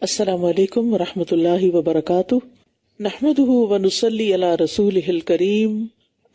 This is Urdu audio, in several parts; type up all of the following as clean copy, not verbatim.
السلام علیکم ورحمۃ اللہ وبرکاتہ، نحمده ونصلی علی رسولہ الکریم،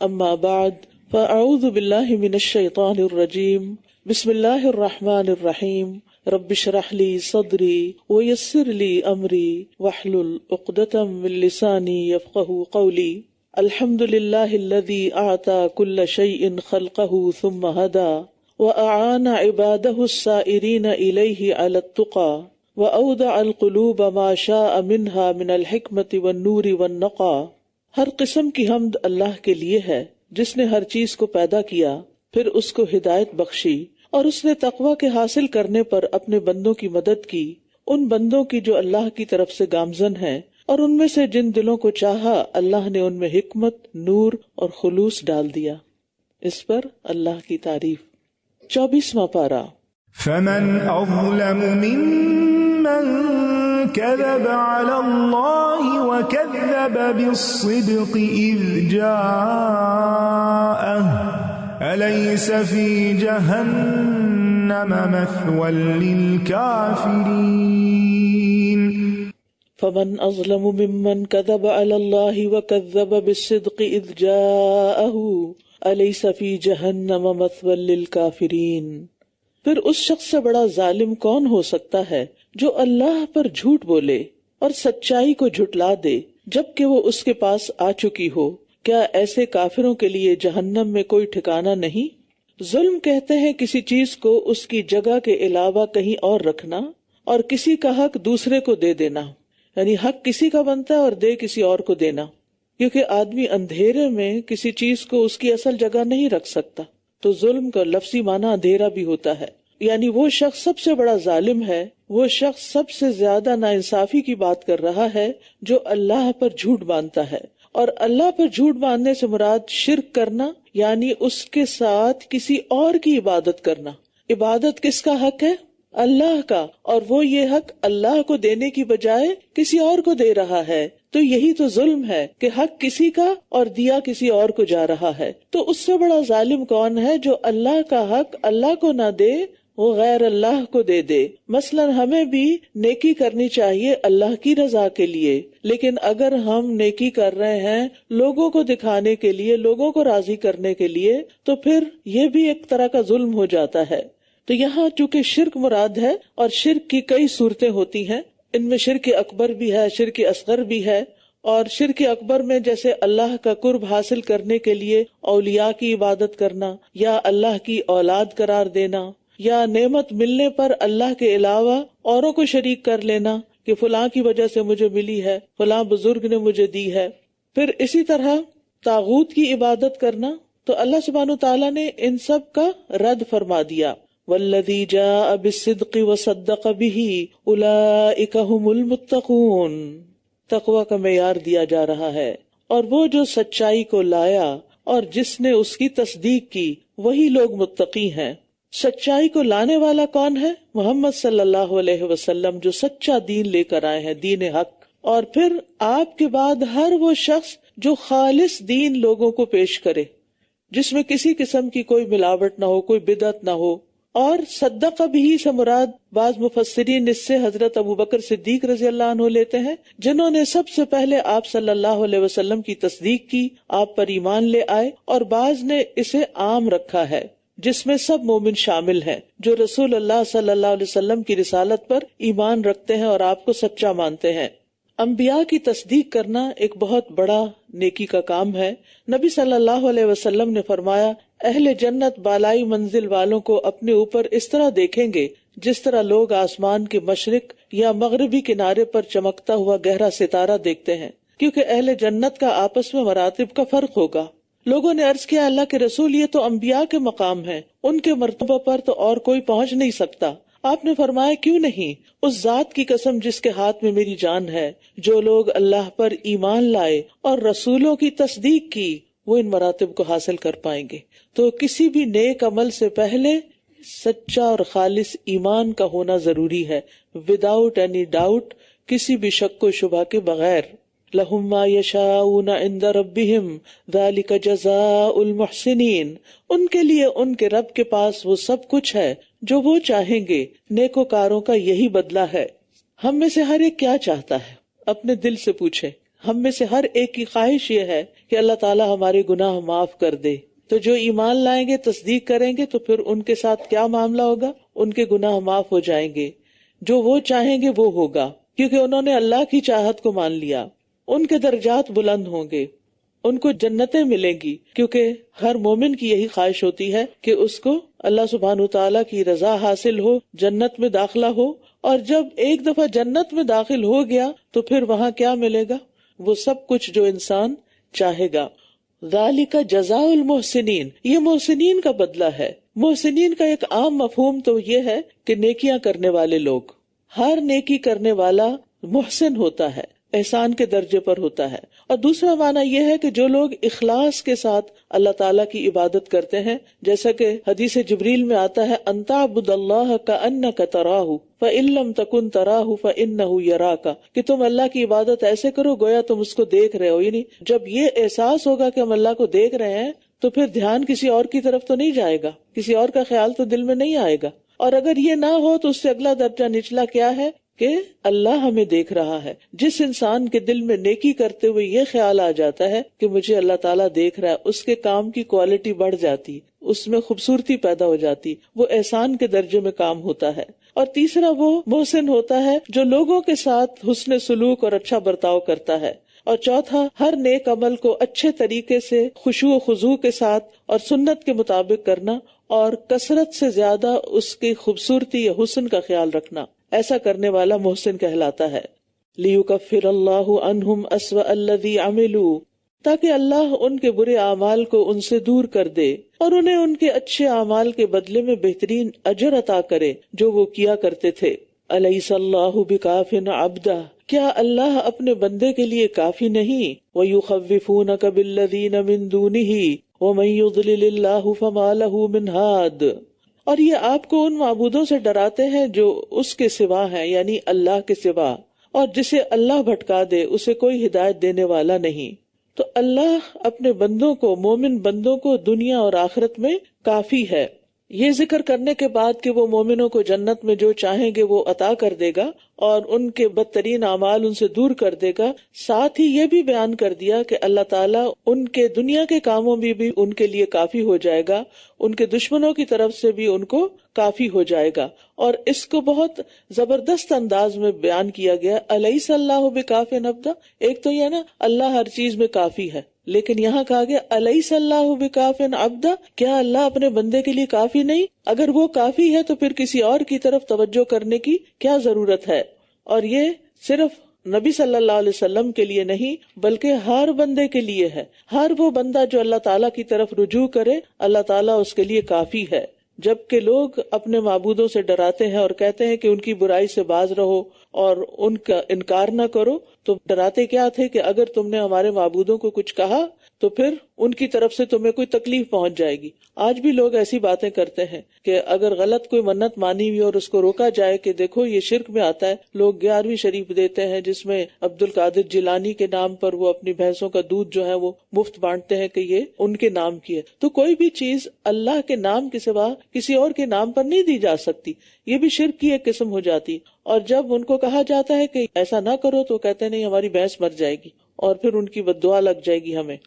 اما بعد فاعوذ باللہ من الشیطان الرجیم، بسم اللہ الرحمن الرحیم، رب اشرح لی صدری ویسر لی امری واحلل عقدۃ من لسانی یفقہوا قولی، الحمد للہ الذی اعطى كل شیء خلقہ ثم هدى واعان عبادہ السائرین الیہ علی التقى وأودع القلوب ما شاء منها من الحکمت والنور والنقا۔ ہر قسم کی حمد اللہ کے لیے ہے جس نے ہر چیز کو پیدا کیا، پھر اس کو ہدایت بخشی، اور اس نے تقوی کے حاصل کرنے پر اپنے بندوں کی مدد کی، ان بندوں کی جو اللہ کی طرف سے گامزن ہیں، اور ان میں سے جن دلوں کو چاہا اللہ نے ان میں حکمت، نور اور خلوص ڈال دیا۔ اس پر اللہ کی تعریف۔ 24واں پارہ۔ فمن أظلم ممن كذب على الله وكذب بالصدق إذ جاءه أليس في جهنم مثوى للكافرين فمن أظلم ممن كذب على الله وكذب بالصدق إذ جاءه أليس في جهنم مثوى للكافرين۔ پھر اس شخص سے بڑا ظالم کون ہو سکتا ہے جو اللہ پر جھوٹ بولے اور سچائی کو جھٹلا دے جبکہ وہ اس کے پاس آ چکی ہو۔ کیا ایسے کافروں کے لیے جہنم میں کوئی ٹھکانہ نہیں؟ ظلم کہتے ہیں کسی چیز کو اس کی جگہ کے علاوہ کہیں اور رکھنا اور کسی کا حق دوسرے کو دے دینا، یعنی حق کسی کا بنتا ہے اور دے کسی اور کو دینا، کیونکہ آدمی اندھیرے میں کسی چیز کو اس کی اصل جگہ نہیں رکھ سکتا۔ تو ظلم کا لفظی معنی اندھیرا بھی ہوتا ہے، یعنی وہ شخص سب سے بڑا ظالم ہے، وہ شخص سب سے زیادہ ناانصافی کی بات کر رہا ہے جو اللہ پر جھوٹ باندھتا ہے۔ اور اللہ پر جھوٹ باندھنے سے مراد شرک کرنا، یعنی اس کے ساتھ کسی اور کی عبادت کرنا۔ عبادت کس کا حق ہے؟ اللہ کا، اور وہ یہ حق اللہ کو دینے کی بجائے کسی اور کو دے رہا ہے۔ تو یہی تو ظلم ہے کہ حق کسی کا اور دیا کسی اور کو جا رہا ہے۔ تو اس سے بڑا ظالم کون ہے جو اللہ کا حق اللہ کو نہ دے، وہ غیر اللہ کو دے دے۔ مثلا ہمیں بھی نیکی کرنی چاہیے اللہ کی رضا کے لیے، لیکن اگر ہم نیکی کر رہے ہیں لوگوں کو دکھانے کے لیے، لوگوں کو راضی کرنے کے لیے، تو پھر یہ بھی ایک طرح کا ظلم ہو جاتا ہے۔ تو یہاں چونکہ شرک مراد ہے، اور شرک کی کئی صورتیں ہوتی ہیں، ان میں شرک اکبر بھی ہے، شرک اصغر بھی ہے۔ اور شرک اکبر میں جیسے اللہ کا قرب حاصل کرنے کے لیے اولیاء کی عبادت کرنا، یا اللہ کی اولاد قرار دینا، یا نعمت ملنے پر اللہ کے علاوہ اوروں کو شریک کر لینا کہ فلاں کی وجہ سے مجھے ملی ہے، فلاں بزرگ نے مجھے دی ہے۔ پھر اسی طرح طاغوت کی عبادت کرنا، تو اللہ سبحانہ وتعالیٰ نے ان سب کا رد فرما دیا۔ والذی جاء بالصدق وصدق به اولئک هم المتقون۔ تقوی کا معیار دیا جا رہا ہے، اور وہ جو سچائی کو لایا اور جس نے اس کی تصدیق کی وہی لوگ متقی ہیں۔ سچائی کو لانے والا کون ہے؟ محمد صلی اللہ علیہ وسلم، جو سچا دین لے کر آئے ہیں، دین حق۔ اور پھر آپ کے بعد ہر وہ شخص جو خالص دین لوگوں کو پیش کرے، جس میں کسی قسم کی کوئی ملاوٹ نہ ہو، کوئی بدعت نہ ہو۔ اور صدق بھی سے مراد بعض مفسرین اس سے حضرت ابوبکر صدیق رضی اللہ عنہ لیتے ہیں، جنہوں نے سب سے پہلے آپ صلی اللہ علیہ وسلم کی تصدیق کی، آپ پر ایمان لے آئے، اور بعض نے اسے عام رکھا ہے جس میں سب مومن شامل ہیں جو رسول اللہ صلی اللہ علیہ وسلم کی رسالت پر ایمان رکھتے ہیں اور آپ کو سچا مانتے ہیں۔ انبیاء کی تصدیق کرنا ایک بہت بڑا نیکی کا کام ہے۔ نبی صلی اللہ علیہ وسلم نے فرمایا، اہل جنت بالائی منزل والوں کو اپنے اوپر اس طرح دیکھیں گے جس طرح لوگ آسمان کے مشرق یا مغربی کنارے پر چمکتا ہوا گہرا ستارہ دیکھتے ہیں، کیونکہ اہل جنت کا آپس میں مراتب کا فرق ہوگا۔ لوگوں نے عرض کیا، اللہ کے رسول، یہ تو انبیاء کے مقام ہیں، ان کے مرتبہ پر تو اور کوئی پہنچ نہیں سکتا۔ آپ نے فرمایا، کیوں نہیں؟ اس ذات کی قسم جس کے ہاتھ میں میری جان ہے، جو لوگ اللہ پر ایمان لائے اور رسولوں کی تصدیق کی، وہ ان مراتب کو حاصل کر پائیں گے۔ تو کسی بھی نیک عمل سے پہلے سچا اور خالص ایمان کا ہونا ضروری ہے، وداؤٹ اینی ڈاؤٹ، کسی بھی شک و شبہ کے بغیر۔ لَهُمْ مَا يَشَاءُونَ عِنْدَ رَبِّهِمْ ذَلِكَ جَزَاءُ الْمُحْسِنِينَ۔ ان کے لیے ان کے رب کے پاس وہ سب کچھ ہے جو وہ چاہیں گے، نیکوکاروں کا یہی بدلہ ہے۔ ہم میں سے ہر ایک کیا چاہتا ہے؟ اپنے دل سے پوچھیں. ہم میں سے ہر ایک کی خواہش یہ ہے کہ اللہ تعالیٰ ہمارے گناہ معاف کر دے. تو جو ایمان لائیں گے، تصدیق کریں گے، تو پھر ان کے ساتھ کیا معاملہ ہوگا؟ ان کے گناہ معاف ہو جائیں گے. جو وہ چاہیں گے وہ ہوگا، کیونکہ انہوں نے اللہ کی چاہت کو مان لیا. ان کے درجات بلند ہوں گے، ان کو جنتیں ملیں گی، کیونکہ ہر مومن کی یہی خواہش ہوتی ہے کہ اس کو اللہ سبحانہ وتعالیٰ کی رضا حاصل ہو، جنت میں داخلہ ہو. اور جب ایک دفعہ جنت میں داخل ہو گیا تو پھر وہاں کیا ملے گا؟ وہ سب کچھ جو انسان چاہے گا. ذالک جزاء المحسنین، یہ محسنین کا بدلہ ہے. محسنین کا ایک عام مفہوم تو یہ ہے کہ نیکیاں کرنے والے لوگ. ہر نیکی کرنے والا محسن ہوتا ہے، احسان کے درجے پر ہوتا ہے. اور دوسرا معنی یہ ہے کہ جو لوگ اخلاص کے ساتھ اللہ تعالیٰ کی عبادت کرتے ہیں، جیسا کہ حدیث جبریل میں آتا ہے، ان تعبد اللہ کأنک تراہ فإن لم تکن تراہ فإنہ یراک، کہ تم اللہ کی عبادت ایسے کرو گویا تم اس کو دیکھ رہے ہو. یعنی جب یہ احساس ہوگا کہ ہم اللہ کو دیکھ رہے ہیں تو پھر دھیان کسی اور کی طرف تو نہیں جائے گا، کسی اور کا خیال تو دل میں نہیں آئے گا. اور اگر یہ نہ ہو تو اس سے اگلا درجہ نچلا کیا ہے کہ اللہ ہمیں دیکھ رہا ہے. جس انسان کے دل میں نیکی کرتے ہوئے یہ خیال آ جاتا ہے کہ مجھے اللہ تعالیٰ دیکھ رہا ہے، اس کے کام کی کوالٹی بڑھ جاتی، اس میں خوبصورتی پیدا ہو جاتی، وہ احسان کے درجے میں کام ہوتا ہے. اور تیسرا وہ محسن ہوتا ہے جو لوگوں کے ساتھ حسن سلوک اور اچھا برتاؤ کرتا ہے. اور چوتھا، ہر نیک عمل کو اچھے طریقے سے خشوع و خضوع کے ساتھ اور سنت کے مطابق کرنا، اور کثرت سے زیادہ اس کی خوبصورتی یا حسن کا خیال رکھنا. ایسا کرنے والا محسن کہلاتا ہے. لِيُكَفِّرَ اللَّهُ عَنْهُمْ أَسْوَأَ الَّذِي عَمِلُوا، تاکہ اللہ ان کے برے اعمال کو ان سے دور کر دے اور انہیں ان کے اچھے اعمال کے بدلے میں بہترین اجر عطا کرے جو وہ کیا کرتے تھے. أَلَيْسَ اللَّهُ بِكَافٍ عَبْدَهُ، کیا اللہ اپنے بندے کے لیے کافی نہیں؟ وَيُخَوِّفُونَكَ بِالَّذِينَ مِن دُونِهِ وَمَن يُضْلِلِ اللَّهُ فَمَا لَهُ مِنْ هَادٍ، اور یہ آپ کو ان معبودوں سے ڈراتے ہیں جو اس کے سوا ہیں، یعنی اللہ کے سوا، اور جسے اللہ بھٹکا دے اسے کوئی ہدایت دینے والا نہیں. تو اللہ اپنے بندوں کو، مومن بندوں کو دنیا اور آخرت میں کافی ہے. یہ ذکر کرنے کے بعد کہ وہ مومنوں کو جنت میں جو چاہیں گے وہ عطا کر دے گا اور ان کے بدترین اعمال ان سے دور کر دے گا، ساتھ ہی یہ بھی بیان کر دیا کہ اللہ تعالیٰ ان کے دنیا کے کاموں میں بھی ان کے لیے کافی ہو جائے گا، ان کے دشمنوں کی طرف سے بھی ان کو کافی ہو جائے گا. اور اس کو بہت زبردست انداز میں بیان کیا گیا. الیس اللہ بکاف عبدہ، ایک تو یہ نا اللہ ہر چیز میں کافی ہے، لیکن یہاں کہا گیا الیس اللہ بکاف عبدہ، کیا اللہ اپنے بندے کے لیے کافی نہیں؟ اگر وہ کافی ہے تو پھر کسی اور کی طرف توجہ کرنے کی کیا ضرورت ہے؟ اور یہ صرف نبی صلی اللہ علیہ وسلم کے لیے نہیں بلکہ ہر بندے کے لیے ہے. ہر وہ بندہ جو اللہ تعالیٰ کی طرف رجوع کرے، اللہ تعالیٰ اس کے لیے کافی ہے. جبکہ لوگ اپنے معبودوں سے ڈراتے ہیں اور کہتے ہیں کہ ان کی برائی سے باز رہو اور ان کا انکار نہ کرو، تو ڈراتے کیا تھے کہ اگر تم نے ہمارے معبودوں کو کچھ کہا تو پھر ان کی طرف سے تمہیں کوئی تکلیف پہنچ جائے گی. آج بھی لوگ ایسی باتیں کرتے ہیں کہ اگر غلط کوئی منت مانی ہوئی اور اس کو روکا جائے کہ دیکھو یہ شرک میں آتا ہے، لوگ 11ویں شریف دیتے ہیں جس میں عبد القادر جیلانی کے نام پر وہ اپنی بھینسوں کا دودھ جو ہے وہ مفت بانٹتے ہیں کہ یہ ان کے نام کی ہے. تو کوئی بھی چیز اللہ کے نام کے سوا کسی اور کے نام پر نہیں دی جا سکتی، یہ بھی شرک کی ایک قسم ہو جاتی. اور جب ان کو کہا جاتا ہے کہ ایسا نہ کرو تو کہتے نہیں ہماری بھینس مر جائے گی اور پھر ان کی بد دعا لگ جائے گی ہمیں.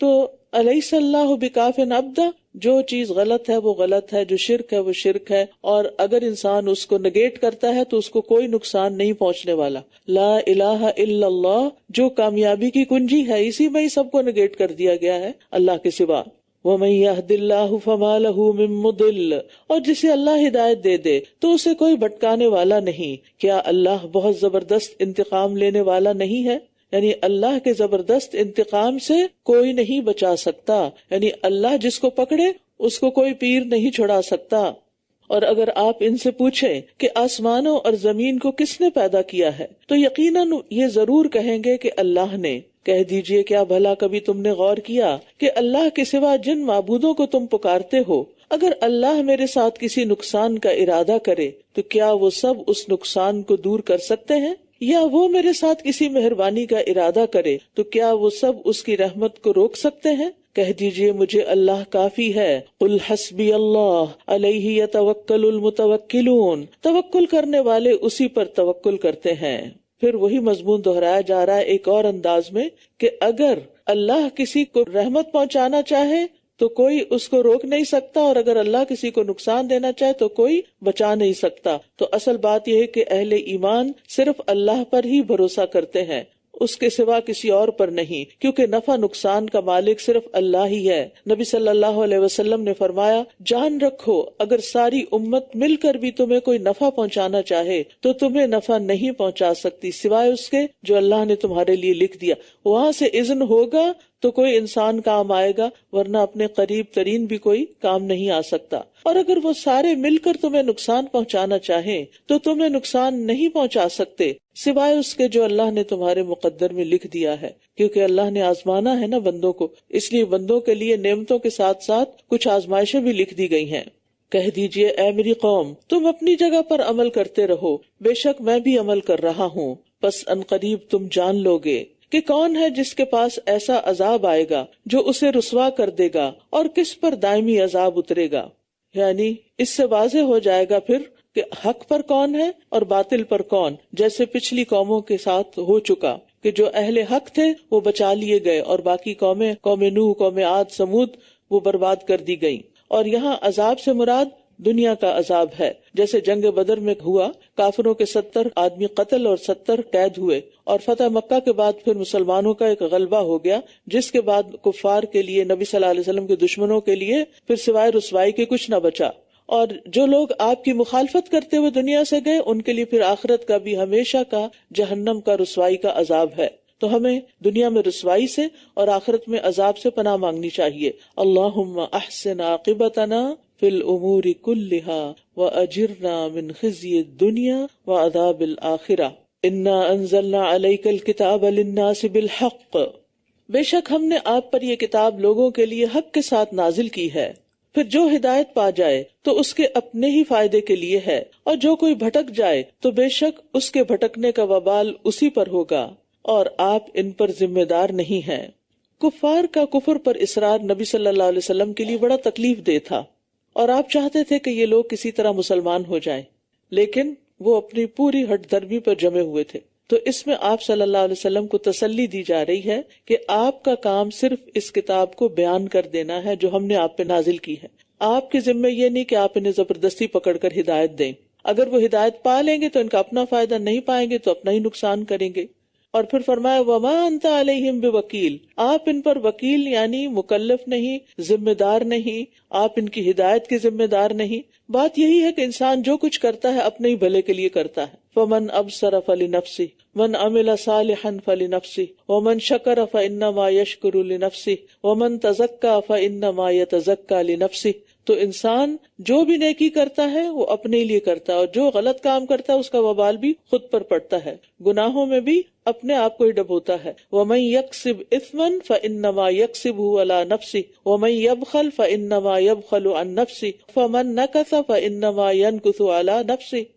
تو الیس اللہ بکاف عبدہ، جو چیز غلط ہے وہ غلط ہے، جو شرک ہے وہ شرک ہے، اور اگر انسان اس کو نگیٹ کرتا ہے تو اس کو کوئی نقصان نہیں پہنچنے والا. لا الہ الا اللہ جو کامیابی کی کنجی ہے، اسی میں ہی سب کو نگیٹ کر دیا گیا ہے اللہ کے سوا. وَمَن يَهْدِ اللَّهُ فَمَا لَهُ مِن مُضِلٍّ، اور جسے اللہ ہدایت دے دے تو اسے کوئی بھٹکانے والا نہیں. کیا اللہ بہت زبردست انتقام لینے والا نہیں ہے؟ یعنی اللہ کے زبردست انتقام سے کوئی نہیں بچا سکتا، یعنی اللہ جس کو پکڑے اس کو کوئی پیر نہیں چھڑا سکتا. اور اگر آپ ان سے پوچھیں کہ آسمانوں اور زمین کو کس نے پیدا کیا ہے تو یقیناً یہ ضرور کہیں گے کہ اللہ نے. کہہ دیجئے کیا بھلا کبھی تم نے غور کیا کہ اللہ کے سوا جن معبودوں کو تم پکارتے ہو، اگر اللہ میرے ساتھ کسی نقصان کا ارادہ کرے تو کیا وہ سب اس نقصان کو دور کر سکتے ہیں؟ یا وہ میرے ساتھ کسی مہربانی کا ارادہ کرے تو کیا وہ سب اس کی رحمت کو روک سکتے ہیں؟ کہہ دیجئے مجھے اللہ کافی ہے. قل حسبی اللہ علیہ یتوکل المتوکلون، توکل کرنے والے اسی پر توکل کرتے ہیں. پھر وہی مضمون دہرایا جا رہا ہے ایک اور انداز میں کہ اگر اللہ کسی کو رحمت پہنچانا چاہے تو کوئی اس کو روک نہیں سکتا، اور اگر اللہ کسی کو نقصان دینا چاہے تو کوئی بچا نہیں سکتا. تو اصل بات یہ ہے کہ اہل ایمان صرف اللہ پر ہی بھروسہ کرتے ہیں، اس کے سوا کسی اور پر نہیں، کیونکہ نفع نقصان کا مالک صرف اللہ ہی ہے. نبی صلی اللہ علیہ وسلم نے فرمایا، جان رکھو اگر ساری امت مل کر بھی تمہیں کوئی نفع پہنچانا چاہے تو تمہیں نفع نہیں پہنچا سکتی سوائے اس کے جو اللہ نے تمہارے لیے لکھ دیا. وہاں سے اذن ہوگا تو کوئی انسان کام آئے گا، ورنہ اپنے قریب ترین بھی کوئی کام نہیں آ سکتا. اور اگر وہ سارے مل کر تمہیں نقصان پہنچانا چاہیں تو تمہیں نقصان نہیں پہنچا سکتے سوائے اس کے جو اللہ نے تمہارے مقدر میں لکھ دیا ہے، کیونکہ اللہ نے آزمانا ہے نا بندوں کو، اس لیے بندوں کے لیے نعمتوں کے ساتھ ساتھ کچھ آزمائشیں بھی لکھ دی گئی ہیں. کہہ دیجئے اے میری قوم، تم اپنی جگہ پر عمل کرتے رہو، بے شک میں بھی عمل کر رہا ہوں، پس عنقریب تم جان لو گے کہ کون ہے جس کے پاس ایسا عذاب آئے گا جو اسے رسوا کر دے گا، اور کس پر دائمی عذاب اترے گا. یعنی اس سے واضح ہو جائے گا پھر کہ حق پر کون ہے اور باطل پر کون، جیسے پچھلی قوموں کے ساتھ ہو چکا کہ جو اہل حق تھے وہ بچا لیے گئے اور باقی قومیں، قوم نوح، قوم عاد، سمود، وہ برباد کر دی گئیں. اور یہاں عذاب سے مراد دنیا کا عذاب ہے، جیسے جنگ بدر میں ہوا، کافروں کے 70 آدمی قتل اور 70 قید ہوئے، اور فتح مکہ کے بعد پھر مسلمانوں کا ایک غلبہ ہو گیا، جس کے بعد کفار کے لیے، نبی صلی اللہ علیہ وسلم کے دشمنوں کے لیے پھر سوائے رسوائی کے کچھ نہ بچا. اور جو لوگ آپ کی مخالفت کرتے ہوئے دنیا سے گئے، ان کے لیے پھر آخرت کا بھی ہمیشہ کا جہنم کا رسوائی کا عذاب ہے. تو ہمیں دنیا میں رسوائی سے اور آخرت میں عذاب سے پناہ مانگنی چاہیے. اللہم احسن عاقبتنا فی الامور کلہا واجرنا من خزی الدنیا وعذاب الآخرہ. انا انزلنا علیک الکتاب للناس بالحق، بے شک ہم نے آپ پر یہ کتاب لوگوں کے لیے حق کے ساتھ نازل کی ہے. پھر جو ہدایت پا جائے تو اس کے اپنے ہی فائدے کے لیے ہے، اور جو کوئی بھٹک جائے تو بے شک اس کے بھٹکنے کا وبال اسی پر ہوگا، اور آپ ان پر ذمہ دار نہیں ہیں. کفار کا کفر پر اصرار نبی صلی اللہ علیہ وسلم کے لیے بڑا تکلیف دہ تھا، اور آپ چاہتے تھے کہ یہ لوگ کسی طرح مسلمان ہو جائیں، لیکن وہ اپنی پوری ہٹ دھرمی پر جمے ہوئے تھے. تو اس میں آپ صلی اللہ علیہ وسلم کو تسلی دی جا رہی ہے کہ آپ کا کام صرف اس کتاب کو بیان کر دینا ہے جو ہم نے آپ پہ نازل کی ہے. آپ کے ذمہ یہ نہیں کہ آپ انہیں زبردستی پکڑ کر ہدایت دیں. اگر وہ ہدایت پا لیں گے تو ان کا اپنا فائدہ، نہیں پائیں گے تو اپنا ہی نقصان کریں گے. اور پھر فرمایا وما انت علیہم بوکیل، آپ ان پر وکیل یعنی مکلف نہیں، ذمہ دار نہیں، آپ ان کی ہدایت کے ذمہ دار نہیں. بات یہی ہے کہ انسان جو کچھ کرتا ہے اپنے ہی بھلے کے لیے کرتا ہے. فمن ابصر فلنفسہ من عمل صالحا فلنفسہ ومن شکر فانما یشکر لنفسہ ومن تزکا فانما یتزکا لنفسہ. تو انسان جو بھی نیکی کرتا ہے وہ اپنے لیے کرتا ہے، اور جو غلط کام کرتا ہے اس کا وبال بھی خود پر پڑتا ہے. گناہوں میں بھی اپنے آپ کو ہی ڈبوتا ہے. وَمَن يَكْسِبْ إِثْمًا فَإِنَّمَا يَكْسِبُهُ عَلَى نَفْسِهِ وَمَن يَبْخَلْ فَإِنَّمَا يَبْخَلُ عَن نَفْسِهِ فَمَن نَكَثَ فَإِنَّمَا يَنكُثُ عَلَى نَفْسِهِ.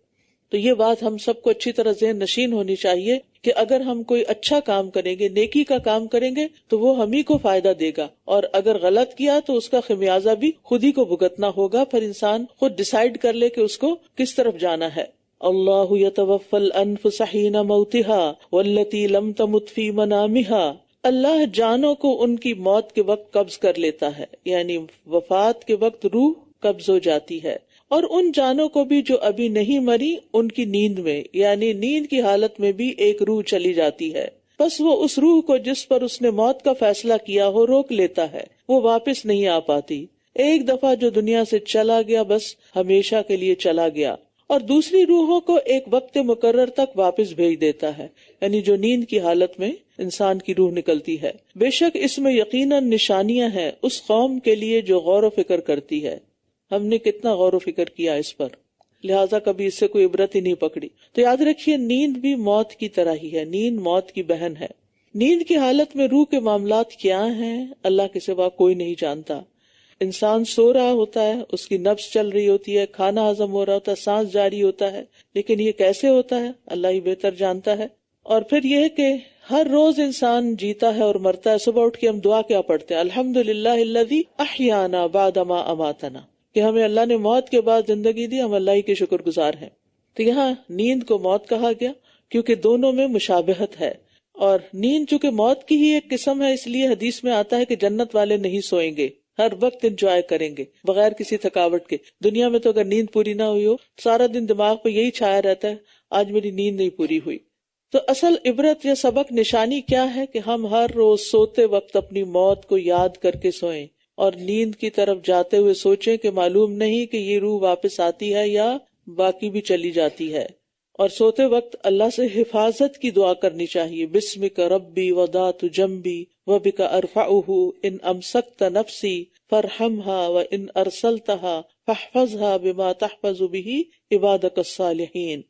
تو یہ بات ہم سب کو اچھی طرح ذہن نشین ہونی چاہیے کہ اگر ہم کوئی اچھا کام کریں گے، نیکی کا کام کریں گے تو وہ ہم ہی کو فائدہ دے گا، اور اگر غلط کیا تو اس کا خمیازہ بھی خود ہی کو بھگتنا ہوگا. پھر انسان خود ڈیسائیڈ کر لے کہ اس کو کس طرف جانا ہے. اللہ یتوفی الانفس حین موتها واللتی لم تمت فی منامها، اللہ جانوں کو ان کی موت کے وقت قبض کر لیتا ہے، یعنی وفات کے وقت روح قبض ہو جاتی ہے، اور ان جانوں کو بھی جو ابھی نہیں مری ان کی نیند میں، یعنی نیند کی حالت میں بھی ایک روح چلی جاتی ہے. بس وہ اس روح کو جس پر اس نے موت کا فیصلہ کیا ہو روک لیتا ہے، وہ واپس نہیں آ پاتی. ایک دفعہ جو دنیا سے چلا گیا بس ہمیشہ کے لیے چلا گیا، اور دوسری روحوں کو ایک وقت مقرر تک واپس بھیج دیتا ہے، یعنی جو نیند کی حالت میں انسان کی روح نکلتی ہے. بے شک اس میں یقیناً نشانیاں ہیں اس قوم کے لیے جو غور و فکر کرتی ہے. ہم نے کتنا غور و فکر کیا اس پر، لہٰذا کبھی اس سے کوئی عبرت ہی نہیں پکڑی. تو یاد رکھیے نیند بھی موت کی طرح ہی ہے، نیند موت کی بہن ہے. نیند کی حالت میں روح کے معاملات کیا ہیں اللہ کے سوا کوئی نہیں جانتا. انسان سو رہا ہوتا ہے، اس کی نبض چل رہی ہوتی ہے، کھانا ہضم ہو رہا ہوتا ہے، سانس جاری ہوتا ہے، لیکن یہ کیسے ہوتا ہے اللہ ہی بہتر جانتا ہے. اور پھر یہ ہے کہ ہر روز انسان جیتا ہے اور مرتا ہے. صبح اٹھ کے ہم دعا کیا پڑھتے ہیں؟ الحمدللہ الذی احیانا بعد ما اماتنا، کہ ہمیں اللہ نے موت کے بعد زندگی دی، ہم اللہ ہی کے شکر گزار ہیں. تو یہاں نیند کو موت کہا گیا کیونکہ دونوں میں مشابہت ہے، اور نیند چونکہ موت کی ہی ایک قسم ہے، اس لیے حدیث میں آتا ہے کہ جنت والے نہیں سوئیں گے، ہر وقت انجوائے کریں گے بغیر کسی تھکاوٹ کے. دنیا میں تو اگر نیند پوری نہ ہوئی ہو، سارا دن دماغ پہ یہی چھایا رہتا ہے، آج میری نیند نہیں پوری ہوئی. تو اصل عبرت یا سبق نشانی کیا ہے کہ ہم ہر روز سوتے وقت اپنی موت کو یاد کر کے سوئیں، اور نیند کی طرف جاتے ہوئے سوچیں کہ معلوم نہیں کہ یہ روح واپس آتی ہے یا باقی بھی چلی جاتی ہے. اور سوتے وقت اللہ سے حفاظت کی دعا کرنی چاہیے. بسمک ربی وضعت جنبی وبک ارفعہ ان امسکت نفسی فارحمها وان ارسلتها فاحفظها بما تحفظ به عبادک الصالحین.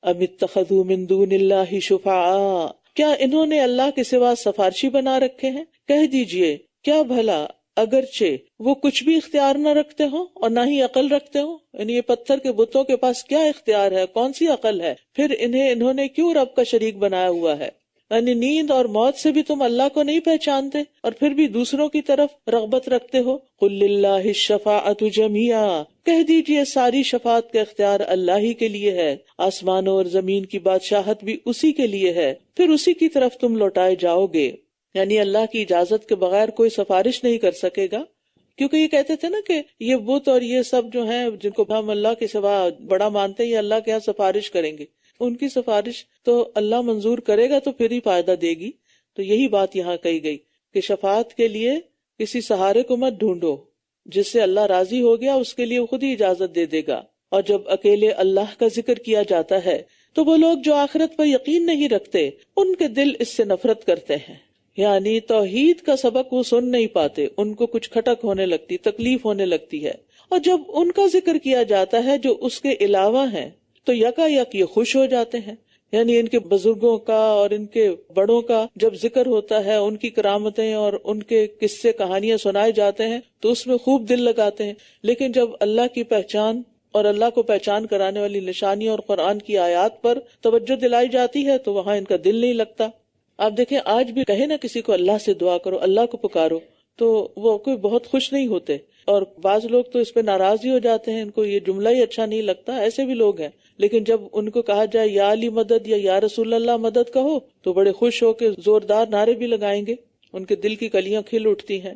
ام اتخذوا من دون اللہ شفعاء، کیا انہوں نے اللہ کے سوا سفارشی بنا رکھے ہیں؟ کہہ دیجئے کیا بھلا اگرچہ وہ کچھ بھی اختیار نہ رکھتے ہوں اور نہ ہی عقل رکھتے ہوں، یعنی یہ پتھر کے بتوں کے پاس کیا اختیار ہے، کون سی عقل ہے، پھر انہوں نے کیوں رب کا شریک بنایا ہوا ہے؟ یعنی نیند اور موت سے بھی تم اللہ کو نہیں پہچانتے اور پھر بھی دوسروں کی طرف رغبت رکھتے ہو. قل للہ الشفاعۃ جمیعا، کہہ دیجئے ساری شفاعت کا اختیار اللہ ہی کے لیے ہے، آسمانوں اور زمین کی بادشاہت بھی اسی کے لیے ہے، پھر اسی کی طرف تم لوٹائے جاؤ گے. یعنی اللہ کی اجازت کے بغیر کوئی سفارش نہیں کر سکے گا، کیونکہ یہ کہتے تھے نا کہ یہ بت اور یہ سب جو ہیں جن کو ہم اللہ کے سوا بڑا مانتے ہیں، یہ اللہ کے ہاں سفارش کریں گے. ان کی سفارش تو اللہ منظور کرے گا تو پھر ہی فائدہ دے گی. تو یہی بات یہاں کہی گئی کہ شفاعت کے لیے کسی سہارے کو مت ڈھونڈو، جس سے اللہ راضی ہو گیا اس کے لیے خود ہی اجازت دے دے گا. اور جب اکیلے اللہ کا ذکر کیا جاتا ہے تو وہ لوگ جو آخرت پر یقین نہیں رکھتے ان کے دل اس سے نفرت کرتے ہیں. یعنی توحید کا سبق وہ سن نہیں پاتے، ان کو کچھ کھٹک ہونے لگتی، تکلیف ہونے لگتی ہے. اور جب ان کا ذکر کیا جاتا ہے جو اس کے علاوہ ہیں تو یکا یک یہ خوش ہو جاتے ہیں. یعنی ان کے بزرگوں کا اور ان کے بڑوں کا جب ذکر ہوتا ہے، ان کی کرامتیں اور ان کے قصے کہانیاں سنائے جاتے ہیں تو اس میں خوب دل لگاتے ہیں. لیکن جب اللہ کی پہچان اور اللہ کو پہچان کرانے والی نشانی اور قرآن کی آیات پر توجہ دلائی جاتی ہے تو وہاں ان کا دل نہیں لگتا. آپ دیکھیں آج بھی کہے نا کسی کو اللہ سے دعا کرو، اللہ کو پکارو، تو وہ کوئی بہت خوش نہیں ہوتے، اور بعض لوگ تو اس پہ ناراض ہی ہو جاتے ہیں، ان کو یہ جملہ ہی اچھا نہیں لگتا. ایسے بھی لوگ ہیں. لیکن جب ان کو کہا جائے یا علی مدد یا رسول اللہ مدد کہو تو بڑے خوش ہو کے زوردار نعرے بھی لگائیں گے، ان کے دل کی کلیاں کھل اٹھتی ہیں.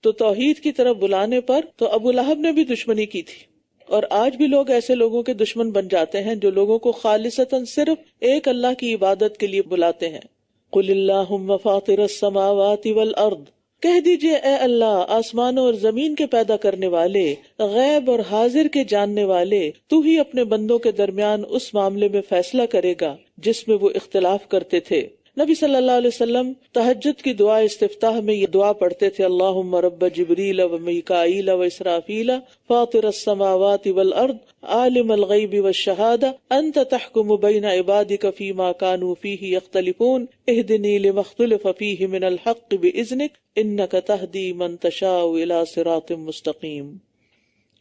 تو توحید کی طرف بلانے پر تو ابو لہب نے بھی دشمنی کی تھی، اور آج بھی لوگ ایسے لوگوں کے دشمن بن جاتے ہیں جو لوگوں کو خالصتاً صرف ایک اللہ کی عبادت کے لیے بلاتے ہیں. قل اللہم فاطر السماوات والارض، کہہ دیجئے اے اللہ آسمانوں اور زمین کے پیدا کرنے والے، غیب اور حاضر کے جاننے والے، تو ہی اپنے بندوں کے درمیان اس معاملے میں فیصلہ کرے گا جس میں وہ اختلاف کرتے تھے. نبی صلی اللہ علیہ وسلم تہجد کی دعا استفتاح میں یہ دعا پڑھتے تھے، اللہم رب جبریل و میکائیل و اسرافیل فاطر السماوات والارض عالم الغیب والشہادہ انت تحکم بین عبادک فیما کانوا فیہ یختلفون اہدنی لما اختلف فیہ من الحق باذنک انک تہدی من تشاء الی صراط مستقیم.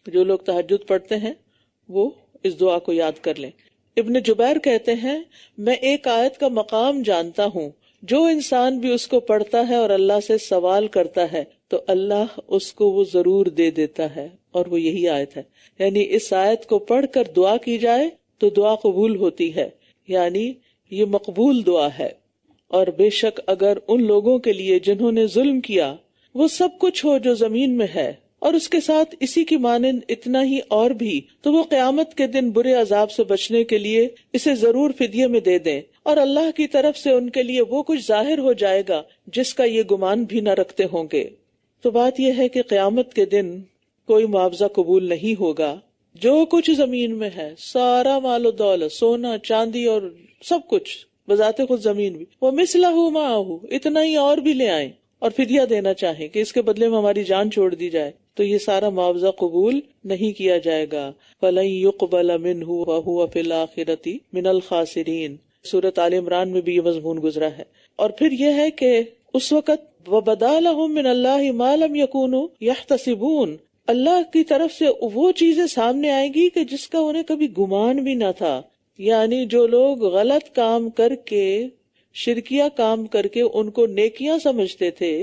جو لوگ تہجد پڑھتے ہیں وہ اس دعا کو یاد کر لیں. ابن جبیر کہتے ہیں میں ایک آیت کا مقام جانتا ہوں، جو انسان بھی اس کو پڑھتا ہے اور اللہ سے سوال کرتا ہے تو اللہ اس کو وہ ضرور دے دیتا ہے، اور وہ یہی آیت ہے. یعنی اس آیت کو پڑھ کر دعا کی جائے تو دعا قبول ہوتی ہے، یعنی یہ مقبول دعا ہے. اور بے شک اگر ان لوگوں کے لیے جنہوں نے ظلم کیا وہ سب کچھ ہو جو زمین میں ہے اور اس کے ساتھ اسی کی مانند اتنا ہی اور بھی، تو وہ قیامت کے دن برے عذاب سے بچنے کے لیے اسے ضرور فدیے میں دے دیں، اور اللہ کی طرف سے ان کے لیے وہ کچھ ظاہر ہو جائے گا جس کا یہ گمان بھی نہ رکھتے ہوں گے. تو بات یہ ہے کہ قیامت کے دن کوئی معاوضہ قبول نہیں ہوگا. جو کچھ زمین میں ہے، سارا مال و دولت، سونا چاندی اور سب کچھ، بذات خود زمین بھی، وہ مثلہ معہ، اتنا ہی اور بھی لے آئیں اور فدیہ دینا چاہیں کہ اس کے بدلے میں ہماری جان چھوڑ دی جائے، تو یہ سارا معاوضہ قبول نہیں کیا جائے گا. فَلَن يُقْبَلَ مِنْهُ وَهُوَ فِي الْآخِرَةِ مِنَ الْخَاسِرِينَ. سورۃ آل عمران میں بھی یہ مضمون گزرا ہے. اور پھر یہ ہے کہ اس وقت وَبَدَا لَهُم مِّنَ اللَّهِ مَا لَمْ يَكُونُوا يَحْتَسِبُونَ، اللہ کی طرف سے وہ چیزیں سامنے آئیں گی کہ جس کا انہیں کبھی گمان بھی نہ تھا. یعنی جو لوگ غلط کام کر کے شرکیہ کام کر کے ان کو نیکیاں سمجھتے تھے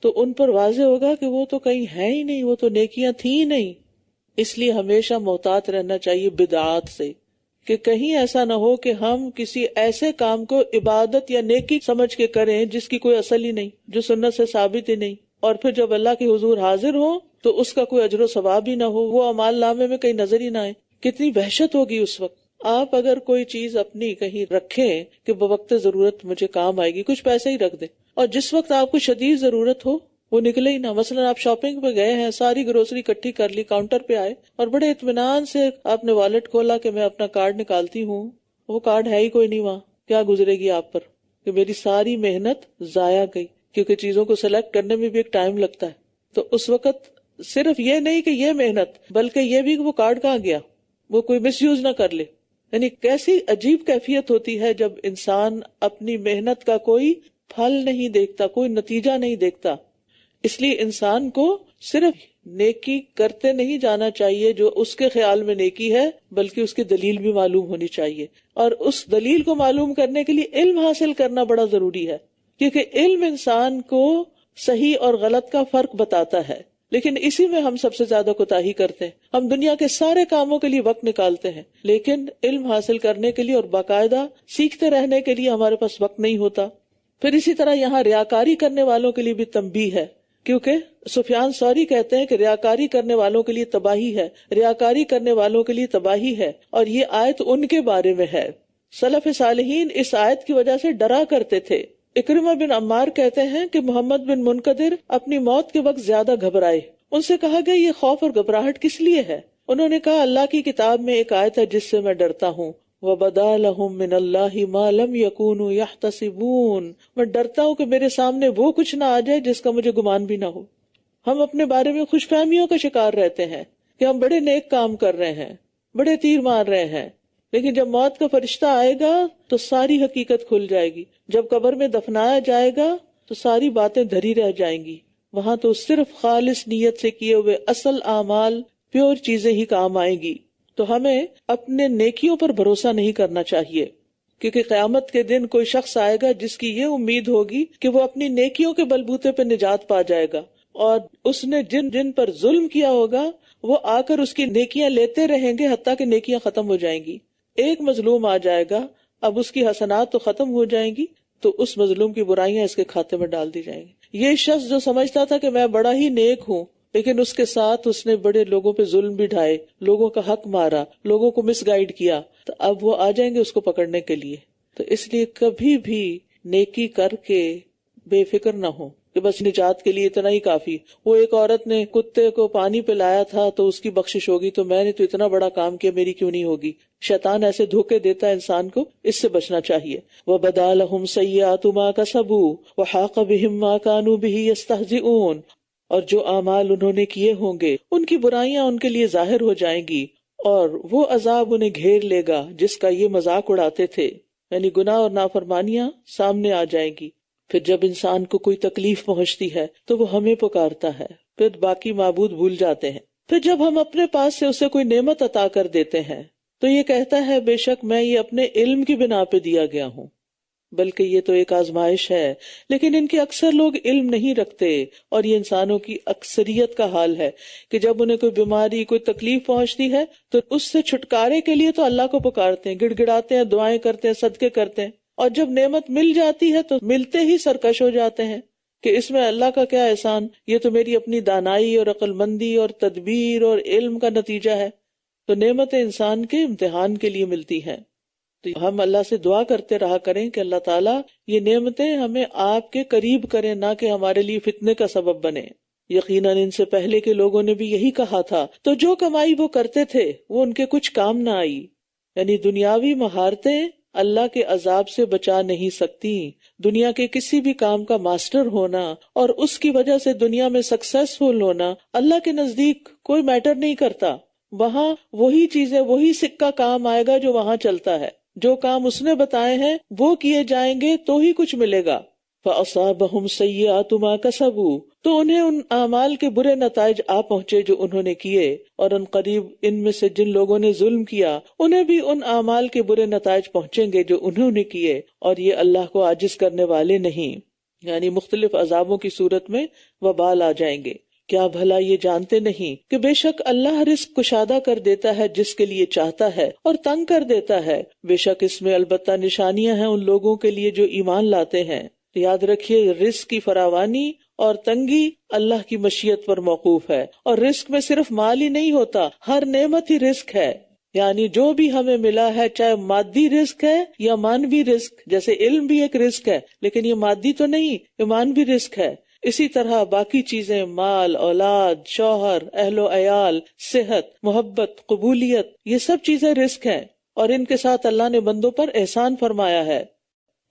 تو ان پر واضح ہوگا کہ وہ تو کہیں ہے ہی نہیں، وہ تو نیکیاں تھیں ہی نہیں. اس لیے ہمیشہ محتاط رہنا چاہیے بدعات سے، کہ کہیں ایسا نہ ہو کہ ہم کسی ایسے کام کو عبادت یا نیکی سمجھ کے کریں جس کی کوئی اصل ہی نہیں، جو سنت سے ثابت ہی نہیں، اور پھر جب اللہ کے حضور حاضر ہو تو اس کا کوئی اجر و ثواب ہی نہ ہو، وہ اعمال نامے میں کہیں نظر ہی نہ آئے. کتنی وحشت ہوگی اس وقت. آپ اگر کوئی چیز اپنی کہیں رکھیں کہ بوقت ضرورت مجھے کام آئے گی، کچھ پیسے ہی رکھ دیں، اور جس وقت آپ کو شدید ضرورت ہو وہ نکلے ہی نہ. مثلا آپ شاپنگ پہ گئے ہیں، ساری گروسری اکٹھی کر لی، کاؤنٹر پہ آئے اور بڑے اطمینان سے آپ نے والٹ کھولا کہ میں اپنا کارڈ نکالتی ہوں، وہ کارڈ ہے ہی کوئی نہیں وہاں. کیا گزرے گی آپ پر کہ میری ساری محنت ضائع گئی، کیونکہ چیزوں کو سلیکٹ کرنے میں بھی ایک ٹائم لگتا ہے. تو اس وقت صرف یہ نہیں کہ یہ محنت، بلکہ یہ بھی کہ وہ کارڈ کہاں گیا، وہ کوئی مس یوز نہ کر لے. یعنی کیسی عجیب کیفیت ہوتی ہے جب انسان اپنی محنت کا کوئی پھل نہیں دیکھتا، کوئی نتیجہ نہیں دیکھتا. اس لیے انسان کو صرف نیکی کرتے نہیں جانا چاہیے جو اس کے خیال میں نیکی ہے، بلکہ اس کی دلیل بھی معلوم ہونی چاہیے. اور اس دلیل کو معلوم کرنے کے لیے علم حاصل کرنا بڑا ضروری ہے، کیونکہ علم انسان کو صحیح اور غلط کا فرق بتاتا ہے. لیکن اسی میں ہم سب سے زیادہ کوتاہی کرتے ہیں. ہم دنیا کے سارے کاموں کے لیے وقت نکالتے ہیں، لیکن علم حاصل کرنے کے لیے اور باقاعدہ سیکھتے رہنے کے لیے ہمارے پاس وقت نہیں ہوتا. پھر اسی طرح یہاں ریاکاری کرنے والوں کے لیے بھی تنبیہ ہے، کیونکہ سفیان ثوری کہتے ہیں کہ ریاکاری کرنے والوں کے لیے تباہی ہے، ریاکاری کرنے والوں کے لیے تباہی ہے. اور یہ آیت ان کے بارے میں ہے. سلف صالحین اس آیت کی وجہ سے ڈرا کرتے تھے. اکرمہ بن عمار کہتے ہیں کہ محمد بن منقدر اپنی موت کے وقت زیادہ گھبرائے. ان سے کہا گیا یہ خوف اور گھبراہٹ کس لیے ہے؟ انہوں نے کہا اللہ کی کتاب میں ایک آیت ہے جس سے میں ڈرتا ہوں، وَبَدَا لَهُم مِّنَ اللَّهِ مَا لَمْ يَكُونُوا يَحْتَسِبُونَ. میں ڈرتا ہوں کہ میرے سامنے وہ کچھ نہ آ جائے جس کا مجھے گمان بھی نہ ہو. ہم اپنے بارے میں خوش فہمیوں کا شکار رہتے ہیں کہ ہم بڑے نیک کام کر رہے ہیں، بڑے تیر مار رہے ہیں، لیکن جب موت کا فرشتہ آئے گا تو ساری حقیقت کھل جائے گی. جب قبر میں دفنایا جائے گا تو ساری باتیں دھری رہ جائیں گی. وہاں تو صرف خالص نیت سے کیے ہوئے اصل اعمال، پیور چیزیں ہی کام آئیں گی. تو ہمیں اپنے نیکیوں پر بھروسہ نہیں کرنا چاہیے، کیونکہ قیامت کے دن کوئی شخص آئے گا جس کی یہ امید ہوگی کہ وہ اپنی نیکیوں کے بلبوتے پہ نجات پا جائے گا، اور اس نے جن جن پر ظلم کیا ہوگا وہ آ کر اس کی نیکیاں لیتے رہیں گے حتیٰ کہ نیکیاں ختم ہو جائیں گی. ایک مظلوم آ جائے گا، اب اس کی حسنات تو ختم ہو جائیں گی تو اس مظلوم کی برائیاں اس کے کھاتے میں ڈال دی جائیں گی. یہ شخص جو سمجھتا تھا کہ میں بڑا ہی نیک ہوں، لیکن اس کے ساتھ اس نے بڑے لوگوں پہ ظلم بھی ڈھائے، لوگوں کا حق مارا، لوگوں کو مس گائیڈ کیا، تو اب وہ آ جائیں گے اس کو پکڑنے کے لیے. تو اس لیے کبھی بھی نیکی کر کے بے فکر نہ ہو کہ بس نجات کے لیے اتنا ہی کافی. وہ ایک عورت نے کتے کو پانی پلایا تھا تو اس کی بخشش ہوگی، تو میں نے تو اتنا بڑا کام کیا، میری کیوں نہیں ہوگی؟ شیطان ایسے دھوکے دیتا ہے انسان کو، اس سے بچنا چاہیے. وَبَدَا لَهُمْ سَيِّئَاتُ مَا كَسَبُوا وَحَاقَ بِهِمْ مَا كَانُوا بِهِ يَسْتَهْزِئُونَ. اور جو اعمال انہوں نے کیے ہوں گے ان کی برائیاں ان کے لیے ظاہر ہو جائیں گی، اور وہ عذاب انہیں گھیر لے گا جس کا یہ مذاق اڑاتے تھے. یعنی گناہ اور نافرمانیاں سامنے آ جائیں گی. پھر جب انسان کو کوئی تکلیف پہنچتی ہے تو وہ ہمیں پکارتا ہے، پھر باقی معبود بھول جاتے ہیں. پھر جب ہم اپنے پاس سے اسے کوئی نعمت عطا کر دیتے ہیں تو یہ کہتا ہے بے شک میں یہ اپنے علم کی بنا پہ دیا گیا ہوں، بلکہ یہ تو ایک آزمائش ہے. لیکن ان کے اکثر لوگ علم نہیں رکھتے، اور یہ انسانوں کی اکثریت کا حال ہے کہ جب انہیں کوئی بیماری، کوئی تکلیف پہنچتی ہے تو اس سے چھٹکارے کے لیے تو اللہ کو پکارتے ہیں، گڑ گڑاتے ہیں، دعائیں کرتے ہیں، صدقے کرتے ہیں، اور جب نعمت مل جاتی ہے تو ملتے ہی سرکش ہو جاتے ہیں کہ اس میں اللہ کا کیا احسان، یہ تو میری اپنی دانائی اور عقل مندی اور تدبیر اور علم کا نتیجہ ہے. تو نعمتیں انسان کے امتحان کے لیے ملتی ہیں. تو ہم اللہ سے دعا کرتے رہا کریں کہ اللہ تعالیٰ یہ نعمتیں ہمیں آپ کے قریب کریں، نہ کہ ہمارے لیے فتنے کا سبب بنے. یقیناً ان سے پہلے کے لوگوں نے بھی یہی کہا تھا، تو جو کمائی وہ کرتے تھے وہ ان کے کچھ کام نہ آئی. یعنی دنیاوی مہارتیں اللہ کے عذاب سے بچا نہیں سکتی. دنیا کے کسی بھی کام کا ماسٹر ہونا اور اس کی وجہ سے دنیا میں سکسیسفل ہونا اللہ کے نزدیک کوئی میٹر نہیں کرتا. وہاں وہی چیزیں، وہی سکہ کام آئے گا جو وہاں چلتا ہے. جو کام اس نے بتائے ہیں وہ کیے جائیں گے تو ہی کچھ ملے گا. فَأَصَابَهُمْ سَيِّئَاتُ مَا كَسَبُوا، تو انہیں ان اعمال کے برے نتائج آ پہنچے جو انہوں نے کیے، اور ان قریب ان میں سے جن لوگوں نے ظلم کیا انہیں بھی ان اعمال کے برے نتائج پہنچیں گے جو انہوں نے کیے، اور یہ اللہ کو عاجز کرنے والے نہیں، یعنی مختلف عذابوں کی صورت میں وبال آ جائیں گے۔ کیا بھلا یہ جانتے نہیں کہ بے شک اللہ رزق کشادہ کر دیتا ہے جس کے لیے چاہتا ہے اور تنگ کر دیتا ہے، بے شک اس میں البتہ نشانیاں ہیں ان لوگوں کے لیے جو ایمان لاتے ہیں۔ یاد رکھیے رزق کی فراوانی اور تنگی اللہ کی مشیت پر موقوف ہے، اور رزق میں صرف مال ہی نہیں ہوتا، ہر نعمت ہی رزق ہے، یعنی جو بھی ہمیں ملا ہے چاہے مادی رزق ہے یا مانوی رزق، جیسے علم بھی ایک رزق ہے لیکن یہ مادی تو نہیں، یہ مانوی رزق ہے۔ اسی طرح باقی چیزیں، مال، اولاد، شوہر، اہل و عیال، صحت، محبت، قبولیت، یہ سب چیزیں رزق ہیں، اور ان کے ساتھ اللہ نے بندوں پر احسان فرمایا ہے۔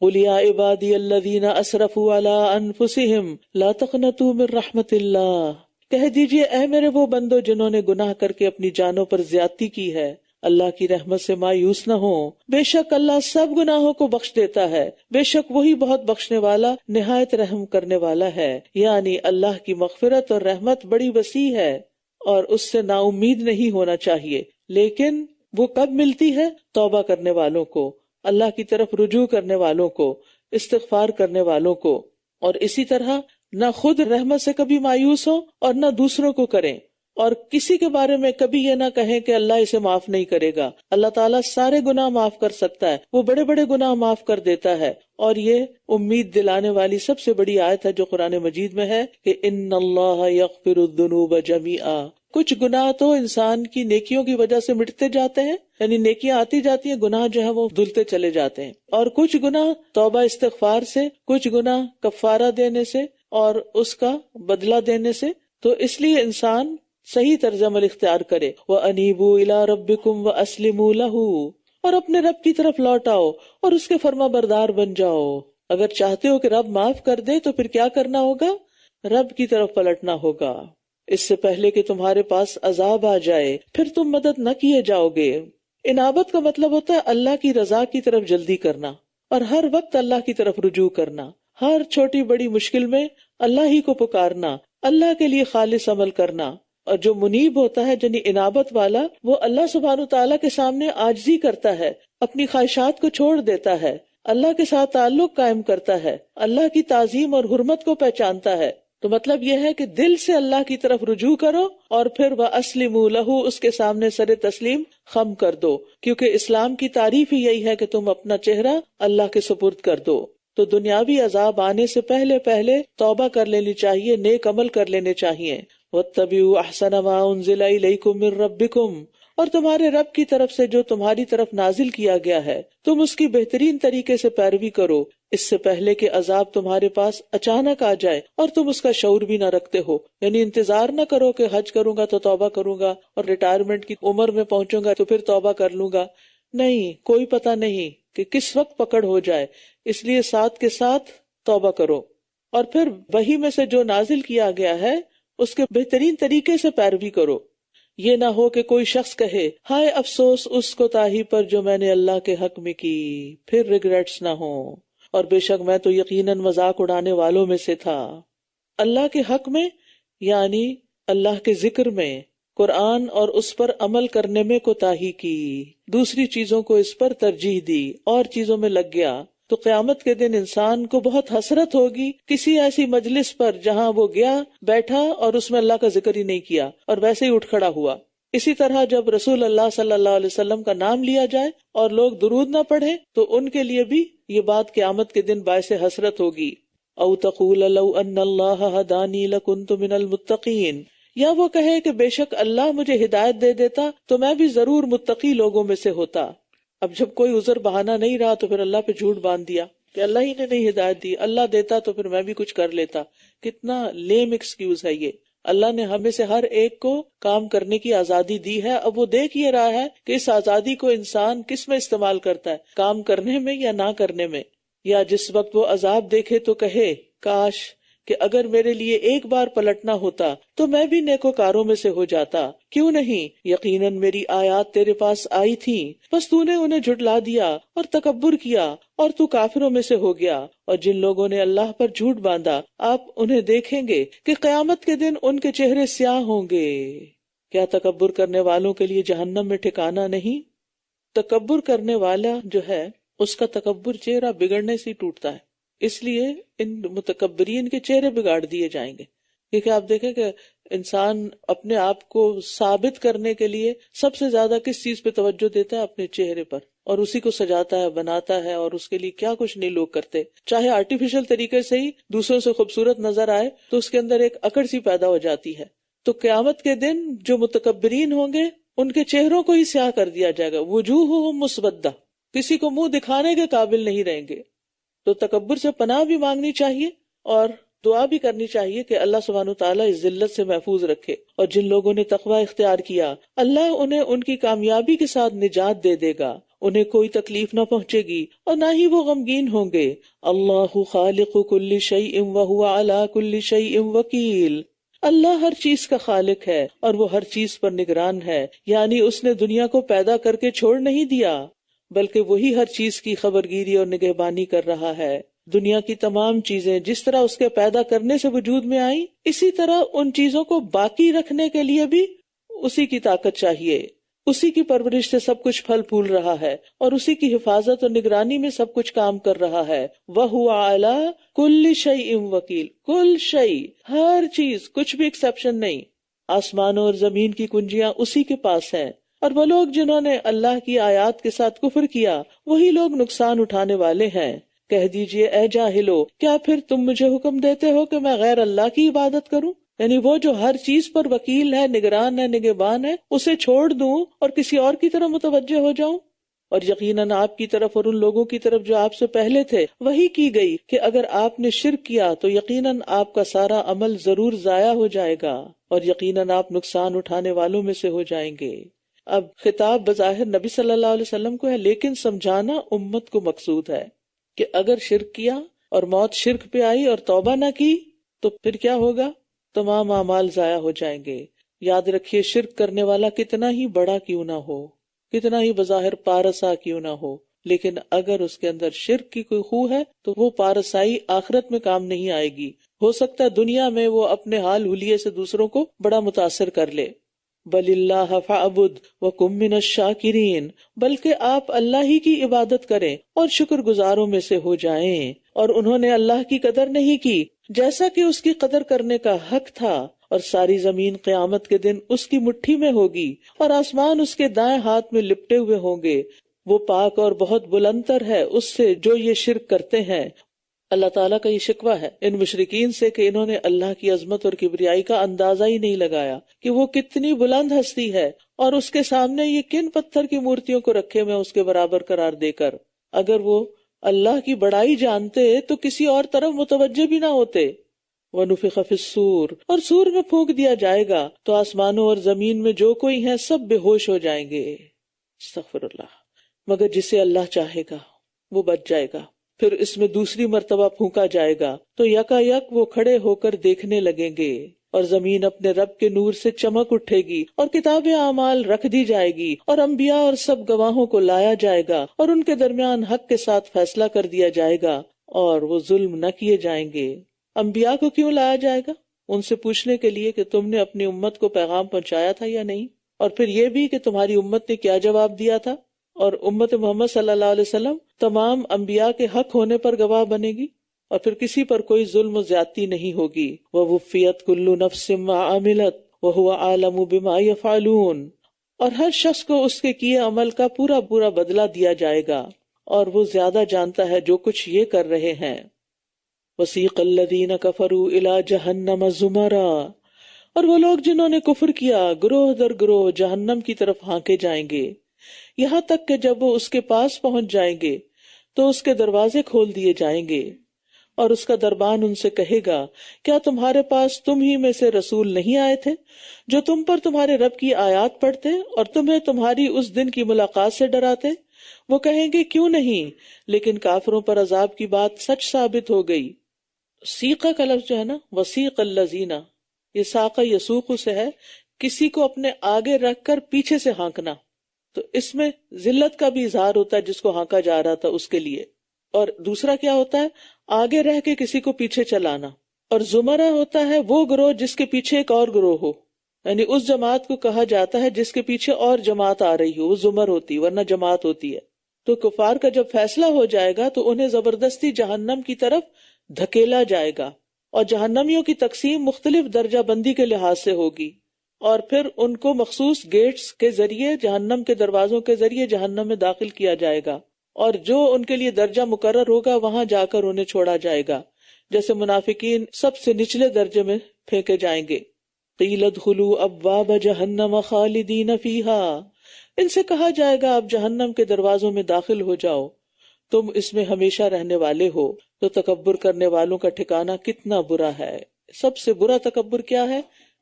قُلْ يَا عِبَادِيَ الَّذِينَ أَسْرَفُوا عَلَىٰ أَنفُسِهِمْ لَا تَقْنَطُوا مِن رَحْمَةِ اللَّهِ، کہہ دیجئے اے میرے وہ بندو جنہوں نے گناہ کر کے اپنی جانوں پر زیادتی کی ہے، اللہ کی رحمت سے مایوس نہ ہو، بے شک اللہ سب گناہوں کو بخش دیتا ہے، بے شک وہی بہت بخشنے والا نہایت رحم کرنے والا ہے۔ یعنی اللہ کی مغفرت اور رحمت بڑی وسیع ہے اور اس سے نا امید نہیں ہونا چاہیے، لیکن وہ کب ملتی ہے؟ توبہ کرنے والوں کو، اللہ کی طرف رجوع کرنے والوں کو، استغفار کرنے والوں کو، اور اسی طرح نہ خود رحمت سے کبھی مایوس ہو اور نہ دوسروں کو کریں، اور کسی کے بارے میں کبھی یہ نہ کہیں کہ اللہ اسے معاف نہیں کرے گا۔ اللہ تعالیٰ سارے گناہ معاف کر سکتا ہے، وہ بڑے بڑے گناہ معاف کر دیتا ہے، اور یہ امید دلانے والی سب سے بڑی آیت ہے جو قرآن مجید میں ہے کہ ان اللہ یغفر الذنوب جمیعا۔ کچھ گناہ تو انسان کی نیکیوں کی وجہ سے مٹتے جاتے ہیں، یعنی نیکیاں آتی جاتی ہیں، گناہ جو ہے وہ دھلتے چلے جاتے ہیں، اور کچھ گناہ توبہ استغفار سے، کچھ گناہ کفارہ دینے سے اور اس کا بدلہ دینے سے۔ تو اس لیے انسان صحیح طرز عمل اختیار کرے، وَأَنِيبُوا إِلَىٰ رَبِّكُمْ وَأَسْلِمُوا لَهُ، اور اپنے رب کی طرف لوٹ آؤ اور اس کے فرما بردار بن جاؤ۔ اگر چاہتے ہو کہ رب معاف کر دے تو پھر کیا کرنا ہوگا؟ رب کی طرف پلٹنا ہوگا، اس سے پہلے کہ تمہارے پاس عذاب آ جائے، پھر تم مدد نہ کیے جاؤ گے۔ انابت کا مطلب ہوتا ہے اللہ کی رضا کی طرف جلدی کرنا، اور ہر وقت اللہ کی طرف رجوع کرنا، ہر چھوٹی بڑی مشکل میں اللہ ہی کو پکارنا، اللہ کے لیے خالص عمل کرنا۔ اور جو منیب ہوتا ہے یعنی انابت والا، وہ اللہ سبحانہ تعالیٰ کے سامنے عاجزی کرتا ہے، اپنی خواہشات کو چھوڑ دیتا ہے، اللہ کے ساتھ تعلق قائم کرتا ہے، اللہ کی تعظیم اور حرمت کو پہچانتا ہے۔ تو مطلب یہ ہے کہ دل سے اللہ کی طرف رجوع کرو، اور پھر وَأَسْلِمُوا لَهُ، اس کے سامنے سر تسلیم خم کر دو، کیونکہ اسلام کی تعریف ہی یہی ہے کہ تم اپنا چہرہ اللہ کے سپرد کر دو۔ تو دنیاوی عذاب آنے سے پہلے توبہ کر لینی چاہیے، نیک عمل کر لینے چاہیے۔ وَاتَّبِعُوا أَحْسَنَ مَا أُنزِلَ إِلَيْكُم مِّن رَّبِّكُمْ، اور تمہارے رب کی طرف سے جو تمہاری طرف نازل کیا گیا ہے تم اس کی بہترین طریقے سے پیروی کرو، اس سے پہلے کہ عذاب تمہارے پاس اچانک آ جائے اور تم اس کا شعور بھی نہ رکھتے ہو۔ یعنی انتظار نہ کرو کہ حج کروں گا تو توبہ کروں گا، اور ریٹائرمنٹ کی عمر میں پہنچوں گا تو پھر توبہ کر لوں گا، نہیں، کوئی پتہ نہیں کہ کس وقت پکڑ ہو جائے، اس لیے ساتھ کے ساتھ توبہ کرو، اور پھر وحی میں سے جو نازل کیا گیا ہے اس کے بہترین طریقے سے پیروی کرو۔ یہ نہ ہو کہ کوئی شخص کہے ہائے افسوس اس کوتاہی پر جو میں نے اللہ کے حق میں کی، پھر ریگریٹس نہ ہوں، اور بے شک میں تو یقیناً مذاق اڑانے والوں میں سے تھا۔ اللہ کے حق میں یعنی اللہ کے ذکر میں، قرآن اور اس پر عمل کرنے میں کوتاہی کی، دوسری چیزوں کو اس پر ترجیح دی اور چیزوں میں لگ گیا، تو قیامت کے دن انسان کو بہت حسرت ہوگی کسی ایسی مجلس پر جہاں وہ گیا بیٹھا اور اس میں اللہ کا ذکر ہی نہیں کیا اور ویسے ہی اٹھ کھڑا ہوا۔ اسی طرح جب رسول اللہ صلی اللہ علیہ وسلم کا نام لیا جائے اور لوگ درود نہ پڑھیں تو ان کے لیے بھی یہ بات قیامت کے دن باعث حسرت ہوگی۔ او تقول لو ان اللہ ہدانی لکنت من المتقین، یا وہ کہے کہ بے شک اللہ مجھے ہدایت دے دیتا تو میں بھی ضرور متقی لوگوں میں سے ہوتا۔ اب جب کوئی عذر بہانہ نہیں رہا تو پھر اللہ پہ جھوٹ باندھ دیا کہ اللہ ہی نے نہیں ہدایت دی، اللہ دیتا تو پھر میں بھی کچھ کر لیتا۔ کتنا لیم ایکسکیوز ہے یہ۔ اللہ نے ہمیں سے ہر ایک کو کام کرنے کی آزادی دی ہے، اب وہ دیکھ یہ رہا ہے کہ اس آزادی کو انسان کس میں استعمال کرتا ہے، کام کرنے میں یا نہ کرنے میں۔ یا جس وقت وہ عذاب دیکھے تو کہے کاش کہ اگر میرے لیے ایک بار پلٹنا ہوتا تو میں بھی نیکوکاروں میں سے ہو جاتا، کیوں نہیں؟ یقیناً میری آیات تیرے پاس آئی تھیں، بس تو نے انہیں جھٹلا دیا اور تکبر کیا اور تو کافروں میں سے ہو گیا۔ اور جن لوگوں نے اللہ پر جھوٹ باندھا آپ انہیں دیکھیں گے کہ قیامت کے دن ان کے چہرے سیاہ ہوں گے۔ کیا تکبر کرنے والوں کے لیے جہنم میں ٹھکانہ نہیں؟ تکبر کرنے والا جو ہے اس کا تکبر چہرہ بگڑنے سے ٹوٹتا ہے، اس لیے ان متکبرین کے چہرے بگاڑ دیے جائیں گے۔ کیونکہ آپ دیکھیں کہ انسان اپنے آپ کو ثابت کرنے کے لیے سب سے زیادہ کس چیز پہ توجہ دیتا ہے؟ اپنے چہرے پر، اور اسی کو سجاتا ہے، بناتا ہے، اور اس کے لیے کیا کچھ نہیں لوگ کرتے۔ چاہے آرٹیفیشل طریقے سے ہی دوسروں سے خوبصورت نظر آئے تو اس کے اندر ایک اکڑ سی پیدا ہو جاتی ہے۔ تو قیامت کے دن جو متکبرین ہوں گے ان کے چہروں کو ہی سیاہ کر دیا جائے گا، وجوہہم مسودہ، کسی کو منہ دکھانے کے قابل نہیں رہیں گے۔ تو تکبر سے پناہ بھی مانگنی چاہیے اور دعا بھی کرنی چاہیے کہ اللہ سبحانہ وتعالیٰ اس ذلت سے محفوظ رکھے۔ اور جن لوگوں نے تقوی اختیار کیا اللہ انہیں ان کی کامیابی کے ساتھ نجات دے دے گا، انہیں کوئی تکلیف نہ پہنچے گی اور نہ ہی وہ غمگین ہوں گے۔ اللہ خالق کل شیء وہو علی کل شیء وکیل، اللہ ہر چیز کا خالق ہے اور وہ ہر چیز پر نگران ہے، یعنی اس نے دنیا کو پیدا کر کے چھوڑ نہیں دیا بلکہ وہی ہر چیز کی خبرگیری اور نگہبانی کر رہا ہے۔ دنیا کی تمام چیزیں جس طرح اس کے پیدا کرنے سے وجود میں آئیں، اسی طرح ان چیزوں کو باقی رکھنے کے لیے بھی اسی کی طاقت چاہیے۔ اسی کی پرورش سے سب کچھ پھل پھول رہا ہے اور اسی کی حفاظت اور نگرانی میں سب کچھ کام کر رہا ہے۔ وَهُوَ عَلَى كُلِّ شَيْءٍ وَكِيلٌ، کل شیء، ہر چیز، کچھ بھی ایکسیپشن نہیں۔ آسمانوں اور زمین کی کنجیاں اسی کے پاس ہیں، اور وہ لوگ جنہوں نے اللہ کی آیات کے ساتھ کفر کیا وہی لوگ نقصان اٹھانے والے ہیں۔ کہہ دیجئے اے جاہلو، کیا پھر تم مجھے حکم دیتے ہو کہ میں غیر اللہ کی عبادت کروں؟ یعنی وہ جو ہر چیز پر وکیل ہے، نگران ہے، نگہبان ہے، اسے چھوڑ دوں اور کسی اور کی طرف متوجہ ہو جاؤں؟ اور یقیناً آپ کی طرف اور ان لوگوں کی طرف جو آپ سے پہلے تھے وہی کی گئی کہ اگر آپ نے شرک کیا تو یقیناً آپ کا سارا عمل ضرور ضائع ہو جائے گا اور یقیناً آپ نقصان اٹھانے والوں میں سے ہو جائیں گے۔ اب خطاب بظاہر نبی صلی اللہ علیہ وسلم کو ہے، لیکن سمجھانا امت کو مقصود ہے کہ اگر شرک کیا اور موت شرک پہ آئی اور توبہ نہ کی تو پھر کیا ہوگا؟ تمام اعمال ضائع ہو جائیں گے۔ یاد رکھیے شرک کرنے والا کتنا ہی بڑا کیوں نہ ہو، کتنا ہی بظاہر پارسا کیوں نہ ہو، لیکن اگر اس کے اندر شرک کی کوئی خو ہے تو وہ پارسائی آخرت میں کام نہیں آئے گی۔ ہو سکتا ہے دنیا میں وہ اپنے حال حلیے سے دوسروں کو بڑا متاثر کر لے۔ بل اللہ فاعبد وکم من الشاکرین، بلکہ آپ اللہ ہی کی عبادت کریں اور شکر گزاروں میں سے ہو جائیں۔ اور انہوں نے اللہ کی قدر نہیں کی جیسا کہ اس کی قدر کرنے کا حق تھا، اور ساری زمین قیامت کے دن اس کی مٹھی میں ہوگی اور آسمان اس کے دائیں ہاتھ میں لپٹے ہوئے ہوں گے۔ وہ پاک اور بہت بلندر ہے اس سے جو یہ شرک کرتے ہیں۔ اللہ تعالیٰ کا یہ شکوہ ہے ان مشرکین سے کہ انہوں نے اللہ کی عظمت اور کبریائی کا اندازہ ہی نہیں لگایا کہ وہ کتنی بلند ہستی ہے، اور اس کے سامنے یہ کن پتھر کی مورتیوں کو رکھے میں اس کے برابر قرار دے کر۔ اگر وہ اللہ کی بڑائی جانتے تو کسی اور طرف متوجہ بھی نہ ہوتے۔ وَنُفِخَ فِي الصُّورِ، اور سور میں پھونک دیا جائے گا تو آسمانوں اور زمین میں جو کوئی ہیں سب بے ہوش ہو جائیں گے۔ استغفر اللہ۔ مگر جسے اللہ چاہے گا وہ بچ جائے گا۔ پھر اس میں دوسری مرتبہ پھونکا جائے گا تو یکا یک وہ کھڑے ہو کر دیکھنے لگیں گے، اور زمین اپنے رب کے نور سے چمک اٹھے گی اور کتاب اعمال رکھ دی جائے گی، اور انبیاء اور سب گواہوں کو لایا جائے گا، اور ان کے درمیان حق کے ساتھ فیصلہ کر دیا جائے گا، اور وہ ظلم نہ کیے جائیں گے۔ انبیاء کو کیوں لایا جائے گا؟ ان سے پوچھنے کے لیے کہ تم نے اپنی امت کو پیغام پہنچایا تھا یا نہیں، اور پھر یہ بھی کہ تمہاری امت نے کیا جواب دیا تھا۔ اور امت محمد صلی اللہ علیہ وسلم تمام انبیاء کے حق ہونے پر گواہ بنے گی، اور پھر کسی پر کوئی ظلم و زیادتی نہیں ہوگی۔ وَوُفِّيَتْ كُلُّ نَفْسٍ مَا عَمِلَتْ وَهُوَ أَعْلَمُ بِمَا يَفْعَلُونَ، اور ہر شخص کو اس کے کیے عمل کا پورا پورا بدلہ دیا جائے گا، اور وہ زیادہ جانتا ہے جو کچھ یہ کر رہے ہیں۔ وَسِيقَ الَّذِينَ كَفَرُوا إِلَى جَهَنَّمَ زُمَرًا، اور وہ لوگ جنہوں نے کفر کیا گروہ در گروہ جہنم کی طرف ہانکے جائیں گے، یہاں تک کہ جب وہ اس کے پاس پہنچ جائیں گے تو اس کے دروازے کھول دیے جائیں گے، اور اس کا دربان ان سے کہے گا کیا تمہارے پاس تم ہی میں سے رسول نہیں آئے تھے جو تم پر تمہارے رب کی آیات پڑھتے اور تمہیں تمہاری اس دن کی ملاقات سے ڈراتے؟ وہ کہیں گے کیوں نہیں، لیکن کافروں پر عذاب کی بات سچ ثابت ہو گئی۔ سیقہ کا لفظ جو ہے نا، وسیق الذین، یہ ساقہ یسوق سے ہے، کسی کو اپنے آگے رکھ کر پیچھے سے ہانکنا، تو اس میں ذلت کا بھی اظہار ہوتا ہے جس کو ہانکا جا رہا تھا اس کے لیے. اور دوسرا کیا ہوتا ہے، آگے رہ کے کسی کو پیچھے چلانا. اور زمرہ ہوتا ہے وہ گروہ جس کے پیچھے ایک اور گروہ ہو، یعنی اس جماعت کو کہا جاتا ہے جس کے پیچھے اور جماعت آ رہی ہو، وہ زمر ہوتی ورنہ جماعت ہوتی ہے. تو کفار کا جب فیصلہ ہو جائے گا تو انہیں زبردستی جہنم کی طرف دھکیلا جائے گا، اور جہنمیوں کی تقسیم مختلف درجہ بندی کے لحاظ سے ہوگی، اور پھر ان کو مخصوص گیٹس کے ذریعے، جہنم کے دروازوں کے ذریعے جہنم میں داخل کیا جائے گا، اور جو ان کے لیے درجہ مقرر ہوگا وہاں جا کر انہیں چھوڑا جائے گا. جیسے منافقین سب سے نچلے درجے میں پھینکے جائیں گے. قیل ادخلوا ابواب جہنم خالدین فیہا، ان سے کہا جائے گا آپ جہنم کے دروازوں میں داخل ہو جاؤ، تم اس میں ہمیشہ رہنے والے ہو. تو تکبر کرنے والوں کا ٹھکانہ کتنا برا ہے. سب سے برا تکبر کیا ہے؟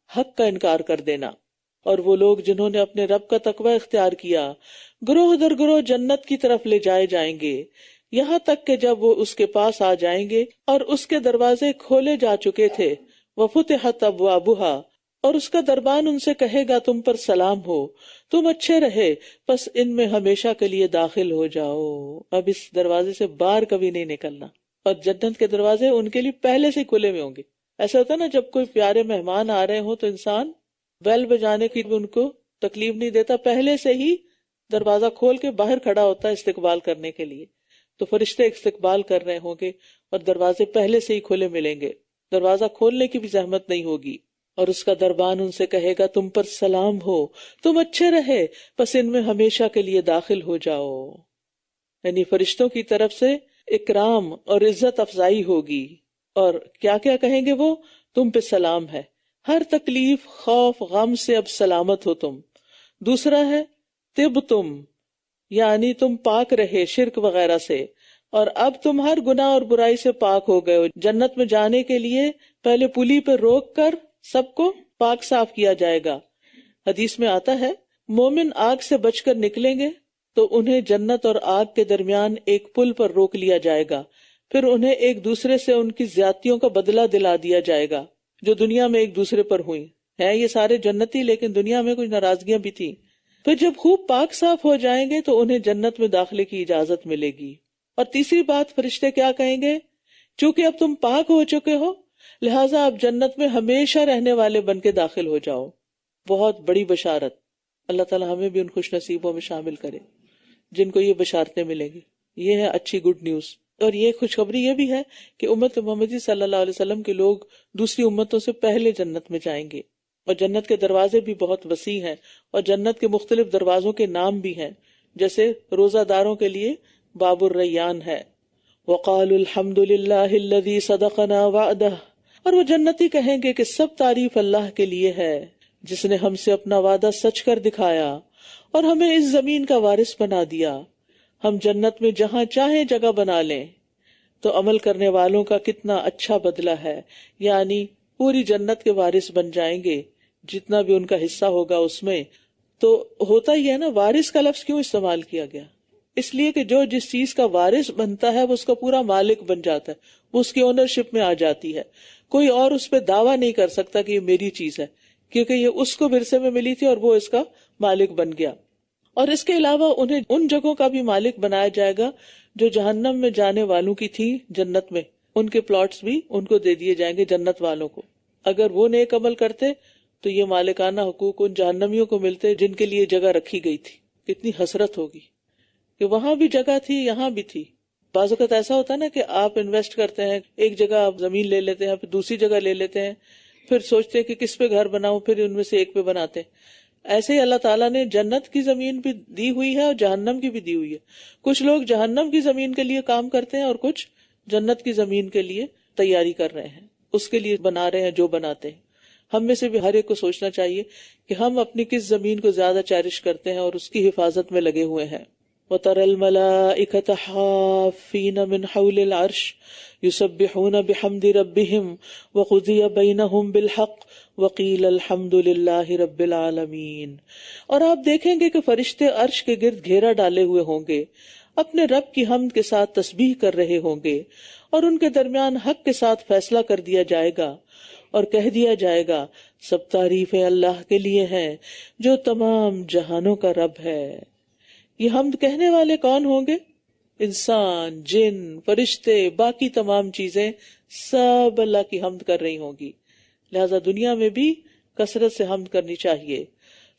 حق کا انکار کر دینا. اور وہ لوگ جنہوں نے اپنے رب کا تقوی اختیار کیا گروہ در گروہ جنت کی طرف لے جائے جائیں گے، یہاں تک کہ جب وہ اس کے پاس آ جائیں گے اور اس کے دروازے کھولے جا چکے تھے، وفتحت ابوابها، اور اس کا دربان ان سے کہے گا تم پر سلام ہو، تم اچھے رہے، پس ان میں ہمیشہ کے لیے داخل ہو جاؤ، اب اس دروازے سے باہر کبھی نہیں نکلنا. اور جنت کے دروازے ان کے لیے پہلے سے کھلے ہوئے ہوں گے. ایسا ہوتا ہے نا جب کوئی پیارے مہمان آ رہے ہوں تو انسان بیل بجانے کی ان کو تکلیف نہیں دیتا، پہلے سے ہی دروازہ کھول کے باہر کھڑا ہوتا ہے استقبال کرنے کے لیے. تو فرشتے استقبال کر رہے ہوں گے اور دروازے پہلے سے ہی کھلے ملیں گے، دروازہ کھولنے کی بھی زحمت نہیں ہوگی. اور اس کا دربان ان سے کہے گا تم پر سلام ہو، تم اچھے رہے، پس ان میں ہمیشہ کے لیے داخل ہو جاؤ. یعنی فرشتوں کی طرف سے اکرام اور عزت افزائی ہوگی. اور کیا کیا کہیں گے وہ؟ تم پہ سلام ہے، ہر تکلیف، خوف، غم سے اب سلامت ہو تم. دوسرا ہے طب تم، یعنی تم پاک رہے شرک وغیرہ سے، اور اب تم ہر گناہ اور برائی سے پاک ہو گئے ہو. جنت میں جانے کے لیے پہلے پلی پہ روک کر سب کو پاک صاف کیا جائے گا. حدیث میں آتا ہے مومن آگ سے بچ کر نکلیں گے تو انہیں جنت اور آگ کے درمیان ایک پل پر روک لیا جائے گا، پھر انہیں ایک دوسرے سے ان کی زیادتیوں کا بدلہ دلا دیا جائے گا جو دنیا میں ایک دوسرے پر ہوئی ہیں. یہ سارے جنتی، لیکن دنیا میں کچھ ناراضگیاں بھی تھیں. پھر جب خوب پاک صاف ہو جائیں گے تو انہیں جنت میں داخلے کی اجازت ملے گی. اور تیسری بات فرشتے کیا کہیں گے؟ چونکہ اب تم پاک ہو چکے ہو لہٰذا آپ جنت میں ہمیشہ رہنے والے بن کے داخل ہو جاؤ. بہت بڑی بشارت. اللہ تعالیٰ ہمیں بھی ان خوش نصیبوں میں شامل کرے جن کو یہ بشارتیں ملیں گی. یہ ہے اچھی گڈ نیوز. اور یہ خوشخبری یہ بھی ہے کہ امت محمدی صلی اللہ علیہ وسلم کے لوگ دوسری امتوں سے پہلے جنت میں جائیں گے. اور جنت کے دروازے بھی بہت وسیع ہیں، اور جنت کے مختلف دروازوں کے نام بھی ہیں، جیسے روزہ داروں کے لیے باب الریان ہے. وقالوا الحمد للہ الذی صدقنا وعدہ، اور وہ جنتی کہیں گے کہ سب تعریف اللہ کے لیے ہے جس نے ہم سے اپنا وعدہ سچ کر دکھایا اور ہمیں اس زمین کا وارث بنا دیا. ہم جنت میں جہاں چاہیں جگہ بنا لیں. تو عمل کرنے والوں کا کتنا اچھا بدلہ ہے، یعنی پوری جنت کے وارث بن جائیں گے جتنا بھی ان کا حصہ ہوگا اس میں. تو ہوتا ہی ہے نا، وارث کا لفظ کیوں استعمال کیا گیا؟ اس لیے کہ جو جس چیز کا وارث بنتا ہے وہ اس کا پورا مالک بن جاتا ہے، وہ اس کی اونرشپ میں آ جاتی ہے. کوئی اور اس پہ دعویٰ نہیں کر سکتا کہ یہ میری چیز ہے، کیونکہ یہ اس کو ورثے میں ملی تھی اور وہ اس کا مالک بن گیا. اور اس کے علاوہ انہیں ان جگہوں کا بھی مالک بنایا جائے گا جو جہنم میں جانے والوں کی تھی جنت میں، ان کے پلاٹس بھی ان کو دے دیے جائیں گے جنت والوں کو. اگر وہ نیک عمل کرتے تو یہ مالکانہ حقوق ان جہنمیوں کو ملتے جن کے لیے جگہ رکھی گئی تھی. کتنی حسرت ہوگی کہ وہاں بھی جگہ تھی یہاں بھی تھی. بعض اوقات ایسا ہوتا ہے نا کہ آپ انویسٹ کرتے ہیں، ایک جگہ آپ زمین لے لیتے ہیں، پھر دوسری جگہ لے لیتے ہیں، پھر سوچتے ہیں کہ کس پہ گھر بناؤں، پھر ان میں سے ایک پہ بناتے ہیں. ایسے ہی اللہ تعالیٰ نے جنت کی زمین بھی دی ہوئی ہے اور جہنم کی بھی دی ہوئی ہے. کچھ لوگ جہنم کی زمین کے لیے کام کرتے ہیں اور کچھ جنت کی زمین کے لیے تیاری کر رہے ہیں، اس کے لیے بنا رہے ہیں جو بناتے ہیں. ہم میں سے بھی ہر ایک کو سوچنا چاہیے کہ ہم اپنی کس زمین کو زیادہ چیرش کرتے ہیں اور اس کی حفاظت میں لگے ہوئے ہیں. وَتَرَى الْمَلَائِكَةَ حَافِّينَ مِنْ حَوْلِ الْعَرْشِ يُسَبِّحُونَ بِحَمْدِ رَبِّهِمْ وَقُضِيَ بَيْنَهُمْ بِالْحَقِّ وَقِيلَ الْحَمْدُ لِلَّهِ رَبِّ الْعَالَمِينَ. اور آپ دیکھیں گے کہ فرشتے عرش کے گرد گھیرا ڈالے ہوئے ہوں گے، اپنے رب کی حمد کے ساتھ تسبیح کر رہے ہوں گے، اور ان کے درمیان حق کے ساتھ فیصلہ کر دیا جائے گا اور کہہ دیا جائے گا سب تعریفیں اللہ کے لیے ہیں جو تمام جہانوں کا رب ہے۔ یہ حمد کہنے والے کون ہوں گے؟ انسان، جن، فرشتے، باقی تمام چیزیں سب اللہ کی حمد کر رہی ہوں گی، لہذا دنیا میں بھی کثرت سے حمد کرنی چاہیے۔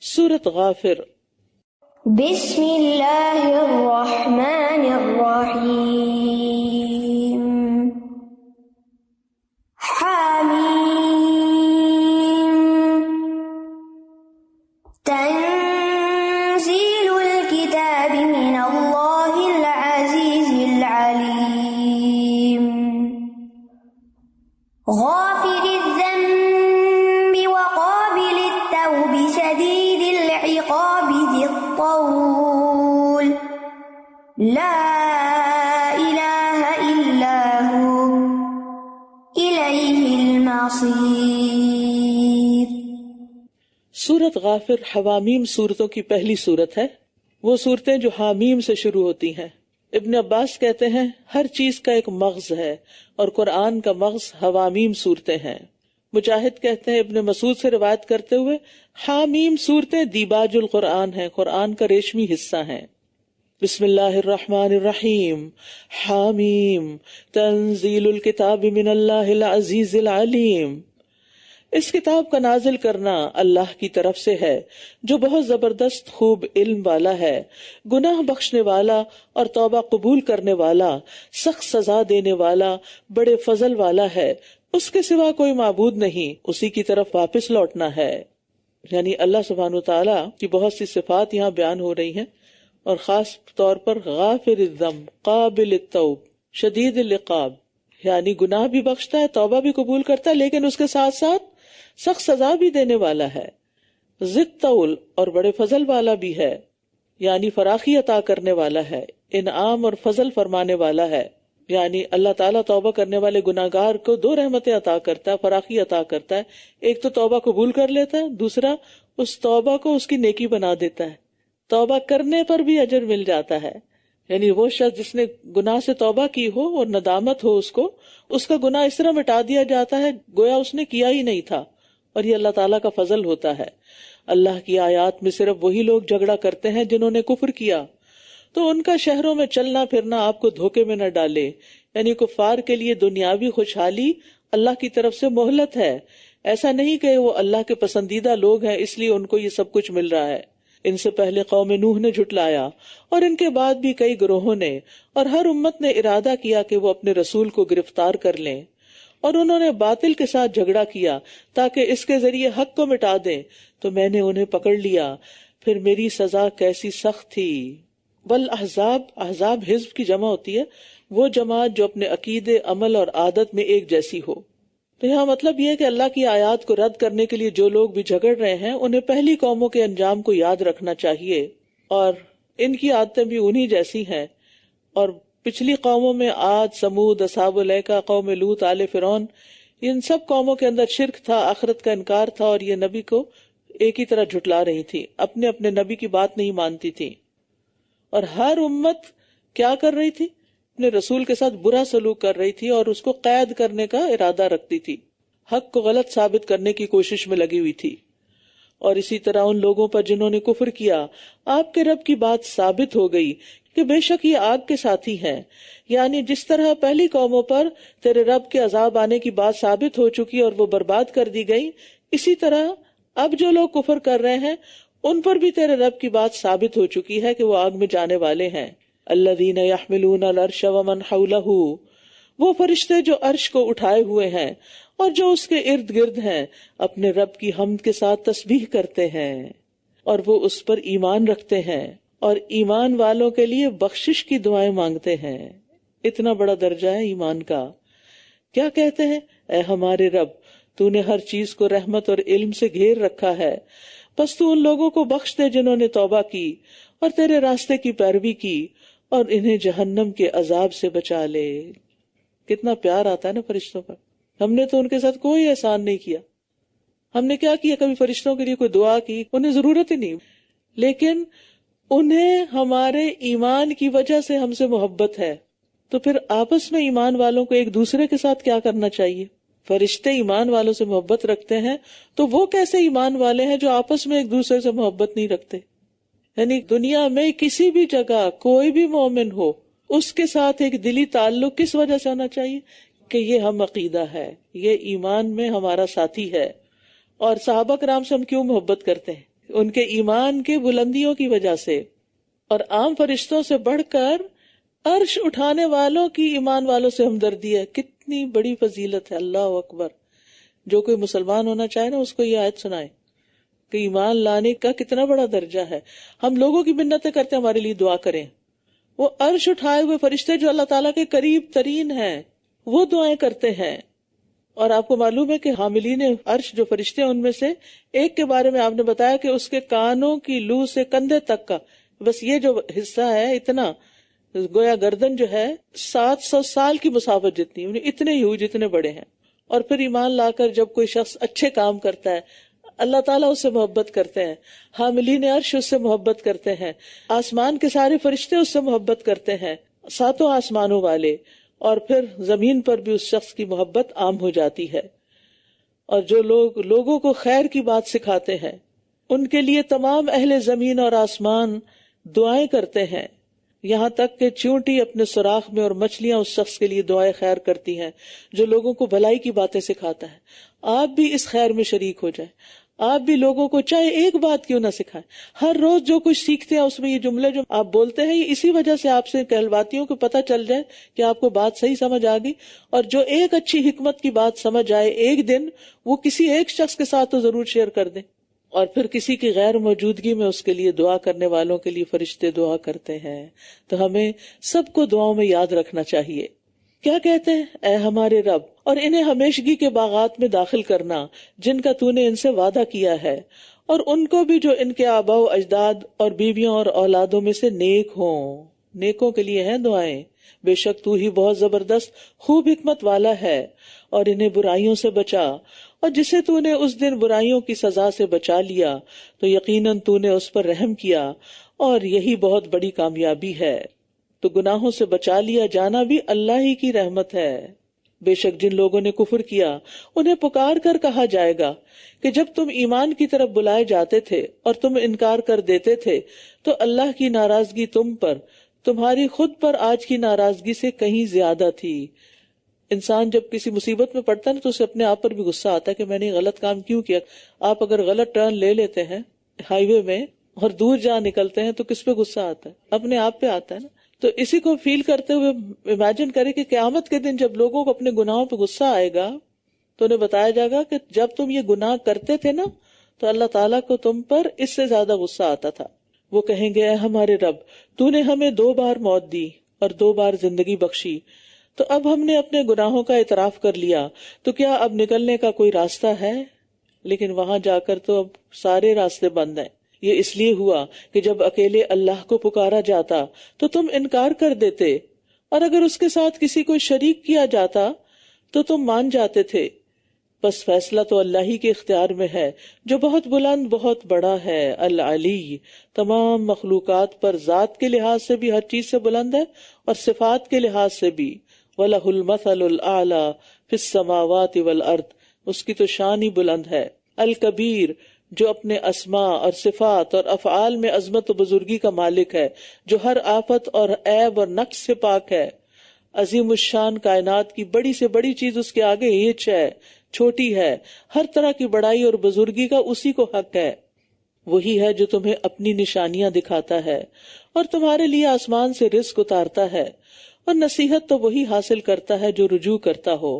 سورۃ غافر۔ بسم اللہ الرحمن الرحیم۔ حامیم تنزیل الکتاب من اللہ العزیز العلیم غافر الذنب وقابل التوب شدید العقاب ذی الطول لا الہ الا ہو الیہ المصیر۔ سورۃ غافر حوامیم صورتوں کی پہلی صورت ہے، وہ صورتیں جو حامیم سے شروع ہوتی ہیں۔ ابن عباس کہتے ہیں ہر چیز کا ایک مغز ہے اور قرآن کا مغز حوامیم صورتیں ہیں۔ مجاہد کہتے ہیں ابن مسعود سے روایت کرتے ہوئے حامیم صورتیں دیباج القرآن ہیں، قرآن کا ریشمی حصہ ہیں۔ بسم اللہ الرحمن الرحیم۔ حامیم تنزیل الکتاب من اللہ العزیز العلیم۔ اس کتاب کا نازل کرنا اللہ کی طرف سے ہے جو بہت زبردست خوب علم والا ہے، گناہ بخشنے والا اور توبہ قبول کرنے والا، سخت سزا دینے والا، بڑے فضل والا ہے، اس کے سوا کوئی معبود نہیں، اسی کی طرف واپس لوٹنا ہے۔ یعنی اللہ سبحانہ وتعالی کی بہت سی صفات یہاں بیان ہو رہی ہیں، اور خاص طور پر غافر الذنب، قابل التوب، شدید العقاب، یعنی گناہ بھی بخشتا ہے، توبہ بھی قبول کرتا ہے، لیکن اس کے ساتھ ساتھ سخت سزا بھی دینے والا ہے، ذی الطول، اور بڑے فضل والا بھی ہے، یعنی فراخی عطا کرنے والا ہے، انعام اور فضل فرمانے والا ہے۔ یعنی اللہ تعالیٰ توبہ کرنے والے گناہگار کو دو رحمتیں عطا کرتا ہے، فراخی عطا کرتا ہے۔ ایک تو توبہ قبول کر لیتا ہے، دوسرا اس توبہ کو اس کی نیکی بنا دیتا ہے، توبہ کرنے پر بھی اجر مل جاتا ہے۔ یعنی وہ شخص جس نے گناہ سے توبہ کی ہو اور ندامت ہو اس کا گناہ اس طرح مٹا دیا جاتا ہے گویا اس نے کیا ہی نہیں تھا، اور یہ اللہ تعالیٰ کا فضل ہوتا ہے۔ اللہ کی آیات میں صرف وہی لوگ جھگڑا کرتے ہیں جنہوں نے کفر کیا، تو ان کا شہروں میں چلنا پھرنا آپ کو دھوکے میں نہ ڈالے۔ یعنی کفار کے لیے دنیاوی خوشحالی اللہ کی طرف سے مہلت ہے، ایسا نہیں کہ وہ اللہ کے پسندیدہ لوگ ہیں اس لیے ان کو یہ سب کچھ مل رہا ہے۔ ان سے پہلے قوم نوح نے جھٹلایا، اور ان کے بعد بھی کئی گروہوں نے، اور ہر امت نے ارادہ کیا کہ وہ اپنے رسول کو گرفتار کر لیں، اور انہوں نے باطل کے ساتھ جھگڑا کیا تاکہ اس کے ذریعے حق کو مٹا دیں، تو میں نے انہیں پکڑ لیا، پھر میری سزا کیسی سخت تھی۔ والاحزاب، احزاب حزب کی جمع ہوتی ہے، وہ جماعت جو اپنے عقیدے، عمل اور عادت میں ایک جیسی ہو۔ تو یہاں مطلب یہ ہے کہ اللہ کی آیات کو رد کرنے کے لیے جو لوگ بھی جھگڑ رہے ہیں انہیں پہلی قوموں کے انجام کو یاد رکھنا چاہیے، اور ان کی عادتیں بھی انہی جیسی ہیں، اور پچھلی قوموں میں عاد، سمود، اصحاب الایکہ، قوم لوط، آل فرعون، ان سب قوموں کے اندر شرک تھا، آخرت کا انکار تھا، اور یہ نبی کو ایک ہی طرح جھٹلا رہی تھی، اپنے اپنے نبی کی بات نہیں مانتی تھی، اور ہر امت کیا کر رہی تھی؟ اپنے رسول کے ساتھ برا سلوک کر رہی تھی اور اس کو قید کرنے کا ارادہ رکھتی تھی، حق کو غلط ثابت کرنے کی کوشش میں لگی ہوئی تھی۔ اور اسی طرح ان لوگوں پر جنہوں نے کفر کیا، آپ کے رب کی بات ثابت ہو گئی کہ بے شک یہ آگ کے ساتھی ہیں، یعنی جس طرح پہلی قوموں پر تیرے رب کے عذاب آنے کی بات ثابت ہو چکی اور وہ برباد کر دی گئی، اسی طرح اب جو لوگ کفر کر رہے ہیں ان پر بھی تیرے رب کی بات ثابت ہو چکی ہے کہ وہ آگ میں جانے والے ہیں۔ الذین یحملون العرش ومن حولہ، وہ فرشتے جو عرش کو اٹھائے ہوئے ہیں اور جو اس کے ارد گرد ہیں، اپنے رب کی حمد کے ساتھ تسبیح کرتے ہیں، اور وہ اس پر ایمان رکھتے ہیں، اور ایمان والوں کے لیے بخشش کی دعائیں مانگتے ہیں۔ اتنا بڑا درجہ ہے ایمان کا۔ کیا کہتے ہیں؟ اے ہمارے رب، تو نے ہر چیز کو رحمت اور علم سے گھیر رکھا ہے، بس تو ان لوگوں کو بخش دے جنہوں نے توبہ کی اور تیرے راستے کی پیروی کی، اور انہیں جہنم کے عذاب سے بچا لے۔ کتنا پیار آتا ہے نا فرشتوں پر۔ ہم نے تو ان کے ساتھ کوئی احسان نہیں کیا، ہم نے کیا کیا؟ کبھی فرشتوں کے لیے کوئی دعا کی؟ انہیں ضرورت ہی نہیں، لیکن انہیں ہمارے ایمان کی وجہ سے ہم سے محبت ہے، تو پھر آپس میں ایمان والوں کو ایک دوسرے کے ساتھ کیا کرنا چاہیے؟ فرشتے ایمان والوں سے محبت رکھتے ہیں، تو وہ کیسے ایمان والے ہیں جو آپس میں ایک دوسرے سے محبت نہیں رکھتے؟ یعنی دنیا میں کسی بھی جگہ کوئی بھی مومن ہو، اس کے ساتھ ایک دلی تعلق کس وجہ سے ہونا چاہیے؟ کہ یہ ہم عقیدہ ہے، یہ ایمان میں ہمارا ساتھی ہے۔ اور صحابہ کرام سے ہم کیوں محبت کرتے ہیں؟ ان کے ایمان کے بلندیوں کی وجہ سے، اور عام فرشتوں سے بڑھ کر عرش اٹھانے والوں کی ایمان والوں سے ہمدردی ہے۔ کتنی بڑی فضیلت ہے، اللہ اکبر۔ جو کوئی مسلمان ہونا چاہے نا، اس کو یہ آیت سنائے کہ ایمان لانے کا کتنا بڑا درجہ ہے۔ ہم لوگوں کی منتیں کرتے ہیں ہمارے لیے دعا کریں، وہ عرش اٹھائے ہوئے فرشتے جو اللہ تعالیٰ کے قریب ترین ہیں وہ دعائیں کرتے ہیں۔ اور آپ کو معلوم ہے کہ حاملین عرش جو فرشتے ہیں ان میں سے ایک کے بارے میں آپ نے بتایا کہ اس کے کانوں کی لو سے کندھے تک کا بس یہ جو حصہ ہے، اتنا گویا گردن جو ہے 700 سال کی مسافت جتنی، اتنے ہی جتنے بڑے ہیں۔ اور پھر ایمان لا کر جب کوئی شخص اچھے کام کرتا ہے، اللہ تعالیٰ اس سے محبت کرتے ہیں، حاملین عرش اس سے محبت کرتے ہیں، آسمان کے سارے فرشتے اس سے محبت کرتے ہیں، 7 آسمانوں والے، اور پھر زمین پر بھی اس شخص کی محبت عام ہو جاتی ہے۔ اور جو لوگ لوگوں کو خیر کی بات سکھاتے ہیں، ان کے لیے تمام اہل زمین اور آسمان دعائیں کرتے ہیں، یہاں تک کہ چیونٹی اپنے سوراخ میں اور مچھلیاں اس شخص کے لیے دعائیں خیر کرتی ہیں جو لوگوں کو بھلائی کی باتیں سکھاتا ہے۔ آپ بھی اس خیر میں شریک ہو جائیں، آپ بھی لوگوں کو چاہے ایک بات کیوں نہ سکھائیں، ہر روز جو کچھ سیکھتے ہیں اس میں یہ جملے جو آپ بولتے ہیں، یہ اسی وجہ سے آپ سے کہلواتیوں کو پتہ چل جائے کہ آپ کو بات صحیح سمجھ آ گئی۔ اور جو ایک اچھی حکمت کی بات سمجھ آئے ایک دن، وہ کسی ایک شخص کے ساتھ تو ضرور شیئر کر دیں۔ اور پھر کسی کی غیر موجودگی میں اس کے لیے دعا کرنے والوں کے لیے فرشتے دعا کرتے ہیں۔ تو ہمیں سب کو دعاؤں میں یاد رکھنا چاہیے۔ کیا کہتے ہیں؟ اے ہمارے رب، اور انہیں ہمیشگی کے باغات میں داخل کرنا جن کا تو نے ان سے وعدہ کیا ہے، اور ان کو بھی جو ان کے آباء و اجداد اور بیویوں اور اولادوں میں سے نیک ہوں۔ نیکوں کے لیے ہیں دعائیں۔ بے شک تو ہی بہت زبردست خوب حکمت والا ہے، اور انہیں برائیوں سے بچا، اور جسے تو نے اس دن برائیوں کی سزا سے بچا لیا تو یقیناً تو نے اس پر رحم کیا، اور یہی بہت بڑی کامیابی ہے۔ تو گناہوں سے بچا لیا جانا بھی اللہ ہی کی رحمت ہے۔ بے شک جن لوگوں نے کفر کیا انہیں پکار کر کہا جائے گا کہ جب تم ایمان کی طرف بلائے جاتے تھے اور تم انکار کر دیتے تھے تو اللہ کی ناراضگی تم پر تمہاری خود پر آج کی ناراضگی سے کہیں زیادہ تھی۔ انسان جب کسی مصیبت میں پڑتا ہے نا تو اسے اپنے آپ پر بھی غصہ آتا ہے کہ میں نے غلط کام کیوں کیا۔ آپ اگر غلط ٹرن لے لیتے ہیں ہائی وے میں اور دور جا نکلتے ہیں تو کس پہ غصہ آتا ہے؟ اپنے آپ پہ آتا ہے نا۔ تو اسی کو فیل کرتے ہوئے امیجن کریں کہ قیامت کے دن جب لوگوں کو اپنے گناہوں پہ غصہ آئے گا تو انہیں بتایا جائے گا کہ جب تم یہ گناہ کرتے تھے نا تو اللہ تعالیٰ کو تم پر اس سے زیادہ غصہ آتا تھا۔ وہ کہیں گے اے ہمارے رب، تو نے ہمیں 2 بار موت دی اور 2 بار زندگی بخشی، تو اب ہم نے اپنے گناہوں کا اعتراف کر لیا، تو کیا اب نکلنے کا کوئی راستہ ہے؟ لیکن وہاں جا کر تو اب سارے راستے بند ہیں۔ یہ اس لیے ہوا کہ جب اکیلے اللہ کو پکارا جاتا تو تم انکار کر دیتے، اور اگر اس کے ساتھ کسی کو شریک کیا جاتا تو تم مان جاتے تھے۔ بس فیصلہ تو اللہ ہی کے اختیار میں ہے جو بہت بلند بہت بڑا ہے، العلی، تمام مخلوقات پر ذات کے لحاظ سے بھی ہر چیز سے بلند ہے اور صفات کے لحاظ سے بھی۔ وَلَهُ الْمَثَلُ الْأَعْلَى فِي السَّمَاوَاتِ وَالْأَرْضِ، اس کی تو شان ہی بلند ہے۔ الکبیر، جو اپنے اسماء اور صفات اور افعال میں عظمت و بزرگی کا مالک ہے، جو ہر آفت اور عیب اور نقص سے پاک ہے۔ عظیم الشان، کائنات کی بڑی سے بڑی چیز اس کے آگے ہچ ہے، چھوٹی ہے، ہر طرح کی بڑائی اور بزرگی کا اسی کو حق ہے۔ وہی ہے جو تمہیں اپنی نشانیاں دکھاتا ہے اور تمہارے لیے آسمان سے رزق اتارتا ہے، اور نصیحت تو وہی حاصل کرتا ہے جو رجوع کرتا ہو،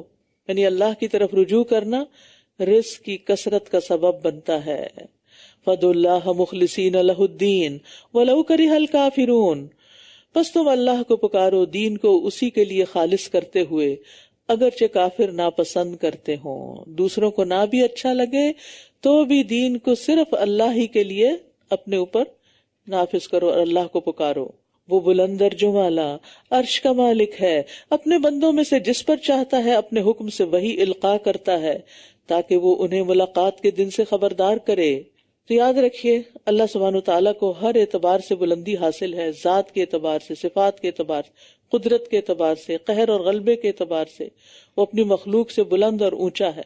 یعنی اللہ کی طرف رجوع کرنا رزق کی کثرت کا سبب بنتا ہے۔ فَادْعُوا اللَّهَ مُخْلِصِينَ لَهُ الدِّينَ وَلَوْ كَرِهَ الْكَافِرُونَ، بس تم اللہ کو پکارو دین کو اسی کے لیے خالص کرتے ہوئے اگرچہ کافر ناپسند کرتے ہوں۔ دوسروں کو نہ بھی اچھا لگے تو بھی دین کو صرف اللہ ہی کے لیے اپنے اوپر نافذ کرو اور اللہ کو پکارو۔ وہ بلند درجوں والا عرش کا مالک ہے، اپنے بندوں میں سے جس پر چاہتا ہے اپنے حکم سے وہی القاء کرتا ہے تاکہ وہ انہیں ملاقات کے دن سے خبردار کرے۔ تو یاد رکھیے اللہ سبحانہ وتعالیٰ کو ہر اعتبار سے بلندی حاصل ہے، ذات کے اعتبار سے، صفات کے اعتبار سے، قدرت کے اعتبار سے، قہر اور غلبے کے اعتبار سے وہ اپنی مخلوق سے بلند اور اونچا ہے.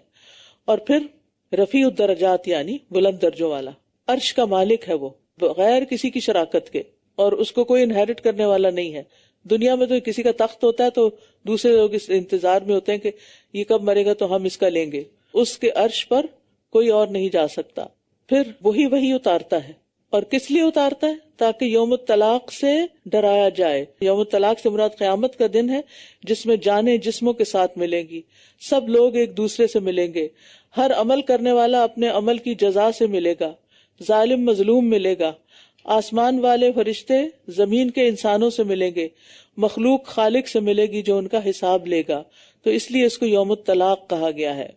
اور پھر رفیع الدرجات یعنی بلند درجوں والا، عرش کا مالک ہے وہ بغیر کسی کی شراکت کے، اور اس کو کوئی انہیرٹ کرنے والا نہیں ہے. دنیا میں تو کسی کا تخت ہوتا ہے تو دوسرے لوگ اس انتظار میں ہوتے ہیں کہ یہ کب مرے گا تو ہم اس کا لیں گے. اس کے عرش پر کوئی اور نہیں جا سکتا. پھر وہی اتارتا ہے. اور کس لیے اتارتا ہے؟ تاکہ یوم الطلاق سے ڈرایا جائے. یوم الطلاق سے مراد قیامت کا دن ہے جس میں جانیں جسموں کے ساتھ ملیں گی، سب لوگ ایک دوسرے سے ملیں گے، ہر عمل کرنے والا اپنے عمل کی جزا سے ملے گا، ظالم مظلوم ملے گا، آسمان والے فرشتے زمین کے انسانوں سے ملیں گے، مخلوق خالق سے ملے گی جو ان کا حساب لے گا. تو اس لیے اس کو یوم الطلاق کہا گیا ہے،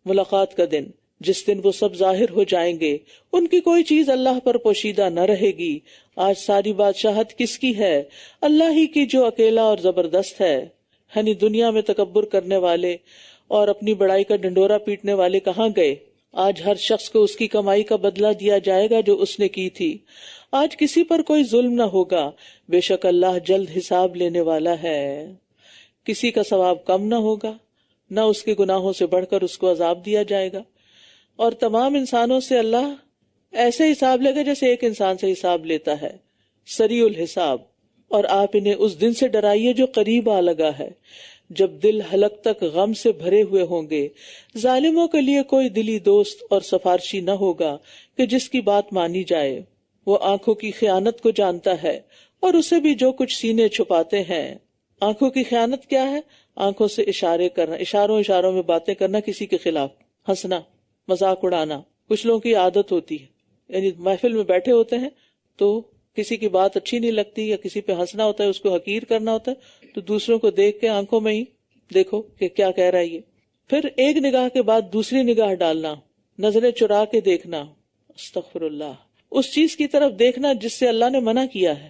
ملاقات کا دن، جس دن وہ سب ظاہر ہو جائیں گے، ان کی کوئی چیز اللہ پر پوشیدہ نہ رہے گی. آج ساری بادشاہت کس کی ہے؟ اللہ ہی کی جو اکیلا اور زبردست ہے. یعنی دنیا میں تکبر کرنے والے اور اپنی بڑائی کا ڈنڈورا پیٹنے والے کہاں گئے؟ آج ہر شخص کو اس کی کمائی کا بدلہ دیا جائے گا جو اس نے کی تھی. آج کسی پر کوئی ظلم نہ ہوگا، بے شک اللہ جلد حساب لینے والا ہے. کسی کا ثواب کم نہ ہوگا، نہ اس کے گناہوں سے بڑھ کر اس کو عذاب دیا جائے گا. اور تمام انسانوں سے اللہ ایسے حساب لے گا جیسے ایک انسان سے حساب لیتا ہے، سریع الحساب. اور آپ انہیں اس دن سے ڈرائیے جو قریب آ لگا ہے، جب دل حلق تک غم سے بھرے ہوئے ہوں گے. ظالموں کے لیے کوئی دلی دوست اور سفارشی نہ ہوگا کہ جس کی بات مانی جائے. وہ آنکھوں کی خیانت کو جانتا ہے اور اسے بھی جو کچھ سینے چھپاتے ہیں. آنکھوں کی خیانت کیا ہے؟ آنکھوں سے اشارے کرنا، اشاروں میں باتیں کرنا کسی کے خلاف، ہنسنا، مذاق اڑانا. کچھ لوگوں کی عادت ہوتی ہے، یعنی محفل میں بیٹھے ہوتے ہیں تو کسی کی بات اچھی نہیں لگتی یا کسی پہ ہنسنا ہوتا ہے، اس کو حقیر کرنا ہوتا ہے، تو دوسروں کو دیکھ کے آنکھوں میں ہی دیکھو کہ کیا کہہ رہا ہے یہ. پھر ایک نگاہ کے بعد دوسری نگاہ ڈالنا، نظریں چرا کے دیکھنا، استغفر اللہ، اس چیز کی طرف دیکھنا جس سے اللہ نے منع کیا ہے.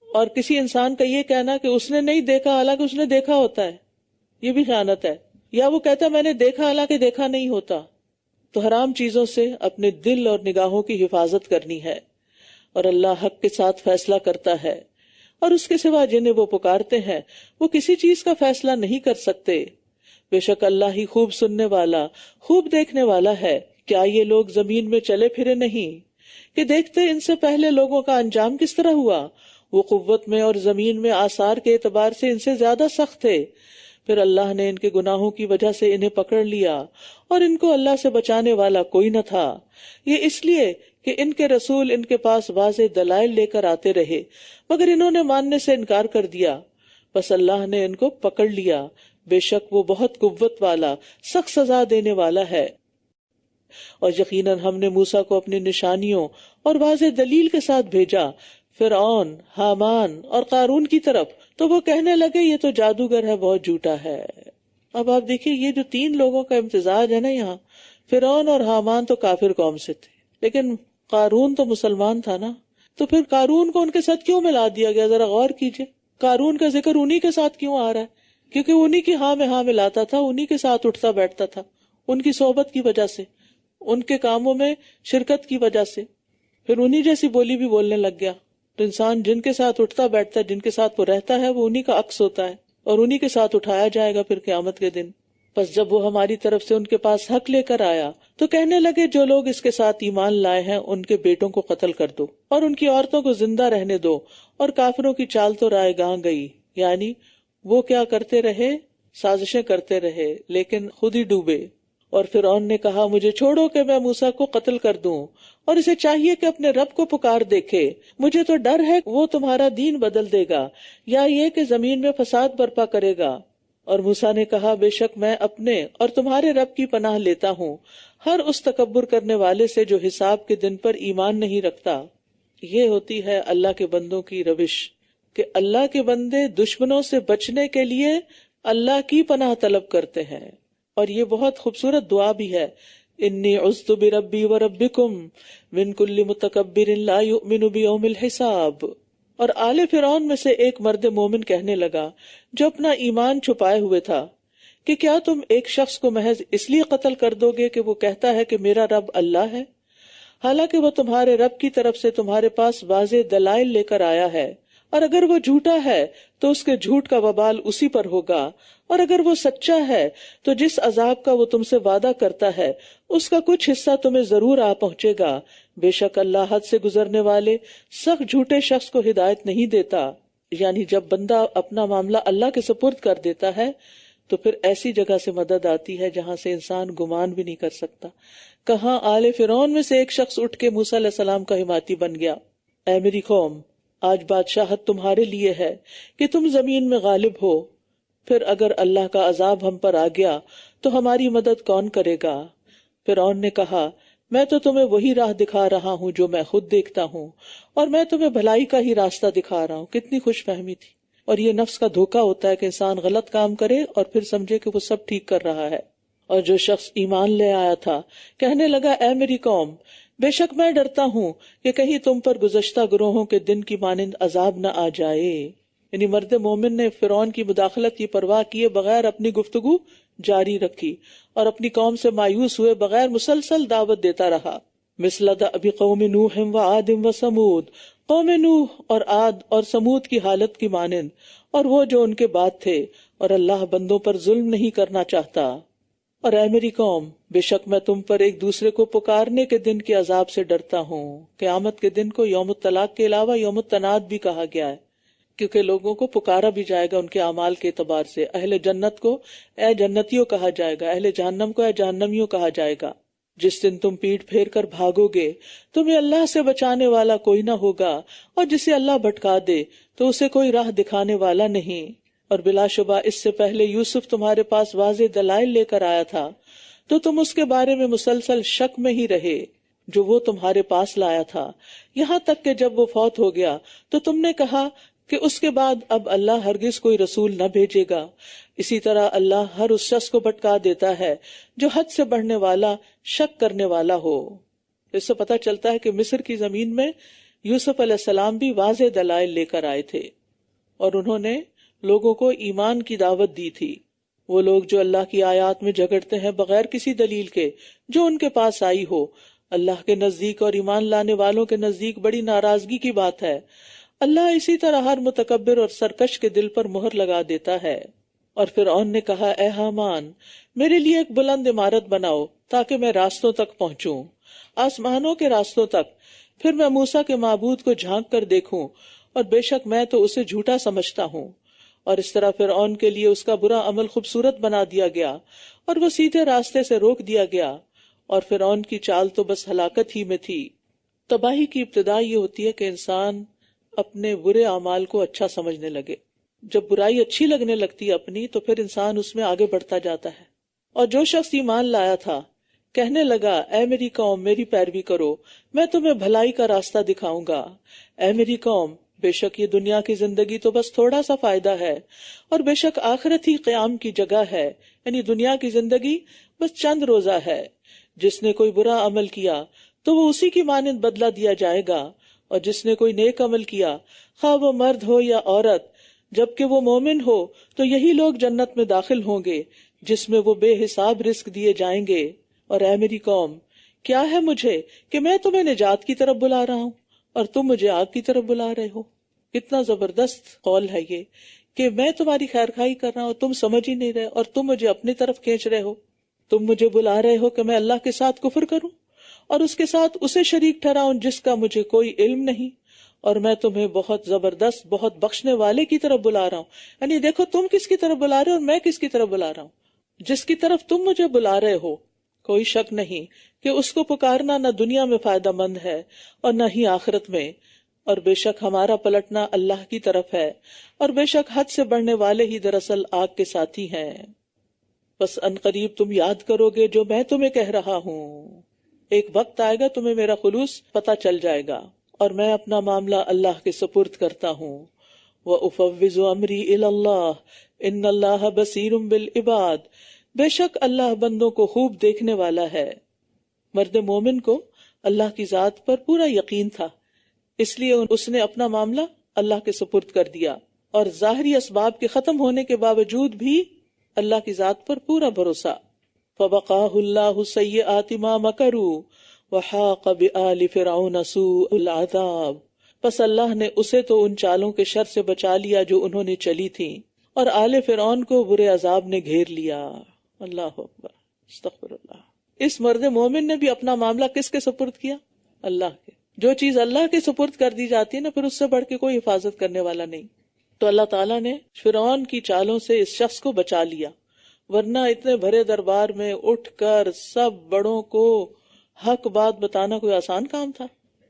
اور کسی انسان کا یہ کہنا کہ اس نے نہیں دیکھا حالانکہ اس نے دیکھا ہوتا ہے، یہ بھی خیانت ہے. یا وہ کہتا ہے میں نے دیکھا حالانکہ دیکھا نہیں ہوتا. تو حرام چیزوں سے اپنے دل اور نگاہوں کی حفاظت کرنی ہے. اور اللہ حق کے ساتھ فیصلہ کرتا ہے، اور اس کے سوا جنہیں وہ پکارتے ہیں وہ کسی چیز کا فیصلہ نہیں کر سکتے. بے شک اللہ ہی خوب سننے والا، خوب دیکھنے والا ہے. کیا یہ لوگ زمین میں چلے پھرے نہیں کہ دیکھتے ان سے پہلے لوگوں کا انجام کس طرح ہوا؟ وہ قوت میں اور زمین میں آثار کے اعتبار سے ان سے زیادہ سخت تھے. پھر اللہ نے ان کے گناہوں کی وجہ سے انہیں پکڑ لیا اور ان کو اللہ سے بچانے والا کوئی نہ تھا. یہ اس لیے کہ ان کے رسول ان کے پاس واضح دلائل لے کر آتے رہے، مگر انہوں نے ماننے سے انکار کر دیا، بس اللہ نے ان کو پکڑ لیا. بے شک وہ بہت قوت والا، سخت سزا دینے والا ہے. اور یقیناً ہم نے موسیٰ کو اپنی نشانیوں اور واضح دلیل کے ساتھ بھیجا فرعون، حامان اور قارون کی طرف، تو وہ کہنے لگے یہ تو جادوگر ہے، بہت جھوٹا ہے. اب آپ دیکھیے یہ جو تین لوگوں کا امتزاج ہے نا یہاں، فرعون اور حامان تو کافر قوم سے تھے لیکن قارون تو مسلمان تھا نا، تو پھر قارون کو ان کے ساتھ کیوں ملا دیا گیا؟ ذرا غور کیجئے، قارون کا ذکر انہی کے ساتھ کیوں آ رہا ہے؟ کیونکہ انہی کی ہاں میں ہاں ملاتا تھا، انہی کے ساتھ اٹھتا بیٹھتا تھا، ان کی صحبت کی وجہ سے، ان کے کاموں میں شرکت کی وجہ سے، پھر انہی جیسی بولی بھی بولنے لگ گیا. تو انسان جن کے ساتھ اٹھتا بیٹھتا ہے، جن کے ساتھ وہ رہتا ہے، وہ انہی کا عکس ہوتا ہے اور انہی کے ساتھ اٹھایا جائے گا پھر قیامت کے دن. پس جب وہ ہماری طرف سے ان کے پاس حق لے کر آیا تو کہنے لگے جو لوگ اس کے ساتھ ایمان لائے ہیں ان کے بیٹوں کو قتل کر دو اور ان کی عورتوں کو زندہ رہنے دو. اور کافروں کی چال تو رائے گاں گئی، یعنی وہ کیا کرتے رہے؟ سازشیں کرتے رہے لیکن خود ہی ڈوبے. اور فرعون نے کہا مجھے چھوڑو کہ میں موسیٰ کو قتل کر دوں، اور اسے چاہیے کہ اپنے رب کو پکار دیکھے. مجھے تو ڈر ہے وہ تمہارا دین بدل دے گا یا یہ کہ زمین میں فساد برپا کرے گا. اور موسیٰ نے کہا بے شک میں اپنے اور تمہارے رب کی پناہ لیتا ہوں ہر اس تکبر کرنے والے سے جو حساب کے دن پر ایمان نہیں رکھتا. یہ ہوتی ہے اللہ کے بندوں کی روش کہ اللہ کے بندے دشمنوں سے بچنے کے لیے اللہ کی پناہ طلب کرتے ہیں. اور یہ بہت خوبصورت دعا بھی ہے، انی عذت بربی وربکم من کل متکبر لا یؤمن بیوم الحساب. اور آل فرعون میں سے ایک مرد مومن کہنے لگا جو اپنا ایمان چھپائے ہوئے تھا کہ کیا تم ایک شخص کو محض اس لیے قتل کر دو گے کہ وہ کہتا ہے کہ میرا رب اللہ ہے؟ حالانکہ وہ تمہارے رب کی طرف سے تمہارے پاس واضح دلائل لے کر آیا ہے، اور اگر وہ جھوٹا ہے تو اس کے جھوٹ کا وبال اسی پر ہوگا، اور اگر وہ سچا ہے تو جس عذاب کا وہ تم سے وعدہ کرتا ہے اس کا کچھ حصہ تمہیں ضرور آ پہنچے گا۔ بے شک اللہ حد سے گزرنے والے سخت جھوٹے شخص کو ہدایت نہیں دیتا۔ یعنی جب بندہ اپنا معاملہ اللہ کے سپرد کر دیتا ہے تو پھر ایسی جگہ سے مدد آتی ہے جہاں سے انسان گمان بھی نہیں کر سکتا۔ کہاں آل فرعون میں سے ایک شخص اٹھ کے موسیٰ علیہ السلام کا حمایتی بن گیا، اے میری قوم، آج بادشاہت تمہارے لیے ہے کہ تم زمین میں غالب ہو، پھر اگر اللہ کا عذاب ہم پر آ گیا تو ہماری مدد کون کرے گا؟ فرعون نے کہا، میں تو تمہیں وہی راہ دکھا رہا ہوں جو میں خود دیکھتا ہوں، اور میں تمہیں بھلائی کا ہی راستہ دکھا رہا ہوں۔ کتنی خوش فہمی تھی۔ اور یہ نفس کا دھوکہ ہوتا ہے کہ انسان غلط کام کرے اور پھر سمجھے کہ وہ سب ٹھیک کر رہا ہے۔ اور جو شخص ایمان لے آیا تھا کہنے لگا، اے میری قوم، بے شک میں ڈرتا ہوں کہ کہیں تم پر گزشتہ گروہوں کے دن کی مانند عذاب نہ آ جائے۔ یعنی مرد مومن نے فرعون کی مداخلت کی پرواہ کیے بغیر اپنی گفتگو جاری رکھی اور اپنی قوم سے مایوس ہوئے بغیر مسلسل دعوت دیتا رہا۔ مثل دأب قوم نوح وعاد وثمود، قوم نوح اور عاد اور سمود کی حالت کی مانند، اور وہ جو ان کے بعد تھے، اور اللہ بندوں پر ظلم نہیں کرنا چاہتا۔ اور اے میری قوم، بے شک میں تم پر ایک دوسرے کو پکارنے کے دن کے عذاب سے ڈرتا ہوں۔ قیامت کے دن کو یوم الطلاق کے علاوہ یوم التناد بھی کہا گیا ہے، کیونکہ لوگوں کو پکارا بھی جائے گا ان کے اعمال کے اعتبار سے۔ اہل جنت کو اے جنتیوں کہا جائے گا، اہل جہنم کو اے جہنمیوں کہا جائے گا۔ جس دن تم پیٹ پھیر کر بھاگو گے تمہیں اللہ سے بچانے والا کوئی نہ ہوگا، اور جسے اللہ بھٹکا دے تو اسے کوئی راہ دکھانے والا نہیں۔ اور بلا شبہ اس سے پہلے یوسف تمہارے پاس واضح دلائل لے کر آیا تھا تو تم اس کے بارے میں مسلسل شک میں ہی رہے جو وہ تمہارے پاس لایا تھا، یہاں تک کہ جب وہ فوت ہو گیا تو تم نے کہا کہ اس کے بعد اب اللہ ہرگز کوئی رسول نہ بھیجے گا۔ اسی طرح اللہ ہر اس شخص کو بھٹکا دیتا ہے جو حد سے بڑھنے والا، شک کرنے والا ہو۔ اس سے پتہ چلتا ہے کہ مصر کی زمین میں یوسف علیہ السلام بھی واضح دلائل لے کر آئے تھے، اور انہوں نے لوگوں کو ایمان کی دعوت دی تھی۔ وہ لوگ جو اللہ کی آیات میں جھگڑتے ہیں بغیر کسی دلیل کے، جو ان کے پاس آئی ہو، اللہ کے نزدیک اور ایمان لانے والوں کے نزدیک بڑی ناراضگی کی بات ہے۔ اللہ اسی طرح ہر متکبر اور سرکش کے دل پر مہر لگا دیتا ہے۔ اور فرعون نے کہا، اے حامان، میرے لیے ایک بلند عمارت بناؤ تاکہ میں راستوں تک پہنچوں، آسمانوں کے راستوں تک، پھر میں موسیٰ کے معبود کو جھانک کر دیکھوں، اور بے شک میں تو اسے جھوٹا سمجھتا ہوں۔ اور اس طرح فرعون کے لیے اس کا برا عمل خوبصورت بنا دیا گیا اور وہ سیدھے راستے سے روک دیا گیا، اور فرعون کی چال تو بس ہلاکت ہی میں تھی۔ تباہی کی ابتدا یہ ہوتی ہے کہ انسان اپنے برے اعمال کو اچھا سمجھنے لگے۔ جب برائی اچھی لگنے لگتی ہے اپنی، تو پھر انسان اس میں آگے بڑھتا جاتا ہے۔ اور جو شخص ایمان لایا تھا کہنے لگا، اے میری قوم، میری پیروی کرو، میں تمہیں بھلائی کا راستہ دکھاؤں گا۔ اے میری قوم، بے شک یہ دنیا کی زندگی تو بس تھوڑا سا فائدہ ہے، اور بے شک آخرت ہی قیام کی جگہ ہے، یعنی دنیا کی زندگی بس چند روزہ ہے۔ جس نے کوئی برا عمل کیا تو وہ اسی کی مانند بدلہ دیا جائے گا، اور جس نے کوئی نیک عمل کیا، خواہ وہ مرد ہو یا عورت، جبکہ وہ مومن ہو، تو یہی لوگ جنت میں داخل ہوں گے جس میں وہ بے حساب رزق دیے جائیں گے۔ اور اے میری قوم، کیا ہے مجھے کہ میں تمہیں نجات کی طرف بلا رہا ہوں اور تم مجھے آگ کی طرف بلا رہے ہو؟ کتنا زبردست قول ہے یہ کہ میں تمہاری خیر خواہی کر رہا ہوں، تم سمجھ ہی نہیں رہے، اور تم مجھے اپنی طرف کھینچ رہے ہو۔ تم مجھے بلا رہے ہو کہ میں اللہ کے ساتھ کفر کروں اور اس کے ساتھ اسے شریک ٹھہراؤں جس کا مجھے کوئی علم نہیں، اور میں تمہیں بہت زبردست، بہت بخشنے والے کی طرف بلا رہا ہوں۔ یعنی دیکھو تم کس کی طرف بلا رہے ہو اور میں کس کی طرف بلا رہا ہوں۔ جس کی طرف تم مجھے بلا رہے ہو، کوئی شک نہیں کہ اس کو پکارنا نہ دنیا میں فائدہ مند ہے اور نہ ہی آخرت میں، اور بے شک ہمارا پلٹنا اللہ کی طرف ہے، اور بے شک حد سے بڑھنے والے ہی دراصل آگ کے ساتھی ہیں۔ بس ان قریب تم یاد کرو گے جو میں تمہیں کہہ رہا ہوں، ایک وقت آئے گا تمہیں میرا خلوص پتہ چل جائے گا، اور میں اپنا معاملہ اللہ کے سپرد کرتا ہوں۔ وَأُفَوِّضُ أَمْرِي إِلَى اللَّهِ إِنَّ اللَّهَ بَصِيرٌ بِالْعِبَادِ، بے شک اللہ بندوں کو خوب دیکھنے والا ہے۔ مرد مومن کو اللہ کی ذات پر پورا یقین تھا، اس لیے اس نے اپنا معاملہ اللہ کے سپرد کر دیا، اور ظاہری اسباب کے ختم ہونے کے باوجود بھی اللہ کی ذات پر پورا بھروسہ۔ فَوَقَاهُ اللَّهُ سَيِّئَاتِ مَا مَكَرُوا وحاق بآل فرعون سوء العذاب، پس اللہ نے اسے تو ان چالوں کے شر سے بچا لیا جو انہوں نے چلی تھیں، اور آل فرعون کو برے عذاب نے گھیر لیا۔ اللہ اکبر، استغفر اللہ۔ اس مرد مومن نے بھی اپنا معاملہ کس کے سپرد کیا؟ اللہ کے۔ جو چیز اللہ کے سپرد کر دی جاتی ہے نا، پھر اس سے بڑھ کے کوئی حفاظت کرنے والا نہیں۔ تو اللہ تعالیٰ نے فرعون کی چالوں سے اس شخص کو بچا لیا، ورنہ اتنے بھرے دربار میں اٹھ کر سب بڑوں کو حق بات بتانا کوئی آسان کام تھا؟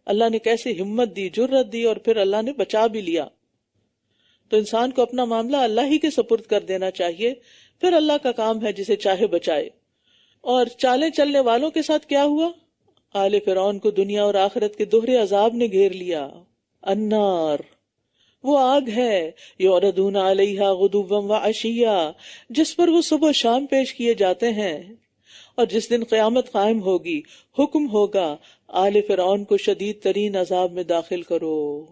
اللہ نے کیسے ہمت دی، جرت دی، اور پھر اللہ نے بچا بھی لیا۔ تو انسان کو اپنا معاملہ اللہ ہی کے سپرد کر دینا چاہیے، پھر اللہ کا کام ہے جسے چاہے بچائے۔ اور چالیں چلنے والوں کے ساتھ کیا ہوا؟ آل فرعون کو دنیا اور آخرت کے دوہرے عذاب نے گھیر لیا۔ النار، وہ آگ ہے، یعرضون علیہا غدوا وعشیا، جس پر وہ صبح شام پیش کیے جاتے ہیں، اور جس دن قیامت قائم ہوگی حکم ہوگا آل فرعون کو شدید ترین عذاب میں داخل کرو۔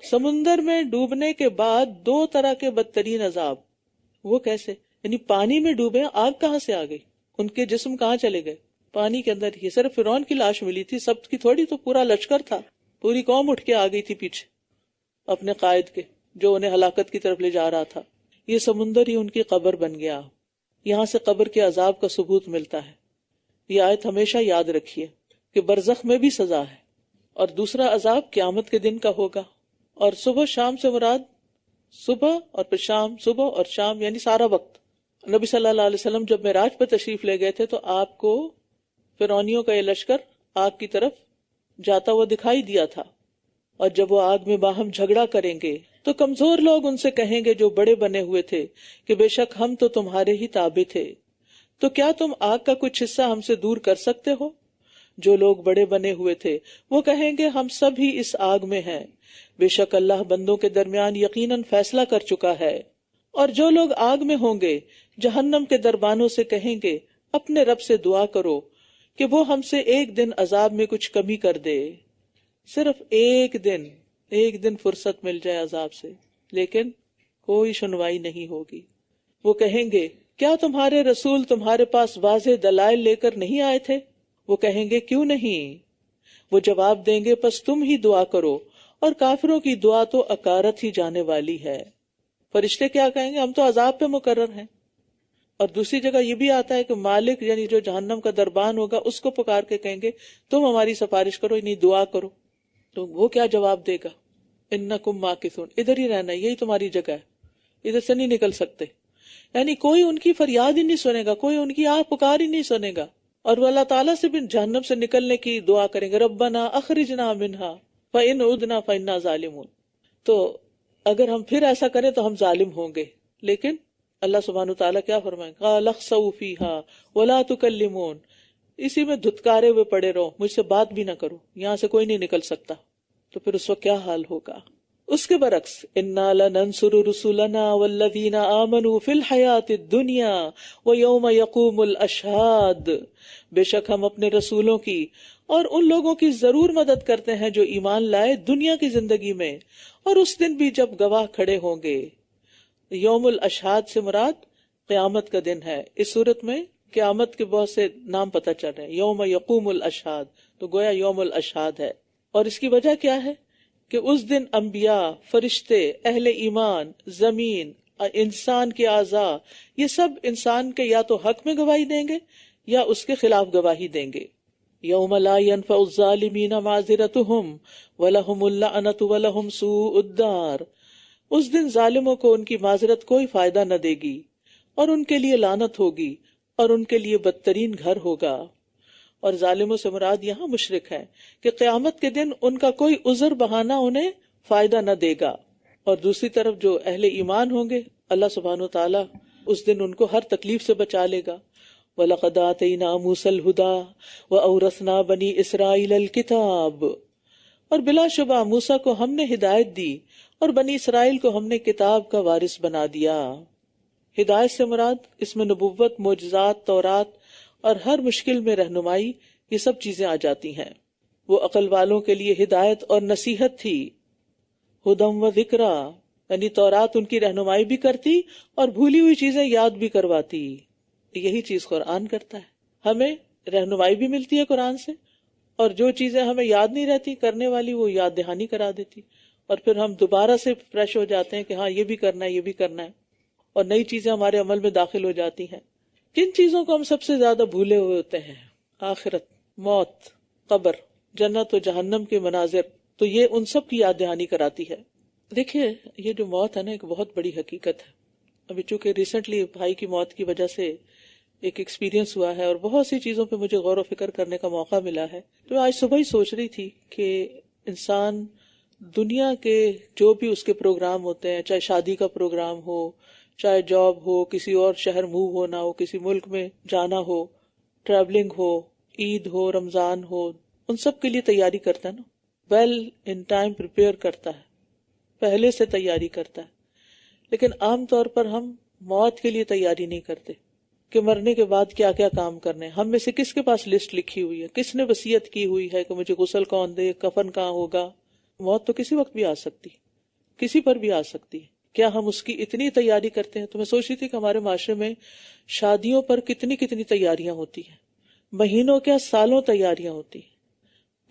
سمندر میں ڈوبنے کے بعد دو طرح کے بدترین عذاب۔ وہ کیسے؟ یعنی پانی میں ڈوبے، آگ کہاں سے آ گئی؟ ان کے جسم کہاں چلے گئے؟ پانی کے اندر ہی۔ صرف فرعون کی لاش ملی تھی، سب کی تھوڑی، تو پورا لشکر تھا، پوری قوم اٹھ کے آ گئی تھی پیچھے اپنے قائد کے، جو انہیں ہلاکت کی طرف لے جا رہا تھا۔ یہ سمندر ہی ان کی قبر بن گیا۔ یہاں سے قبر کے عذاب کا ثبوت ملتا ہے۔ یہ آیت ہمیشہ یاد رکھیے کہ برزخ میں بھی سزا ہے، اور دوسرا عذاب قیامت کے دن کا ہوگا۔ اور صبح شام سے مراد صبح اور پھر شام، صبح اور شام یعنی سارا وقت۔ نبی صلی اللہ علیہ وسلم جب معراج پر تشریف لے گئے تھے تو آپ کو فرعونیوں کا یہ لشکر آگ کی طرف جاتا ہوا دکھائی دیا تھا، اور جب وہ آگ میں باہم جھگڑا کریں گے تو کمزور لوگ ان سے کہیں گے جو بڑے بنے ہوئے تھے کہ بے شک ہم تو تمہارے ہی تابع تھے، تو کیا تم آگ کا کچھ حصہ ہم سے دور کر سکتے ہو؟ جو لوگ بڑے بنے ہوئے تھے وہ کہیں گے ہم سب ہی اس آگ میں ہیں، بے شک اللہ بندوں کے درمیان یقیناً فیصلہ کر چکا ہے۔ اور جو لوگ آگ میں ہوں گے جہنم کے دربانوں سے کہیں گے اپنے رب سے دعا کرو کہ وہ ہم سے ایک دن عذاب میں کچھ کمی کر دے، صرف ایک دن فرصت مل جائے عذاب سے، لیکن کوئی سنوائی نہیں ہوگی۔ وہ کہیں گے کیا تمہارے رسول تمہارے پاس واضح دلائل لے کر نہیں آئے تھے؟ وہ کہیں گے کیوں نہیں؟ وہ جواب دیں گے پس تم ہی دعا کرو، اور کافروں کی دعا تو اکارت ہی جانے والی ہے۔ فرشتے کیا کہیں گے؟ ہم تو عذاب پہ مقرر ہیں۔ اور دوسری جگہ یہ بھی آتا ہے کہ مالک یعنی جو جہنم کا دربان ہوگا اس کو پکار کے کہیں گے تم ہماری سفارش کرو، یعنی دعا کرو۔ تو وہ کیا جواب دے گا؟ انکم ماکثون، ادھر ہی رہنا، یہی تمہاری جگہ ہے، ادھر سے نہیں نکل سکتے۔ یعنی کوئی ان کی فریاد ہی نہیں سنے گا، کوئی ان کی آہ پکار ہی نہیں سنے گا، اور وہ اللہ تعالیٰ سے بھی جہنم سے نکلنے کی دعا کریں گے، ربنا اخرجنا منہا فإن عدنا فإنا ظالمون۔ تو اگر ہم پھر ایسا کریں تو ہم ظالم ہوں گے، لیکن اللہ سبحانہ وتعالیٰ کیا فرمائیں؟ قال اخسؤوا فیہا ولا تکلمون، اسی میں دھتکارے ہوئے پڑے رہو، مجھ سے بات بھی نہ کرو، یہاں سے کوئی نہیں نکل سکتا۔ تو پھر اس وقت کیا حال ہوگا؟ اس کے برعکس انا لننصر رسلنا والذین آمنوا فی الحیات الدنیا ویوم یقوم الاشہاد، بے شک ہم اپنے رسولوں کی اور ان لوگوں کی ضرور مدد کرتے ہیں جو ایمان لائے دنیا کی زندگی میں، اور اس دن بھی جب گواہ کھڑے ہوں گے۔ یوم الاشہاد سے مراد قیامت کا دن ہے۔ اس صورت میں قیامت کے بہت سے نام پتہ چل رہے ہیں، یوم یقوم الاشہاد، تو گویا یوم الاشہاد ہے۔ اور اس کی وجہ کیا ہے؟ کہ اس دن انبیاء، فرشتے، اہل ایمان، زمین، انسان کے اعضاء، یہ سب انسان کے یا تو حق میں گواہی دیں گے یا اس کے خلاف گواہی دیں گے۔ یوم لا ينفع الظالمین معذرتهم ولہم اللعنۃ ولہم سوء الدار، اس دن ظالموں کو ان کی معذرت کوئی فائدہ نہ دے گی، اور ان کے لیے لعنت ہوگی، اور ان کے لیے بدترین گھر ہوگا۔ اور ظالموں سے مراد یہاں مشرک ہے کہ قیامت کے دن ان کا کوئی عذر بہانہ انہیں فائدہ نہ دے گا، اور دوسری طرف جو اہل ایمان ہوں گے اللہ سبحانہ وتعالیٰ اس دن ان کو ہر تکلیف سے بچا لے گا۔ وَلَقَدْ آتَيْنَا مُوسَى الْهُدَى وَأَوْرَثْنَا بَنِي إِسْرَائِيلَ الْكِتَابَ، اور بلا شبہ موسیٰ کو ہم نے ہدایت دی اور بنی اسرائیل کو ہم نے کتاب کا وارث بنا دیا۔ ہدایت سے مراد اس میں نبوت، معجزات، تورات اور ہر مشکل میں رہنمائی، یہ سب چیزیں آ جاتی ہیں۔ وہ عقل والوں کے لیے ہدایت اور نصیحت تھی، ہدم و ذکرا، یعنی تورات ان کی رہنمائی بھی کرتی اور بھولی ہوئی چیزیں یاد بھی کرواتی۔ یہی چیز قرآن کرتا ہے، ہمیں رہنمائی بھی ملتی ہے قرآن سے، اور جو چیزیں ہمیں یاد نہیں رہتی کرنے والی وہ یاد دہانی کرا دیتی، اور پھر ہم دوبارہ سے فریش ہو جاتے ہیں کہ ہاں یہ بھی کرنا ہے، یہ بھی کرنا ہے، اور نئی چیزیں ہمارے عمل میں داخل ہو جاتی ہیں۔ کن چیزوں کو ہم سب سے زیادہ بھولے ہوئے ہوتے ہیں؟ آخرت، موت، قبر، جنت و جہنم کے مناظر، تو یہ ان سب کی یاد دہانی کراتی ہے۔ دیکھیے یہ جو موت ہے نا ایک بہت بڑی حقیقت ہے۔ ابھی چونکہ ریسنٹلی بھائی کی موت کی وجہ سے ایک ایکسپیرینس ہوا ہے اور بہت سی چیزوں پہ مجھے غور و فکر کرنے کا موقع ملا ہے، تو میں آج صبح ہی سوچ رہی تھی کہ انسان دنیا کے جو بھی اس کے پروگرام ہوتے ہیں، چاہے شادی کا پروگرام ہو، چاہے جاب ہو، کسی اور شہر موو ہونا ہو، کسی ملک میں جانا ہو، ٹریولنگ ہو، عید ہو، رمضان ہو، ان سب کے لیے تیاری کرتا ہے نا، ویل ان ٹائم پریپیئر کرتا ہے، پہلے سے تیاری کرتا ہے۔ لیکن عام طور پر ہم موت کے لیے تیاری نہیں کرتے کہ مرنے کے بعد کیا کیا کام کرنے ہیں۔ ہم میں سے کس کے پاس لسٹ لکھی ہوئی ہے؟ کس نے وصیت کی ہوئی ہے کہ مجھے غسل کون دے، کفن کہاں ہوگا؟ موت تو کسی وقت بھی آ سکتی، کسی پر بھی آ سکتی ہے۔ کیا ہم اس کی اتنی تیاری کرتے ہیں؟ تو میں سوچ رہی تھی کہ ہمارے معاشرے میں شادیوں پر کتنی تیاریاں ہوتی ہیں، مہینوں کیا سالوں تیاریاں ہوتی ہیں۔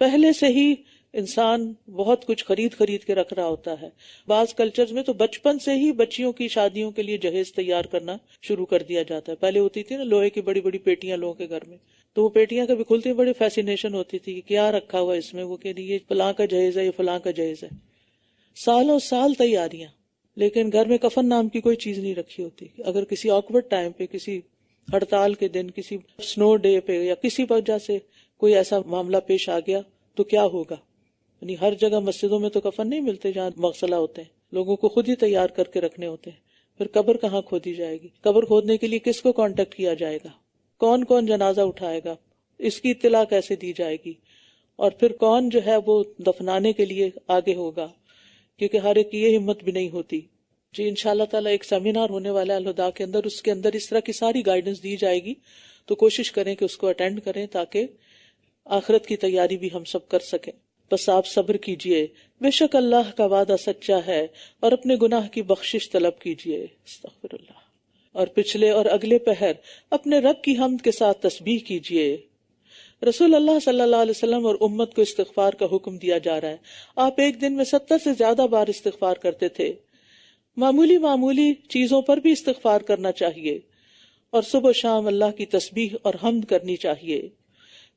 پہلے سے ہی انسان بہت کچھ خرید کے رکھ رہا ہوتا ہے۔ بعض کلچرز میں تو بچپن سے ہی بچیوں کی شادیوں کے لیے جہیز تیار کرنا شروع کر دیا جاتا ہے۔ پہلے ہوتی تھی نا لوہے کی بڑی بڑی پیٹیاں لوگوں کے گھر میں، تو وہ پیٹیاں کبھی کھلتی بڑی فیسینیشن ہوتی تھی کہ کیا رکھا ہوا اس میں، وہ کہ یہ فلاں کا جہیز ہے، یہ فلاں کا جہیز ہے۔ سالوں سال تیاریاں، لیکن گھر میں کفن نام کی کوئی چیز نہیں رکھی ہوتی۔ اگر کسی آکورڈ ٹائم پہ، کسی ہڑتال کے دن، کسی سنو ڈے پہ یا کسی وجہ سے کوئی ایسا معاملہ پیش آ گیا تو کیا ہوگا؟ یعنی ہر جگہ مسجدوں میں تو کفن نہیں ملتے جہاں مغسلہ ہوتے ہیں، لوگوں کو خود ہی تیار کر کے رکھنے ہوتے ہیں۔ پھر قبر کہاں کھودی جائے گی؟ قبر کھودنے کے لیے کس کو کانٹیکٹ کیا جائے گا؟ کون کون جنازہ اٹھائے گا؟ اس کی اطلاع کیسے دی جائے گی؟ اور پھر کون جو ہے وہ دفنانے کے لیے آگے ہوگا؟ کیونکہ ہر ایک کی یہ ہمت بھی نہیں ہوتی۔ جی انشاءاللہ تعالیٰ ایک سیمینار ہونے والا ہے الہدا کے اندر، اس کے اندر اس طرح کی ساری گائیڈنس دی جائے گی، تو کوشش کریں کہ اس کو اٹینڈ کریں تاکہ آخرت کی تیاری بھی ہم سب کر سکیں۔ بس آپ صبر کیجئے، بے شک اللہ کا وعدہ سچا ہے، اور اپنے گناہ کی بخشش طلب کیجئے، استغفر اللہ، اور پچھلے اور اگلے پہر اپنے رب کی حمد کے ساتھ تسبیح کیجئے۔ رسول اللہ صلی اللہ علیہ وسلم اور امت کو استغفار کا حکم دیا جا رہا ہے۔ آپ ایک دن میں 70 سے زیادہ بار استغفار کرتے تھے۔ معمولی چیزوں پر بھی استغفار کرنا چاہیے، اور صبح و شام اللہ کی تسبیح اور حمد کرنی چاہیے۔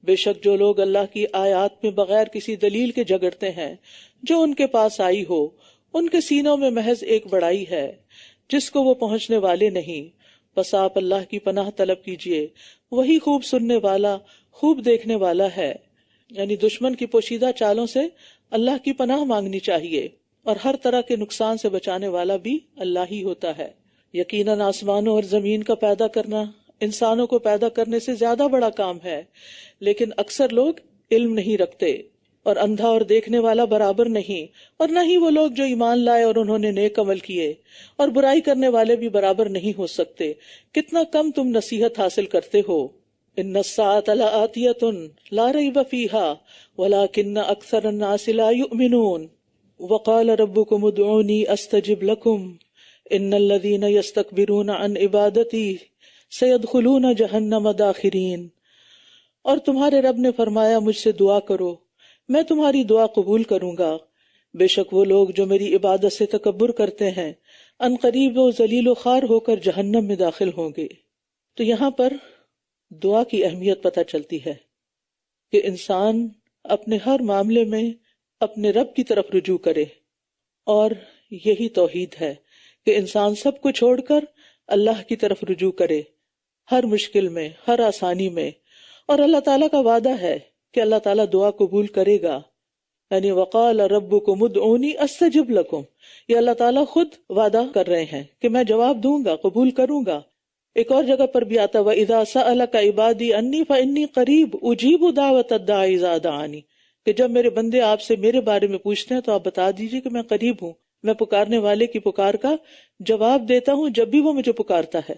بے شک جو لوگ اللہ کی آیات میں بغیر کسی دلیل کے جھگڑتے ہیں، جو ان کے پاس آئی ہو، ان کے سینوں میں محض ایک بڑائی ہے جس کو وہ پہنچنے والے نہیں۔ بس آپ اللہ کی پناہ طلب کیجئے، وہی خوب سننے والا، خوب دیکھنے والا ہے۔ یعنی دشمن کی پوشیدہ چالوں سے اللہ کی پناہ مانگنی چاہیے، اور ہر طرح کے نقصان سے بچانے والا بھی اللہ ہی ہوتا ہے۔ یقیناً آسمانوں اور زمین کا پیدا کرنا انسانوں کو پیدا کرنے سے زیادہ بڑا کام ہے، لیکن اکثر لوگ علم نہیں رکھتے، اور اندھا اور دیکھنے والا برابر نہیں، اور نہ ہی وہ لوگ جو ایمان لائے اور انہوں نے نیک عمل کیے، اور برائی کرنے والے بھی برابر نہیں ہو سکتے۔ کتنا کم تم نصیحت حاصل کرتے ہو۔ ان الساعة لآتیۃ لا ریب فیہا ولکن اکثر الناس لا یؤمنون وقال ربکم ادعونی استجب لکم ان الذین یستکبرون عن عبادتی سیدخلون جہنم داخرین۔ اور تمہارے رب نے فرمایا مجھ سے دعا کرو، میں تمہاری دعا قبول کروں گا۔ بے شک وہ لوگ جو میری عبادت سے تکبر کرتے ہیں، ان قریب و ذلیل و خوار ہو کر جہنم میں داخل ہوں گے۔ تو یہاں پر دعا کی اہمیت پتہ چلتی ہے کہ انسان اپنے ہر معاملے میں اپنے رب کی طرف رجوع کرے، اور یہی توحید ہے کہ انسان سب کو چھوڑ کر اللہ کی طرف رجوع کرے، ہر مشکل میں، ہر آسانی میں۔ اور اللہ تعالیٰ کا وعدہ ہے کہ اللہ تعالیٰ دعا قبول کرے گا، یعنی وقال ربکم ادعونی استجب لکم، یہ اللہ تعالیٰ خود وعدہ کر رہے ہیں کہ میں جواب دوں گا، قبول کروں گا۔ ایک اور جگہ پر بھی آتا وَإِذَا سَأَلَكَ عِبَادِي أَنِّي فَإِنِّي قَرِيبٌ أُجِيبُ دَعْوَةَ الدَّاعِ إِذَا دَعَانِ، کہ جب میرے بندے آپ سے میرے بارے میں پوچھتے ہیں تو آپ بتا دیجئے کہ میں قریب ہوں، میں پکارنے والے کی پکار کا جواب دیتا ہوں جب بھی وہ مجھے پکارتا ہے۔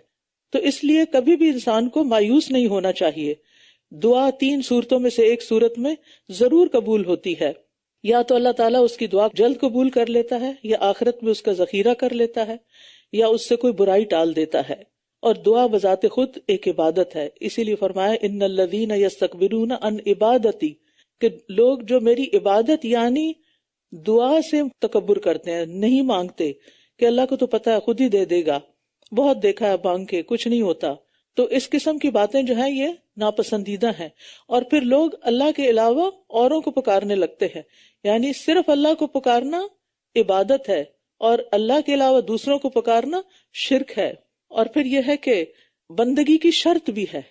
تو اس لیے کبھی بھی انسان کو مایوس نہیں ہونا چاہیے۔ دعا 3 صورتوں میں سے ایک صورت میں ضرور قبول ہوتی ہے، یا تو اللہ تعالیٰ اس کی دعا جلد قبول کر لیتا ہے، یا آخرت میں اس کا ذخیرہ کر لیتا ہے، یا اس سے کوئی برائی ٹال دیتا ہے۔ اور دعا بذات خود ایک عبادت ہے، اسی لیے فرمایا ان الذین یستکبرون عن عبادتی، کہ لوگ جو میری عبادت یعنی دعا سے تکبر کرتے ہیں، نہیں مانگتے کہ اللہ کو تو پتا ہے خود ہی دے دے گا، بہت دیکھا ہے مانگ کے کچھ نہیں ہوتا، تو اس قسم کی باتیں جو ہیں یہ ناپسندیدہ ہیں. اور پھر لوگ اللہ کے علاوہ اوروں کو پکارنے لگتے ہیں، یعنی صرف اللہ کو پکارنا عبادت ہے اور اللہ کے علاوہ دوسروں کو پکارنا شرک ہے. اور پھر یہ ہے کہ بندگی کی شرط بھی ہے،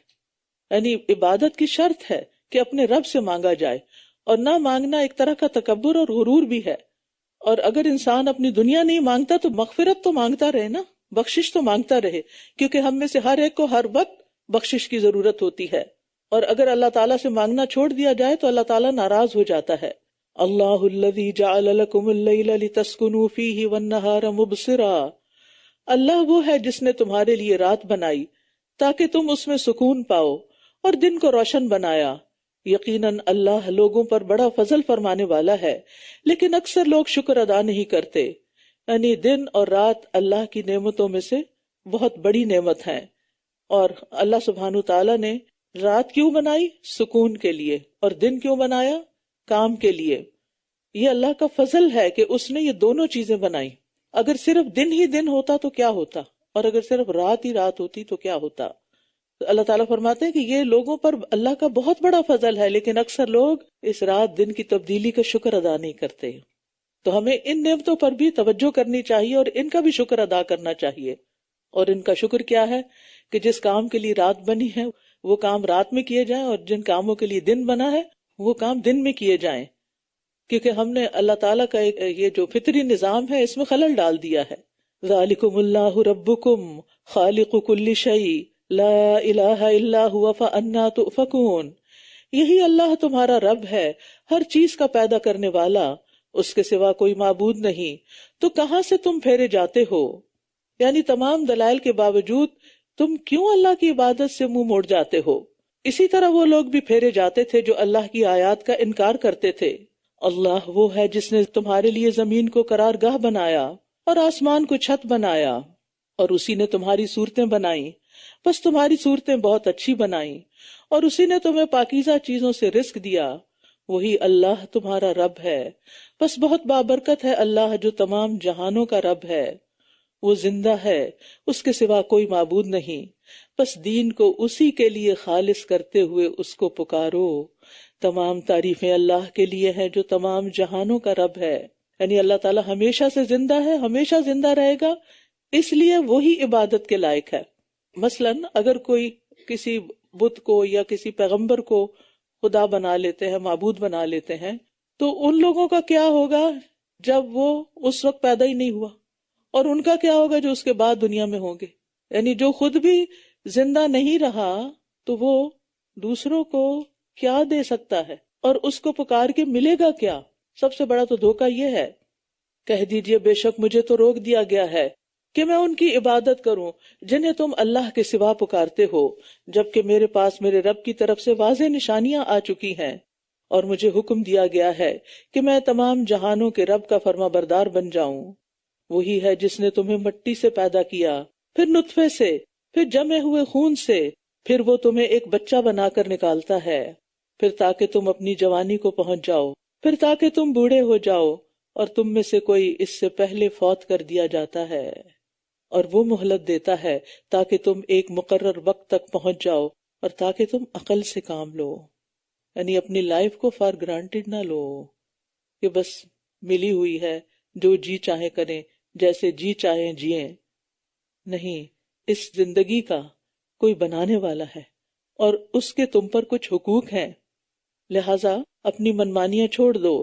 یعنی عبادت کی شرط ہے کہ اپنے رب سے مانگا جائے، اور نہ مانگنا ایک طرح کا تکبر اور غرور بھی ہے. اور اگر انسان اپنی دنیا نہیں مانگتا تو مغفرت تو مانگتا رہے نا، بخشش تو مانگتا رہے، کیونکہ ہم میں سے ہر ایک کو ہر وقت بخشش کی ضرورت ہوتی ہے. اور اگر اللہ تعالیٰ سے مانگنا چھوڑ دیا جائے تو اللہ تعالیٰ ناراض ہو جاتا ہے. اللہ الذی جعل لکم اللیل لتسکنوا فیہ والنہار مبصرا، اللہ وہ ہے جس نے تمہارے لیے رات بنائی تاکہ تم اس میں سکون پاؤ، اور دن کو روشن بنایا. یقیناً اللہ لوگوں پر بڑا فضل فرمانے والا ہے، لیکن اکثر لوگ شکر ادا نہیں کرتے. یعنی دن اور رات اللہ کی نعمتوں میں سے بہت بڑی نعمت ہیں، اور اللہ سبحانہ تعالیٰ نے رات کیوں بنائی؟ سکون کے لیے، اور دن کیوں بنایا؟ کام کے لیے. یہ اللہ کا فضل ہے کہ اس نے یہ دونوں چیزیں بنائی. اگر صرف دن ہی دن ہوتا تو کیا ہوتا، اور اگر صرف رات ہی رات ہوتی تو کیا ہوتا. اللہ تعالیٰ فرماتے ہیں کہ یہ لوگوں پر اللہ کا بہت بڑا فضل ہے، لیکن اکثر لوگ اس رات دن کی تبدیلی کا شکر ادا نہیں کرتے. تو ہمیں ان نعمتوں پر بھی توجہ کرنی چاہیے اور ان کا بھی شکر ادا کرنا چاہیے. اور ان کا شکر کیا ہے کہ جس کام کے لیے رات بنی ہے وہ کام رات میں کیے جائیں، اور جن کاموں کے لیے دن بنا ہے وہ کام دن میں کیے جائیں، کیونکہ ہم نے اللہ تعالیٰ کا یہ جو فطری نظام ہے اس میں خلل ڈال دیا ہے. ذالکم اللہ ربکم خالق کل شیء لا الہ الا هو فانا تؤفکون، یہی اللہ تمہارا رب ہے، ہر چیز کا پیدا کرنے والا، اس کے سوا کوئی معبود نہیں، تو کہاں سے تم پھیرے جاتے ہو؟ یعنی تمام دلائل کے باوجود تم کیوں اللہ کی عبادت سے منہ موڑ جاتے ہو؟ اسی طرح وہ لوگ بھی پھیرے جاتے تھے جو اللہ کی آیات کا انکار کرتے تھے. اللہ وہ ہے جس نے تمہارے لیے زمین کو قرار گاہ بنایا اور آسمان کو چھت بنایا، اور اسی نے تمہاری صورتیں بنائیں، بس تمہاری صورتیں بہت اچھی بنائیں، اور اسی نے تمہیں پاکیزہ چیزوں سے رزق دیا. وہی اللہ تمہارا رب ہے، بس بہت بابرکت ہے اللہ جو تمام جہانوں کا رب ہے. وہ زندہ ہے، اس کے سوا کوئی معبود نہیں، بس دین کو اسی کے لیے خالص کرتے ہوئے اس کو پکارو. تمام تعریفیں اللہ کے لیے ہیں جو تمام جہانوں کا رب ہے. یعنی اللہ تعالیٰ ہمیشہ سے زندہ ہے، ہمیشہ زندہ رہے گا، اس لیے وہی عبادت کے لائق ہے. مثلاً اگر کوئی کسی بت کو یا کسی پیغمبر کو خدا بنا لیتے ہیں، معبود بنا لیتے ہیں، تو ان لوگوں کا کیا ہوگا جب وہ اس وقت پیدا ہی نہیں ہوا، اور ان کا کیا ہوگا جو اس کے بعد دنیا میں ہوں گے؟ یعنی جو خود بھی زندہ نہیں رہا تو وہ دوسروں کو کیا دے سکتا ہے، اور اس کو پکار کے ملے گا کیا؟ سب سے بڑا تو دھوکہ یہ ہے. کہہ دیجئے بے شک مجھے تو روک دیا گیا ہے کہ میں ان کی عبادت کروں جنہیں تم اللہ کے سوا پکارتے ہو، جبکہ میرے پاس میرے رب کی طرف سے واضح نشانیاں آ چکی ہیں، اور مجھے حکم دیا گیا ہے کہ میں تمام جہانوں کے رب کا فرما بردار بن جاؤں. وہی ہے جس نے تمہیں مٹی سے پیدا کیا، پھر نطفے سے، پھر جمے ہوئے خون سے، پھر وہ تمہیں ایک بچہ بنا کر نکالتا ہے، پھر تاکہ تم اپنی جوانی کو پہنچ جاؤ، پھر تاکہ تم بوڑھے ہو جاؤ، اور تم میں سے کوئی اس سے پہلے فوت کر دیا جاتا ہے، اور وہ مہلت دیتا ہے تاکہ تم ایک مقرر وقت تک پہنچ جاؤ، اور تاکہ تم عقل سے کام لو. یعنی اپنی لائف کو فار گرانٹیڈ نہ لو کہ بس ملی ہوئی ہے، جو جی چاہے کریں، جیسے جی چاہیں جیئیں. نہیں، اس زندگی کا کوئی بنانے والا ہے، اور اس کے تم پر کچھ حقوق ہیں، لہٰذا اپنی منمانیاں چھوڑ دو.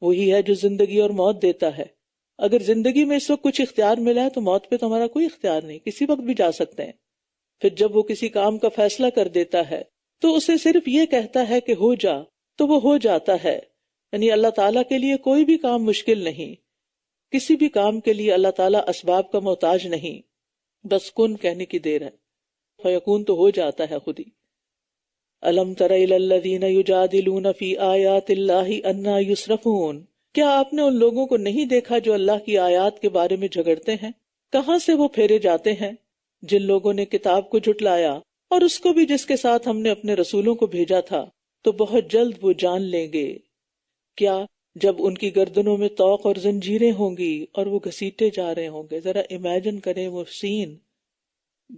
وہی ہے جو زندگی اور موت دیتا ہے. اگر زندگی میں اس وقت کچھ اختیار ملا ہے تو موت پہ تمہارا کوئی اختیار نہیں، کسی وقت بھی جا سکتے ہیں. پھر جب وہ کسی کام کا فیصلہ کر دیتا ہے تو اسے صرف یہ کہتا ہے کہ ہو جا، تو وہ ہو جاتا ہے. یعنی اللہ تعالیٰ کے لیے کوئی بھی کام مشکل نہیں، کسی بھی کام کے لیے اللہ تعالیٰ اسباب کا محتاج نہیں، بس کن کہنے کی دیر ہے، فیکون تو ہو جاتا ہے خود ہی. الم تر الی الذین یجادلون فی آیات اللہ انا یصرفون، کیا آپ نے ان لوگوں کو نہیں دیکھا جو اللہ کی آیات کے بارے میں جھگڑتے ہیں؟ کہاں سے وہ پھیرے جاتے ہیں؟ جن لوگوں نے کتاب کو جھٹلایا اور اس کو بھی جس کے ساتھ ہم نے اپنے رسولوں کو بھیجا تھا، تو بہت جلد وہ جان لیں گے. کیا؟ جب ان کی گردنوں میں طوق اور زنجیریں ہوں گی اور وہ گھسیٹے جا رہے ہوں گے. ذرا امیجن کریں وہ سین.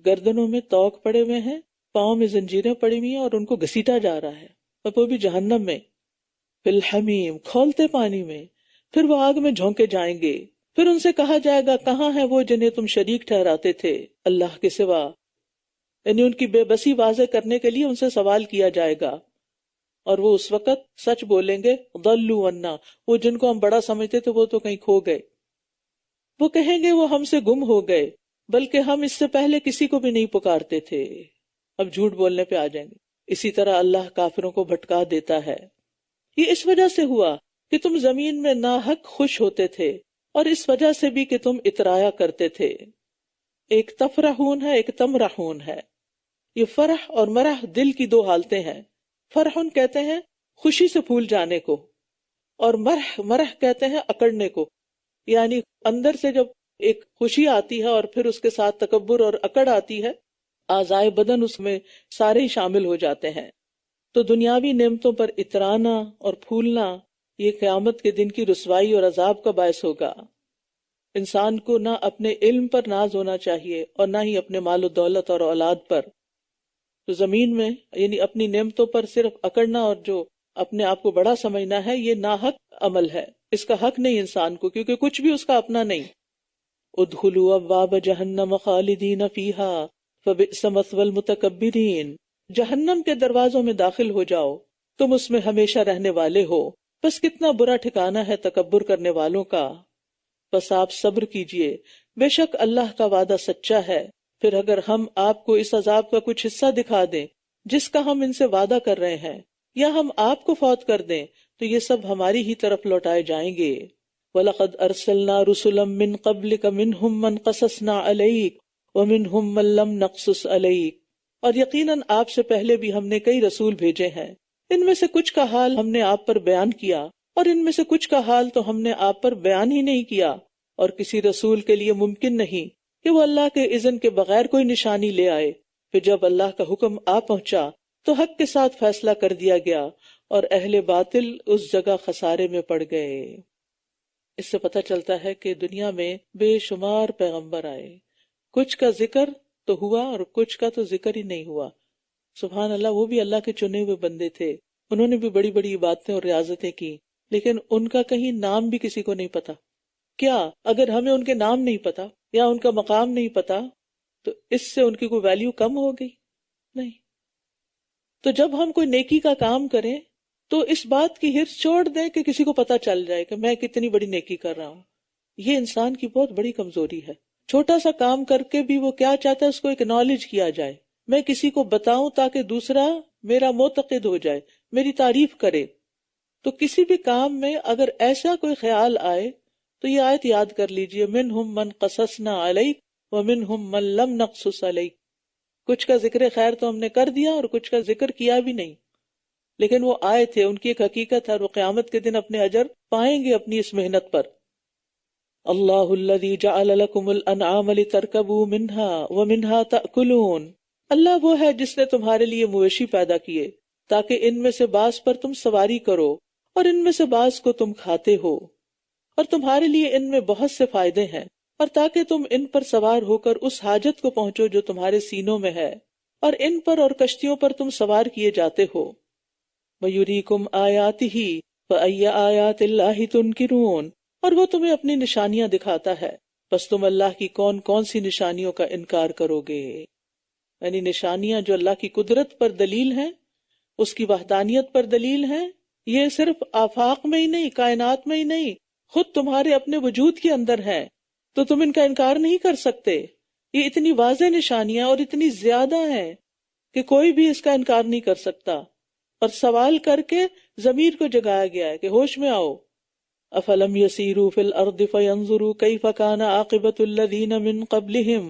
گردنوں میں طوق پڑے ہوئے ہیں، پاؤں میں زنجیریں پڑی ہوئی ہیں اور ان کو گھسیٹا جا رہا ہے، اور وہ بھی جہنم میں، فی الحمیم، کھولتے پانی میں. پھر وہ آگ میں جھونکے جائیں گے. پھر ان سے کہا جائے گا کہاں ہے وہ جنہیں تم شریک ٹھہراتے تھے اللہ کے سوا. یعنی ان کی بے بسی واضح کرنے کے لیے ان سے سوال کیا جائے گا، اور وہ اس وقت سچ بولیں گے، ضلوا عنا، وہ جن کو ہم بڑا سمجھتے تھے وہ تو کہیں کھو گئے. وہ کہیں گے وہ ہم سے گم ہو گئے، بلکہ ہم اس سے پہلے کسی کو بھی نہیں پکارتے تھے. اب جھوٹ بولنے پہ آ جائیں گے. اسی طرح اللہ کافروں کو بھٹکا دیتا ہے. یہ اس وجہ سے ہوا کہ تم زمین میں ناحق خوش ہوتے تھے، اور اس وجہ سے بھی کہ تم اترایا کرتے تھے. ایک تفرحون ہے، ایک تمرحون ہے. یہ فرح اور مرح دل کی دو حالتیں ہیں. فرحون کہتے ہیں خوشی سے پھول جانے کو، اور مرح کہتے ہیں اکڑنے کو. یعنی اندر سے جب ایک خوشی آتی ہے اور پھر اس کے ساتھ تکبر اور اکڑ آتی ہے، اعضائے بدن اس میں سارے ہی شامل ہو جاتے ہیں. تو دنیاوی نعمتوں پر اترانا اور پھولنا یہ قیامت کے دن کی رسوائی اور عذاب کا باعث ہوگا. انسان کو نہ اپنے علم پر ناز ہونا چاہیے اور نہ ہی اپنے مال و دولت اور اولاد پر. تو زمین میں یعنی اپنی نعمتوں پر صرف اکڑنا اور جو اپنے آپ کو بڑا سمجھنا ہے، یہ ناحق عمل ہے. اس کا حق نہیں انسان کو، کیونکہ کچھ بھی اس کا اپنا نہیں. ادخلوا ابواب جہنم خالدین فیہا فبئس مثوی المتکبرین. جہنم کے دروازوں میں داخل ہو جاؤ، تم اس میں ہمیشہ رہنے والے ہو، بس کتنا برا ٹھکانہ ہے تکبر کرنے والوں کا. بس آپ صبر کیجئے، بے شک اللہ کا وعدہ سچا ہے. پھر اگر ہم آپ کو اس عذاب کا کچھ حصہ دکھا دیں جس کا ہم ان سے وعدہ کر رہے ہیں، یا ہم آپ کو فوت کر دیں، تو یہ سب ہماری ہی طرف لوٹائے جائیں گے. وَلَقَدْ أَرْسَلْنَا رُسُلًا مِّن قَبْلِكَ مِنْهُمْ مَنْ قَصَصْنَا عَلَيْكَ وَمِنْهُمْ مَنْ لَمْ نَقْصُصْ عَلَيْكَ. اور یقیناً آپ سے پہلے بھی ہم نے کئی رسول بھیجے ہیں، ان میں سے کچھ کا حال ہم نے آپ پر بیان کیا، اور ان میں سے کچھ کا حال تو ہم نے آپ پر بیان ہی نہیں کیا. اور کسی رسول کے لیے ممکن نہیں کہ وہ اللہ کے اذن کے بغیر کوئی نشانی لے آئے. پھر جب اللہ کا حکم آ پہنچا تو حق کے ساتھ فیصلہ کر دیا گیا، اور اہل باطل اس جگہ خسارے میں پڑ گئے. اس سے پتہ چلتا ہے کہ دنیا میں بے شمار پیغمبر آئے، کچھ کا ذکر تو ہوا اور کچھ کا تو ذکر ہی نہیں ہوا. سبحان اللہ، وہ بھی اللہ کے چنے ہوئے بندے تھے، انہوں نے بھی بڑی بڑی عبادتیں اور ریاضتیں کی، لیکن ان کا کہیں نام بھی کسی کو نہیں پتا. کیا اگر ہمیں ان کے نام نہیں پتا یا ان کا مقام نہیں پتا تو اس سے ان کی کوئی ویلیو کم ہو گئی؟ نہیں. تو جب ہم کوئی نیکی کا کام کریں تو اس بات کی ہرس چھوڑ دیں کہ کسی کو پتا چل جائے کہ میں کتنی بڑی نیکی کر رہا ہوں. یہ انسان کی بہت بڑی کمزوری ہے. چھوٹا سا کام کر کے بھی وہ کیا چاہتا ہے، اس کو اکنالج کیا جائے، میں کسی کو بتاؤں تاکہ دوسرا میرا معتقد ہو جائے، میری تعریف کرے. تو کسی بھی کام میں اگر ایسا کوئی خیال آئے تو یہ آیت یاد کر لیجئے، منہم من قصصنا علیک ومنہم من لم نقصص علیک. کچھ کا ذکر خیر تو ہم نے کر دیا اور کچھ کا ذکر کیا بھی نہیں، لیکن وہ آئے تھے، ان کی ایک حقیقت ہے، اور وہ قیامت کے دن اپنے اجر پائیں گے اپنی اس محنت پر. اللہ الذی جعل لکم الانعام لترکبوا منها ومنها تأکلون. اللہ وہ ہے جس نے تمہارے لیے مویشی پیدا کیے تاکہ ان میں سے بعض پر تم سواری کرو اور ان میں سے بعض کو تم کھاتے ہو، اور تمہارے لیے ان میں بہت سے فائدے ہیں، اور تاکہ تم ان پر سوار ہو کر اس حاجت کو پہنچو جو تمہارے سینوں میں ہے، اور ان پر اور کشتیوں پر تم سوار کیے جاتے ہو. وَيُرِيكُمْ آيَاتِهِ فَأَيَّ آيَاتِ اللَّهِ تُنْكِرُونَ. اور وہ تمہیں اپنی نشانیاں دکھاتا ہے، بس تم اللہ کی کون کون سی نشانیوں کا انکار کرو گے. یعنی نشانیاں جو اللہ کی قدرت پر دلیل ہیں، اس کی وحدانیت پر دلیل ہیں، یہ صرف آفاق میں ہی نہیں، کائنات میں ہی نہیں، خود تمہارے اپنے وجود کے اندر ہے، تو تم ان کا انکار نہیں کر سکتے. یہ اتنی واضح نشانیاں اور اتنی زیادہ ہیں کہ کوئی بھی اس کا انکار نہیں کر سکتا. اور سوال کر کے ضمیر کو جگایا گیا ہے کہ ہوش میں آؤ. افلم یسیروا فی الارض فینظروا کیف کان عاقبۃ الذین من قبلہم.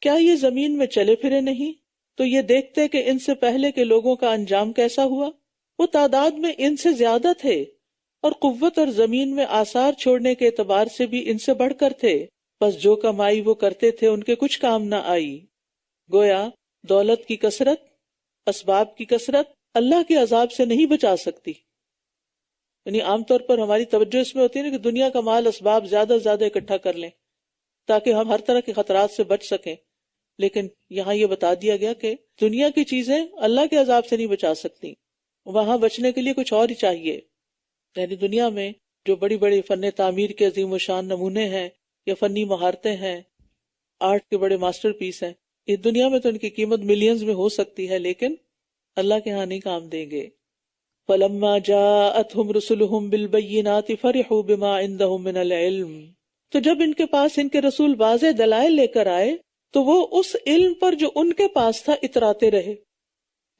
کیا یہ زمین میں چلے پھرے نہیں تو یہ دیکھتے کہ ان سے پہلے کے لوگوں کا انجام کیسا ہوا. وہ تعداد میں ان سے زیادہ تھے اور قوت اور زمین میں آثار چھوڑنے کے اعتبار سے بھی ان سے بڑھ کر تھے، بس جو کمائی وہ کرتے تھے ان کے کچھ کام نہ آئی. گویا دولت کی کثرت، اسباب کی کثرت اللہ کے عذاب سے نہیں بچا سکتی. یعنی عام طور پر ہماری توجہ اس میں ہوتی ہے نا کہ دنیا کا مال اسباب زیادہ سے زیادہ اکٹھا کر لیں تاکہ ہم ہر طرح کے خطرات سے بچ سکیں. لیکن یہاں یہ بتا دیا گیا کہ دنیا کی چیزیں اللہ کے عذاب سے نہیں بچا سکتی، وہاں بچنے کے لیے کچھ اور ہی چاہیے. یعنی دنیا میں جو بڑی بڑی فن تعمیر کے عظیم و شان نمونے ہیں یا فنی مہارتیں ہیں، آرٹ کے بڑے ماسٹر پیس ہیں، اس دنیا میں تو ان کی قیمت ملینز میں ہو سکتی ہے لیکن اللہ کے ہاں نہیں کام دیں گے. فَلَمَّا جَاءَتْهُمْ رُسُلُهُمْ بِالْبَيِّنَاتِ فَرِحُوا بِمَا عِندَهُمْ مِنَ الْعِلْمِ، تو جب ان کے پاس ان کے رسول واضح دلائل لے کر آئے تو وہ اس علم پر جو ان کے پاس تھا اتراتے رہے.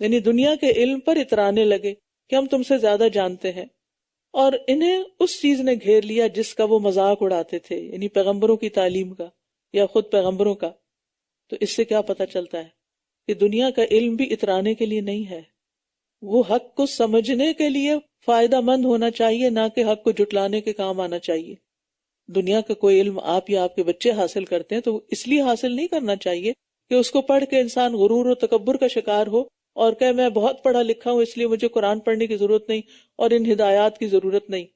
یعنی دنیا کے علم پر اترانے لگے کہ ہم تم سے زیادہ جانتے ہیں، اور انہیں اس چیز نے گھیر لیا جس کا وہ مذاق اڑاتے تھے، یعنی پیغمبروں کی تعلیم کا یا خود پیغمبروں کا. تو اس سے کیا پتہ چلتا ہے کہ دنیا کا علم بھی اترانے کے لیے نہیں ہے، وہ حق کو سمجھنے کے لیے فائدہ مند ہونا چاہیے، نہ کہ حق کو جھٹلانے کے کام آنا چاہیے. دنیا کا کوئی علم آپ یا آپ کے بچے حاصل کرتے ہیں تو اس لیے حاصل نہیں کرنا چاہیے کہ اس کو پڑھ کے انسان غرور و تکبر کا شکار ہو اور کہ میں بہت پڑھا لکھا ہوں اس لیے مجھے قرآن پڑھنے کی ضرورت نہیں اور ان ہدایات کی ضرورت نہیں.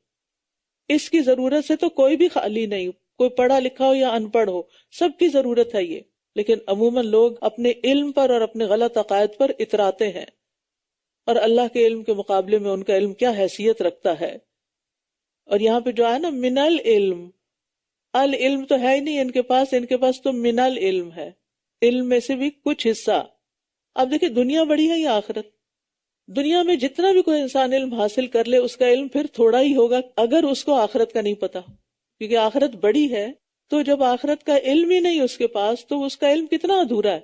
اس کی ضرورت سے تو کوئی بھی خالی نہیں، کوئی پڑھا لکھا ہو یا ان پڑھ ہو، سب کی ضرورت ہے یہ. لیکن عموماً لوگ اپنے علم پر اور اپنے غلط عقائد پر اتراتے ہیں، اور اللہ کے علم کے مقابلے میں ان کا علم کیا حیثیت رکھتا ہے. اور یہاں پہ جو ہے نا من العلم، العلم تو ہے ہی نہیں ان کے پاس تو من العلم ہے، علم میں سے بھی کچھ حصہ. اب دیکھیں دنیا بڑی ہے یا آخرت؟ دنیا میں جتنا بھی کوئی انسان علم حاصل کر لے اس کا علم پھر تھوڑا ہی ہوگا اگر اس کو آخرت کا نہیں پتا، کیونکہ آخرت بڑی ہے. تو جب آخرت کا علم ہی نہیں اس کے پاس تو اس کا علم کتنا ادھورا ہے.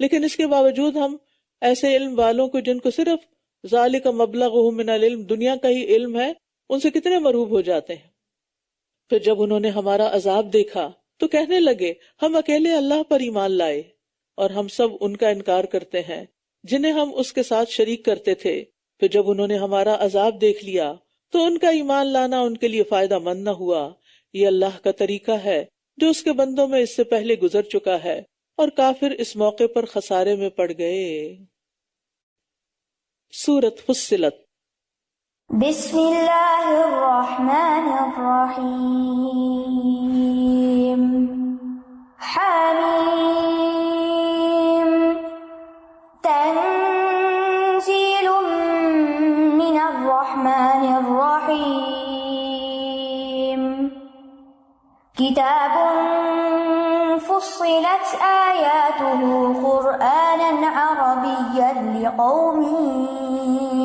لیکن اس کے باوجود ہم ایسے علم والوں کو جن کو صرف ذالک مبلغہم من العلم، دنیا کا ہی علم ہے، ان سے کتنے مرعوب ہو جاتے ہیں. پھر جب انہوں نے ہمارا عذاب دیکھا تو کہنے لگے ہم اکیلے اللہ پر ایمان لائے اور ہم سب ان کا انکار کرتے ہیں جنہیں ہم اس کے ساتھ شریک کرتے تھے. پھر جب انہوں نے ہمارا عذاب دیکھ لیا تو ان کا ایمان لانا ان کے لیے فائدہ مند نہ ہوا. یہ اللہ کا طریقہ ہے جو اس کے بندوں میں اس سے پہلے گزر چکا ہے، اور کافر اس موقع پر خسارے میں پڑ گئے. سورۃ فصلت. بسم اللہ الرحمن الرحیم. حمیم تنزیل من الرحمن الرحیم. کتاب فصلت آیاته قرآنا عربیا لقوم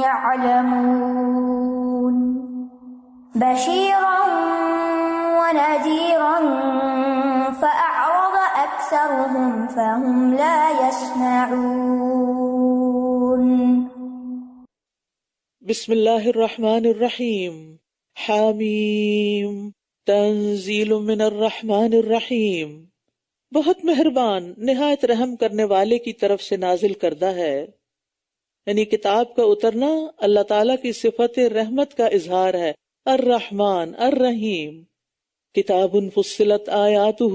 يعلمون بشيرا ونذيرا فأعرض أكثرهم فهم لا يسمعون. بسم اللہ الرحمن الرحیم. حامیم تنزیل من الرحمن الرحیم. بہت مہربان نہایت رحم کرنے والے کی طرف سے نازل کردہ ہے. یعنی کتاب کا اترنا اللہ تعالیٰ کی صفت رحمت کا اظہار ہے. الرحمن الرحیم. کتاب فصلت آیاتہ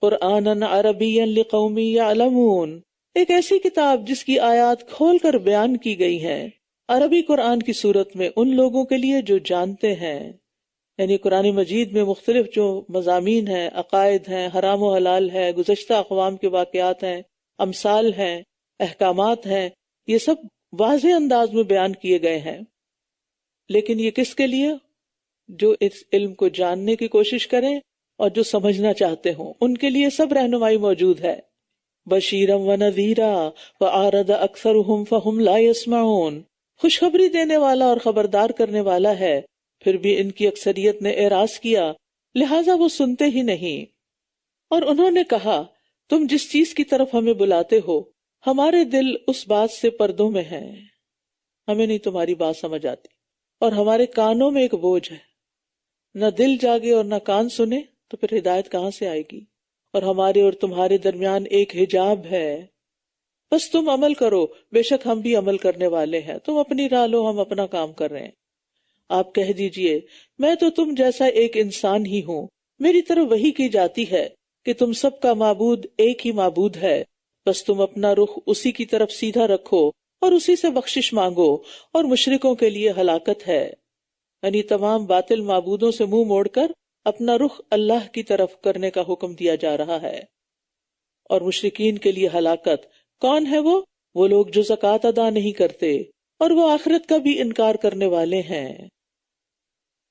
قرآنا عربیا لقوم یعلمون. ایک ایسی کتاب جس کی آیات کھول کر بیان کی گئی ہیں عربی قرآن کی صورت میں ان لوگوں کے لیے جو جانتے ہیں. یعنی قرآن مجید میں مختلف جو مضامین ہیں، عقائد ہیں، حرام و حلال ہے، گزشتہ اقوام کے واقعات ہیں، امثال ہیں، احکامات ہیں، یہ سب واضح انداز میں بیان کیے گئے ہیں. لیکن یہ کس کے لیے؟ جو اس علم کو جاننے کی کوشش کریں اور جو سمجھنا چاہتے ہوں، ان کے لیے سب رہنمائی موجود ہے. بشیرا و نذیرا فاعرض اکثرهم فهم لا يسمعون. خوشخبری دینے والا اور خبردار کرنے والا ہے، پھر بھی ان کی اکثریت نے اعراض کیا، لہٰذا وہ سنتے ہی نہیں. اور انہوں نے کہا تم جس چیز کی طرف ہمیں بلاتے ہو ہمارے دل اس بات سے پردوں میں ہیں، ہمیں نہیں تمہاری بات سمجھ آتی، اور ہمارے کانوں میں ایک بوجھ ہے. نہ دل جاگے اور نہ کان سنے تو پھر ہدایت کہاں سے آئے گی؟ اور ہمارے اور تمہارے درمیان ایک حجاب ہے. بس تم عمل کرو، بے شک ہم بھی عمل کرنے والے ہیں. تم اپنی راہ لو، ہم اپنا کام کر رہے ہیں. آپ کہہ دیجئے میں تو تم جیسا ایک انسان ہی ہوں، میری طرف وحی کی جاتی ہے کہ تم سب کا معبود ایک ہی معبود ہے، بس تم اپنا رخ اسی کی طرف سیدھا رکھو اور اسی سے بخشش مانگو، اور مشرکوں کے لیے ہلاکت ہے۔ یعنی تمام باطل معبودوں سے منہ موڑ کر اپنا رخ اللہ کی طرف کرنے کا حکم دیا جا رہا ہے۔ اور مشرکین کے لیے ہلاکت کون ہے؟ وہ لوگ جو زکوٰۃ ادا نہیں کرتے اور وہ آخرت کا بھی انکار کرنے والے ہیں۔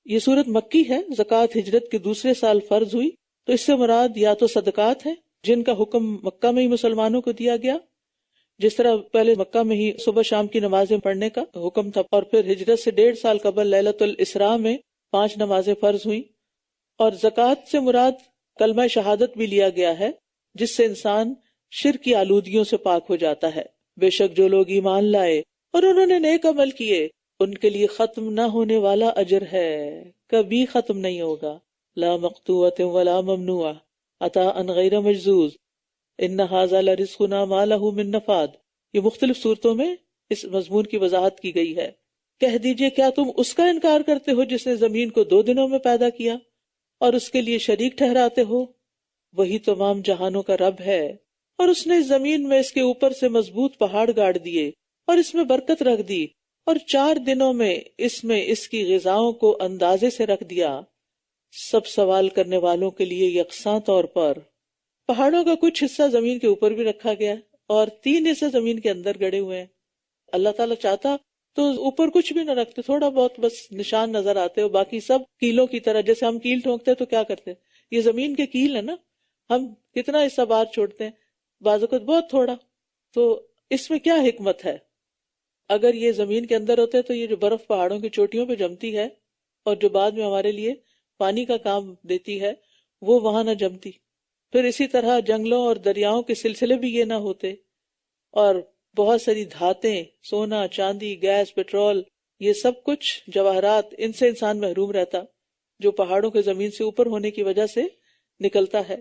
یہ سورت مکی ہے، زکوٰۃ ہجرت کے دوسرے سال فرض ہوئی، تو اس سے مراد یا تو صدقات ہیں جن کا حکم مکہ میں ہی مسلمانوں کو دیا گیا، جس طرح پہلے مکہ میں ہی صبح شام کی نمازیں پڑھنے کا حکم تھا، اور پھر ہجرت سے 1.5 سال قبل لیلۃ الاسراء میں 5 نمازیں فرض ہوئیں۔ اور زکوٰۃ سے مراد کلمہ شہادت بھی لیا گیا ہے، جس سے انسان شرک کی آلودگیوں سے پاک ہو جاتا ہے۔ بے شک جو لوگ ایمان لائے اور انہوں نے نیک عمل کیے، ان کے لیے ختم نہ ہونے والا اجر ہے، کبھی ختم نہیں ہوگا۔ لا مقطوعۃ ولا ممنوعہ عطاء غیر مجذوذ ان ھذا لرزقنا ما لہ من نفاد۔ یہ مختلف صورتوں میں اس مضمون کی وضاحت کی گئی ہے۔ کہہ دیجئے کیا تم اس کا انکار کرتے ہو جس نے زمین کو 2 دنوں میں پیدا کیا اور اس کے لیے شریک ٹھہراتے ہو؟ وہی تمام جہانوں کا رب ہے، اور اس نے زمین میں اس کے اوپر سے مضبوط پہاڑ گاڑ دیے اور اس میں برکت رکھ دی، اور 4 دنوں میں اس کی غذاؤں کو اندازے سے رکھ دیا، سب سوال کرنے والوں کے لیے یکساں طور پر۔ پہاڑوں کا کچھ حصہ زمین کے اوپر بھی رکھا گیا اور 3 حصے زمین کے اندر گڑے ہوئے ہیں۔ اللہ تعالیٰ چاہتا تو اوپر کچھ بھی نہ رکھتے، تھوڑا بہت بس نشان نظر آتے، اور باقی سب کیلوں کی طرح، جیسے ہم کیل ٹھونکتے تو کیا کرتے، یہ زمین کے کیل ہے نا، ہم کتنا حصہ باہر چھوڑتے ہیں، بعض اوقات بہت تھوڑا، تو اس میں کیا حکمت ہے؟ اگر یہ زمین کے اندر ہوتے تو یہ جو برف پہاڑوں کی چوٹیوں پہ جمتی ہے اور جو بعد میں ہمارے لیے پانی کا کام دیتی ہے، وہ وہاں نہ جمتی۔ پھر اسی طرح جنگلوں اور دریاؤں کے سلسلے بھی یہ نہ ہوتے، اور بہت ساری دھاتیں، سونا، چاندی، گیس، پیٹرول، یہ سب کچھ جواہرات، ان سے انسان محروم رہتا، جو پہاڑوں کے زمین سے اوپر ہونے کی وجہ سے نکلتا ہے۔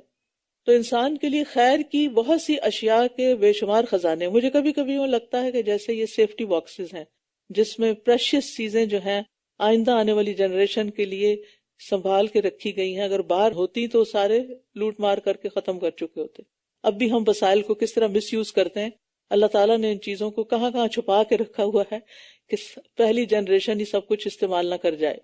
تو انسان کے لیے خیر کی بہت سی اشیاء کے بے شمار خزانے۔ مجھے کبھی کبھی یوں لگتا ہے کہ جیسے یہ سیفٹی باکسز ہیں جس میں پریشیس چیزیں جو ہیں آئندہ آنے والی جنریشن کے لیے سنبھال کے رکھی گئی ہیں، اگر باہر ہوتی تو سارے لوٹ مار کر کے ختم کر چکے ہوتے۔ اب بھی ہم وسائل کو کس طرح مس یوز کرتے ہیں، اللہ تعالیٰ نے ان چیزوں کو کہاں کہاں چھپا کے رکھا ہوا ہے کہ پہلی جنریشن ہی سب کچھ استعمال نہ کر جائے۔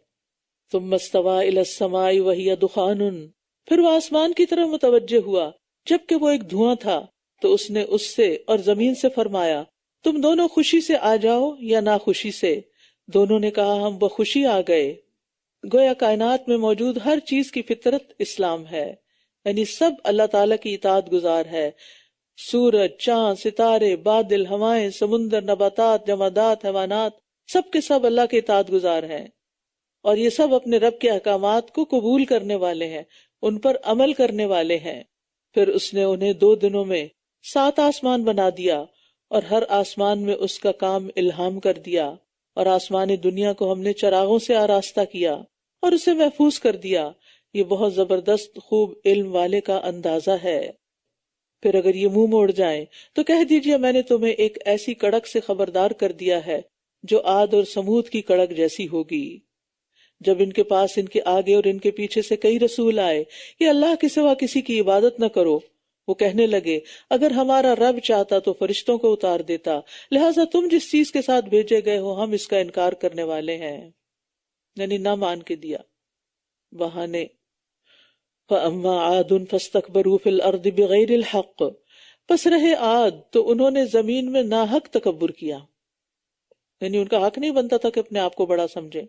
ثم استوى الى السماء وهي دخان، پھر وہ آسمان کی طرف متوجہ ہوا جبکہ وہ ایک دھواں تھا، تو اس نے اس سے اور زمین سے فرمایا تم دونوں خوشی سے آ جاؤ یا ناخوشی سے۔ دونوں نے کہا ہم بخوشی آ گئے۔ گویا کائنات میں موجود ہر چیز کی فطرت اسلام ہے، یعنی سب اللہ تعالیٰ کی اطاعت گزار ہے۔ سورج، چاند، ستارے، بادل، ہوائیں، سمندر، نباتات، جمادات، حیوانات، سب کے سب اللہ کے اطاعت گزار ہیں، اور یہ سب اپنے رب کے احکامات کو قبول کرنے والے ہیں، ان پر عمل کرنے والے ہیں۔ پھر اس نے انہیں 2 دنوں میں 7 آسمان بنا دیا، اور ہر آسمان میں اس کا کام الہام کر دیا، اور آسمان دنیا کو ہم نے چراغوں سے آراستہ کیا اور اسے محفوظ کر دیا۔ یہ بہت زبردست خوب علم والے کا اندازہ ہے۔ پھر اگر یہ منہ موڑ جائیں تو کہہ دیجئے میں نے تمہیں ایک ایسی کڑک سے خبردار کر دیا ہے جو عاد اور سمود کی کڑک جیسی ہوگی۔ جب ان کے پاس ان کے آگے اور ان کے پیچھے سے کئی رسول آئے کہ اللہ کے سوا کسی کی عبادت نہ کرو، وہ کہنے لگے اگر ہمارا رب چاہتا تو فرشتوں کو اتار دیتا، لہٰذا تم جس چیز کے ساتھ بھیجے گئے ہو ہم اس کا انکار کرنے والے ہیں، یعنی نہ مان کے دیا، بہانے۔ فَأَمَّا عَادٌ فَاسْتَكْبَرُوا فِي الْأَرْضِ بِغَيْرِ الْحَقِّ، پس رہے عاد تو انہوں نے زمین میں ناحق تکبر کیا، یعنی ان کا حق نہیں بنتا تھا کہ اپنے آپ کو بڑا سمجھے،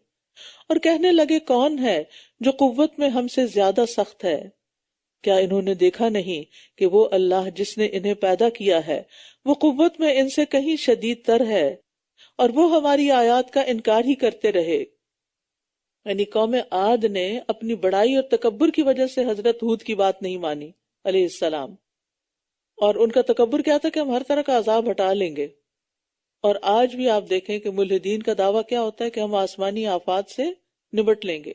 اور کہنے لگے کون ہے جو قوت میں ہم سے زیادہ سخت ہے؟ کیا انہوں نے دیکھا نہیں کہ وہ اللہ جس نے انہیں پیدا کیا ہے وہ قوت میں ان سے کہیں شدید تر ہے، اور وہ ہماری آیات کا انکار ہی کرتے رہے۔ یعنی قوم عاد نے اپنی بڑائی اور تکبر کی وجہ سے حضرت ہود کی بات نہیں مانی علیہ السلام، اور ان کا تکبر کیا تھا کہ ہم ہر طرح کا عذاب ہٹا لیں گے۔ اور آج بھی آپ دیکھیں کہ ملحدین کا دعویٰ کیا ہوتا ہے کہ ہم آسمانی آفات سے نبٹ لیں گے۔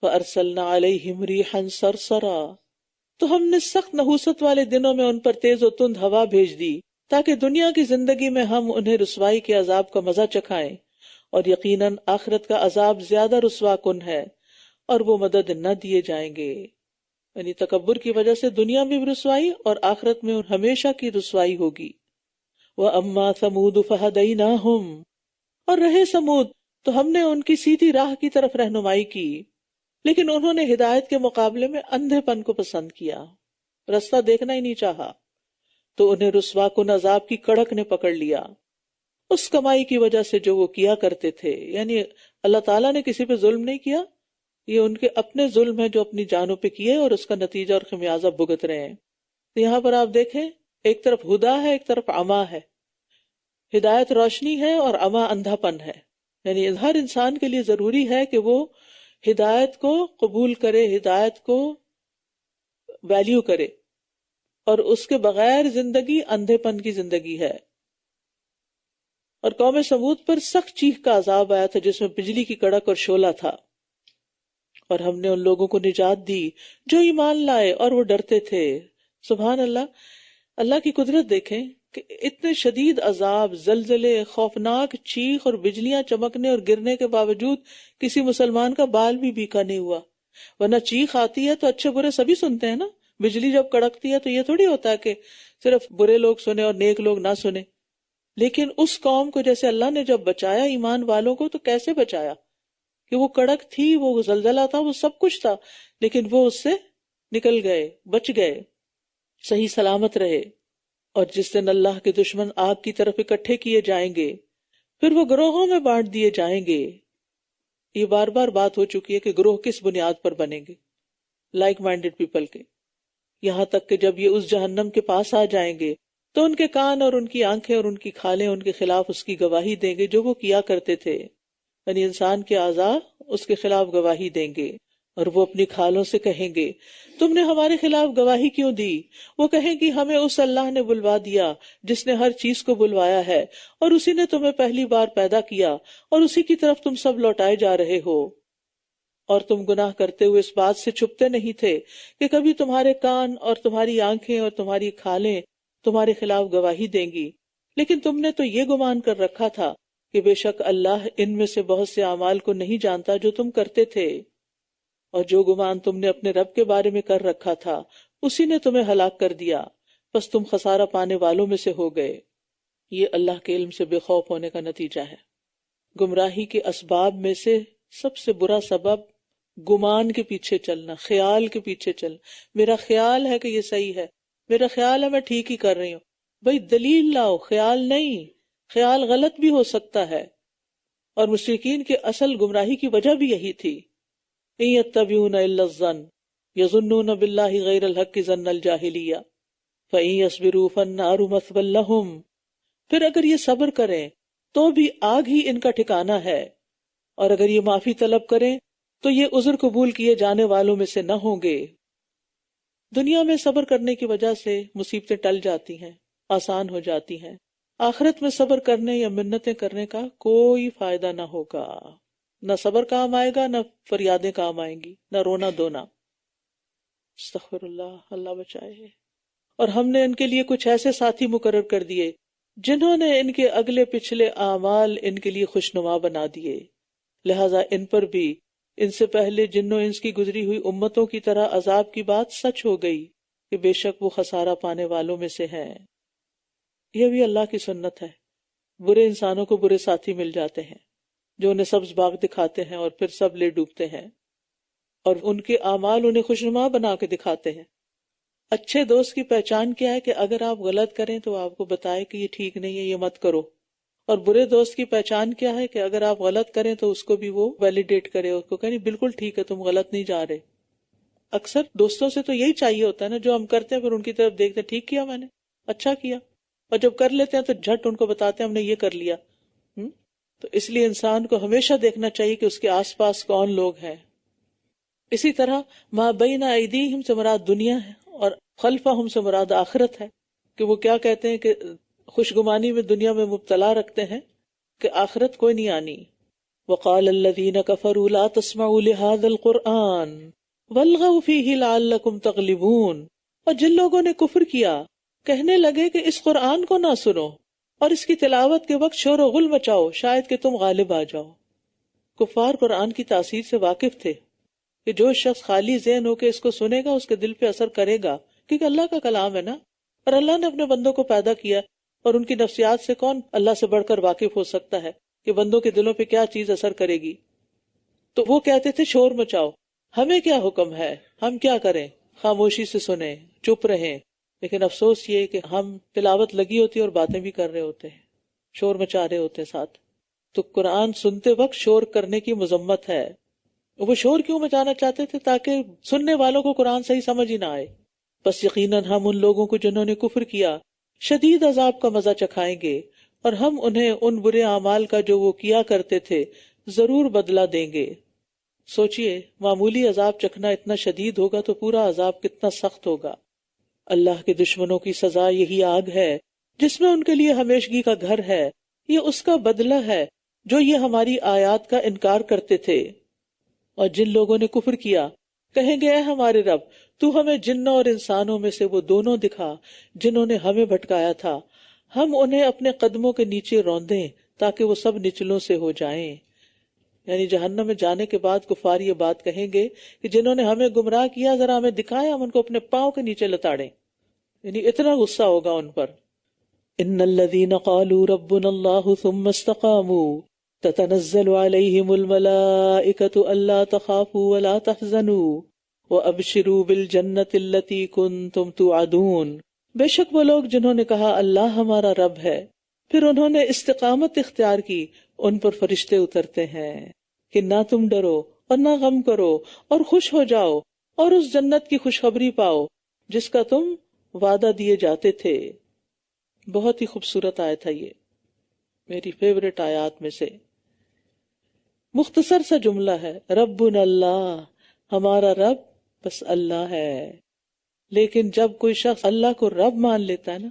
فَأَرْسَلْنَا عَلَيْهِمْ رِيحًا صَرْصَرًا، تو ہم نے سخت نحوست والے دنوں میں ان پر تیز و تند ہوا بھیج دی تاکہ دنیا کی زندگی میں ہم انہیں رسوائی کے عذاب کا مزہ چکھائیں، اور یقیناً آخرت کا عذاب زیادہ رسوا کن ہے اور وہ مدد نہ دیے جائیں گے۔ یعنی تکبر کی وجہ سے دنیا میں بھی رسوائی اور آخرت میں ہمیشہ کی رسوائی ہوگی۔ وَأَمَّا ثَمُودُ فَهَدَيْنَاهُمْ، اور رہے سمود تو ہم نے ان کی سیدھی راہ کی طرف رہنمائی کی، لیکن انہوں نے ہدایت کے مقابلے میں اندھے پن کو پسند کیا، رستہ دیکھنا ہی نہیں چاہا، تو انہیں رسوا کن عذاب کی کڑک نے پکڑ لیا اس کمائی کی وجہ سے جو وہ کیا کرتے تھے۔ یعنی اللہ تعالیٰ نے کسی پہ ظلم نہیں کیا، یہ ان کے اپنے ظلم ہے جو اپنی جانوں پہ کیے اور اس کا نتیجہ اور خمیازہ بھگت رہے ہیں۔ تو یہاں پر آپ دیکھیں، ایک طرف ہدا ہے، ایک طرف عما ہے، ہدایت روشنی ہے اور عما اندھا پن ہے۔ یعنی ہر انسان کے لیے ضروری ہے کہ وہ ہدایت کو قبول کرے، ہدایت کو ویلیو کرے، اور اس کے بغیر زندگی اندھے پن کی زندگی ہے۔ اور قوم سمود پر سخت چیخ کا عذاب آیا تھا جس میں بجلی کی کڑک اور شعلہ تھا، اور ہم نے ان لوگوں کو نجات دی جو ایمان لائے اور وہ ڈرتے تھے۔ سبحان اللہ، اللہ کی قدرت دیکھیں کہ اتنے شدید عذاب، زلزلے، خوفناک چیخ اور بجلیاں چمکنے اور گرنے کے باوجود کسی مسلمان کا بال بھی بیکا نہیں ہوا۔ ورنہ چیخ آتی ہے تو اچھے برے سبھی سنتے ہیں نا، بجلی جب کڑکتی ہے تو یہ تھوڑی ہوتا ہے کہ صرف برے لوگ سنے اور نیک لوگ نہ سنے۔ لیکن اس قوم کو جیسے اللہ نے جب بچایا ایمان والوں کو، تو کیسے بچایا کہ وہ کڑک تھی، وہ زلزلہ تھا، وہ سب کچھ تھا، لیکن وہ اس سے نکل گئے، بچ گئے، صحیح سلامت رہے۔ اور جس دن اللہ کے دشمن آگ کی طرف اکٹھے کیے جائیں گے، پھر وہ گروہوں میں بانٹ دیے جائیں گے۔ یہ بار بار بات ہو چکی ہے کہ گروہ کس بنیاد پر بنیں گے، لائک مائنڈڈ پیپل کے، یہاں تک کہ جب یہ اس جہنم کے پاس آ جائیں گے تو ان کے کان اور ان کی آنکھیں اور ان کی کھالیں ان کے خلاف اس کی گواہی دیں گے جو وہ کیا کرتے تھے۔ یعنی انسان کے اعضاء اس کے خلاف گواہی دیں گے، اور وہ اپنی کھالوں سے کہیں گے تم نے ہمارے خلاف گواہی کیوں دی؟ وہ کہیں گی ہمیں اس اللہ نے بلوا دیا جس نے ہر چیز کو بلوایا ہے، اور اسی نے تمہیں پہلی بار پیدا کیا، اور اسی کی طرف تم سب لوٹائے جا رہے ہو۔ اور تم گناہ کرتے ہوئے اس بات سے چھپتے نہیں تھے کہ کبھی تمہارے کان اور تمہاری آنکھیں اور تمہاری کھالیں تمہارے خلاف گواہی دیں گی، لیکن تم نے تو یہ گمان کر رکھا تھا کہ بے شک اللہ ان میں سے بہت سے اعمال کو نہیں جانتا جو تم کرتے تھے، اور جو گمان تم نے اپنے رب کے بارے میں کر رکھا تھا اسی نے تمہیں ہلاک کر دیا، بس تم خسارہ پانے والوں میں سے ہو گئے۔ یہ اللہ کے علم سے بے خوف ہونے کا نتیجہ ہے۔ گمراہی کے اسباب میں سے سب سے برا سبب گمان کے پیچھے چلنا، خیال کے پیچھے چلنا۔ میرا خیال ہے کہ یہ صحیح ہے، میرا خیال ہے میں ٹھیک ہی کر رہی ہوں۔ بھئی دلیل لاؤ، خیال نہیں، خیال غلط بھی ہو سکتا ہے۔ اور مشرکین کے اصل گمراہی کی وجہ بھی یہی تھی، ان یتبعون الا الظن یظنون باللہ غیر الحق ظن الجاہلیہ فان یصبروا فالنار مثوی لہم۔ پھر اگر یہ صبر کریں تو بھی آگ ہی ان کا ٹھکانہ ہے، اور اگر یہ معافی طلب کریں تو یہ عذر قبول کیے جانے والوں میں سے نہ ہوں گے۔ دنیا میں صبر کرنے کی وجہ سے مصیبتیں ٹل جاتی ہیں، آسان ہو جاتی ہیں۔ آخرت میں صبر کرنے یا منتیں کرنے کا کوئی فائدہ نہ ہوگا، نہ صبر کام آئے گا، نہ فریادیں کام آئیں گی، نہ رونا دھونا۔ استغفر اللہ، اللہ بچائے۔ اور ہم نے ان کے لیے کچھ ایسے ساتھی مقرر کر دیے جنہوں نے ان کے اگلے پچھلے اعمال ان کے لیے خوشنما بنا دیے، لہذا ان پر بھی ان سے پہلے جنوں انس کی گزری ہوئی امتوں کی طرح عذاب کی بات سچ ہو گئی کہ بے شک وہ خسارہ پانے والوں میں سے ہیں۔ یہ بھی اللہ کی سنت ہے، برے انسانوں کو برے ساتھی مل جاتے ہیں جو انہیں سبز باغ دکھاتے ہیں اور پھر سب لے ڈوبتے ہیں، اور ان کے اعمال انہیں خوشنما بنا کے دکھاتے ہیں۔ اچھے دوست کی پہچان کیا ہے کہ اگر آپ غلط کریں تو آپ کو بتائے کہ یہ ٹھیک نہیں ہے، یہ مت کرو۔ اور برے دوست کی پہچان کیا ہے کہ اگر آپ غلط کریں تو اس کو بھی وہ ویلیڈیٹ کرے، اس کو کہیں بالکل ٹھیک ہے، تم غلط نہیں جا رہے۔ اکثر دوستوں سے تو یہی چاہیے ہوتا ہے نا، جو ہم کرتے ہیں پھر ان کی طرف دیکھتے ہیں، ٹھیک کیا میں نے، اچھا کیا، اور جب کر لیتے ہیں تو جھٹ ان کو بتاتے ہیں ہم نے یہ کر لیا۔ تو اس لیے انسان کو ہمیشہ دیکھنا چاہیے کہ اس کے آس پاس کون لوگ ہیں۔ اسی طرح ما بین ایدیہم سے مراد دنیا ہے اور خلفہم سے مراد آخرت ہے، کہ وہ کیا کہتے ہیں کہ خوشگمانی میں دنیا میں مبتلا رکھتے ہیں کہ آخرت کوئی نہیں آنی۔ وقال الذین کفروا لا تسمعوا لهذا القرآن والغوا فیہ لعلکم تغلبون۔ اور جن لوگوں نے کفر کیا کہنے لگے کہ اس قرآن کو نہ سنو اور اس کی تلاوت کے وقت شور و غل مچاؤ، شاید کہ تم غالب آ جاؤ۔ کفار قرآن کی تاثیر سے واقف تھے کہ جو شخص خالی ذہن ہو کے اس کو سنے گا اس کے دل پہ اثر کرے گا، کیونکہ اللہ کا کلام ہے نا، اور اللہ نے اپنے بندوں کو پیدا کیا، اور ان کی نفسیات سے کون اللہ سے بڑھ کر واقف ہو سکتا ہے کہ بندوں کے دلوں پہ کیا چیز اثر کرے گی. تو وہ کہتے تھے شور مچاؤ، ہمیں کیا حکم ہے، ہم کیا کریں، خاموشی سے سنیں، چپ رہیں. لیکن افسوس یہ کہ ہم تلاوت لگی ہوتی ہے اور باتیں بھی کر رہے ہوتے ہیں، شور مچا رہے ہوتے ہیں ساتھ. تو قرآن سنتے وقت شور کرنے کی مذمت ہے. وہ شور کیوں مچانا چاہتے تھے؟ تاکہ سننے والوں کو قرآن صحیح سمجھ ہی نہ آئے. بس یقیناً ہم ان لوگوں کو جنہوں نے کفر کیا شدید عذاب کا مزہ چکھائیں گے، اور ہم انہیں ان برے اعمال کا جو وہ کیا کرتے تھے ضرور بدلہ دیں گے. سوچئے معمولی عذاب چکھنا اتنا شدید ہوگا تو پورا عذاب کتنا سخت ہوگا. اللہ کے دشمنوں کی سزا یہی آگ ہے جس میں ان کے لیے ہمیشگی کا گھر ہے، یہ اس کا بدلہ ہے جو یہ ہماری آیات کا انکار کرتے تھے. اور جن لوگوں نے کفر کیا کہیں گے اے ہمارے رب تو ہمیں جنوں اور انسانوں میں سے وہ دونوں دکھا جنہوں نے ہمیں بھٹکایا تھا، ہم انہیں اپنے قدموں کے نیچے روندیں تاکہ وہ سب نچلوں سے ہو جائیں. یعنی جہنم میں جانے کے بعد کفار یہ بات کہیں گے کہ جنہوں نے ہمیں گمراہ کیا ذرا ہمیں دکھائیں، ہم ان کو اپنے پاؤں کے نیچے لتاڑیں. یعنی اتنا غصہ ہوگا ان پر. ان الذين قالوا ربنا الله ثم استقاموا تتنزل عليهم الملائكة الا تخافوا ولا تحزنوا وابشروا بالجنة التي كنتم توعدون. بے شک وہ لوگ جنہوں نے کہا اللہ ہمارا رب ہے، پھر انہوں نے استقامت اختیار کی، ان پر فرشتے اترتے ہیں کہ نہ تم ڈرو اور نہ غم کرو اور خوش ہو جاؤ اور اس جنت کی خوشخبری پاؤ جس کا تم وعدہ دیے جاتے تھے. بہت ہی خوبصورت آیت ہے یہ، میری فیوریٹ آیات میں سے. مختصر سا جملہ ہے، ربنا اللہ، ہمارا رب بس اللہ ہے. لیکن جب کوئی شخص اللہ کو رب مان لیتا ہے نا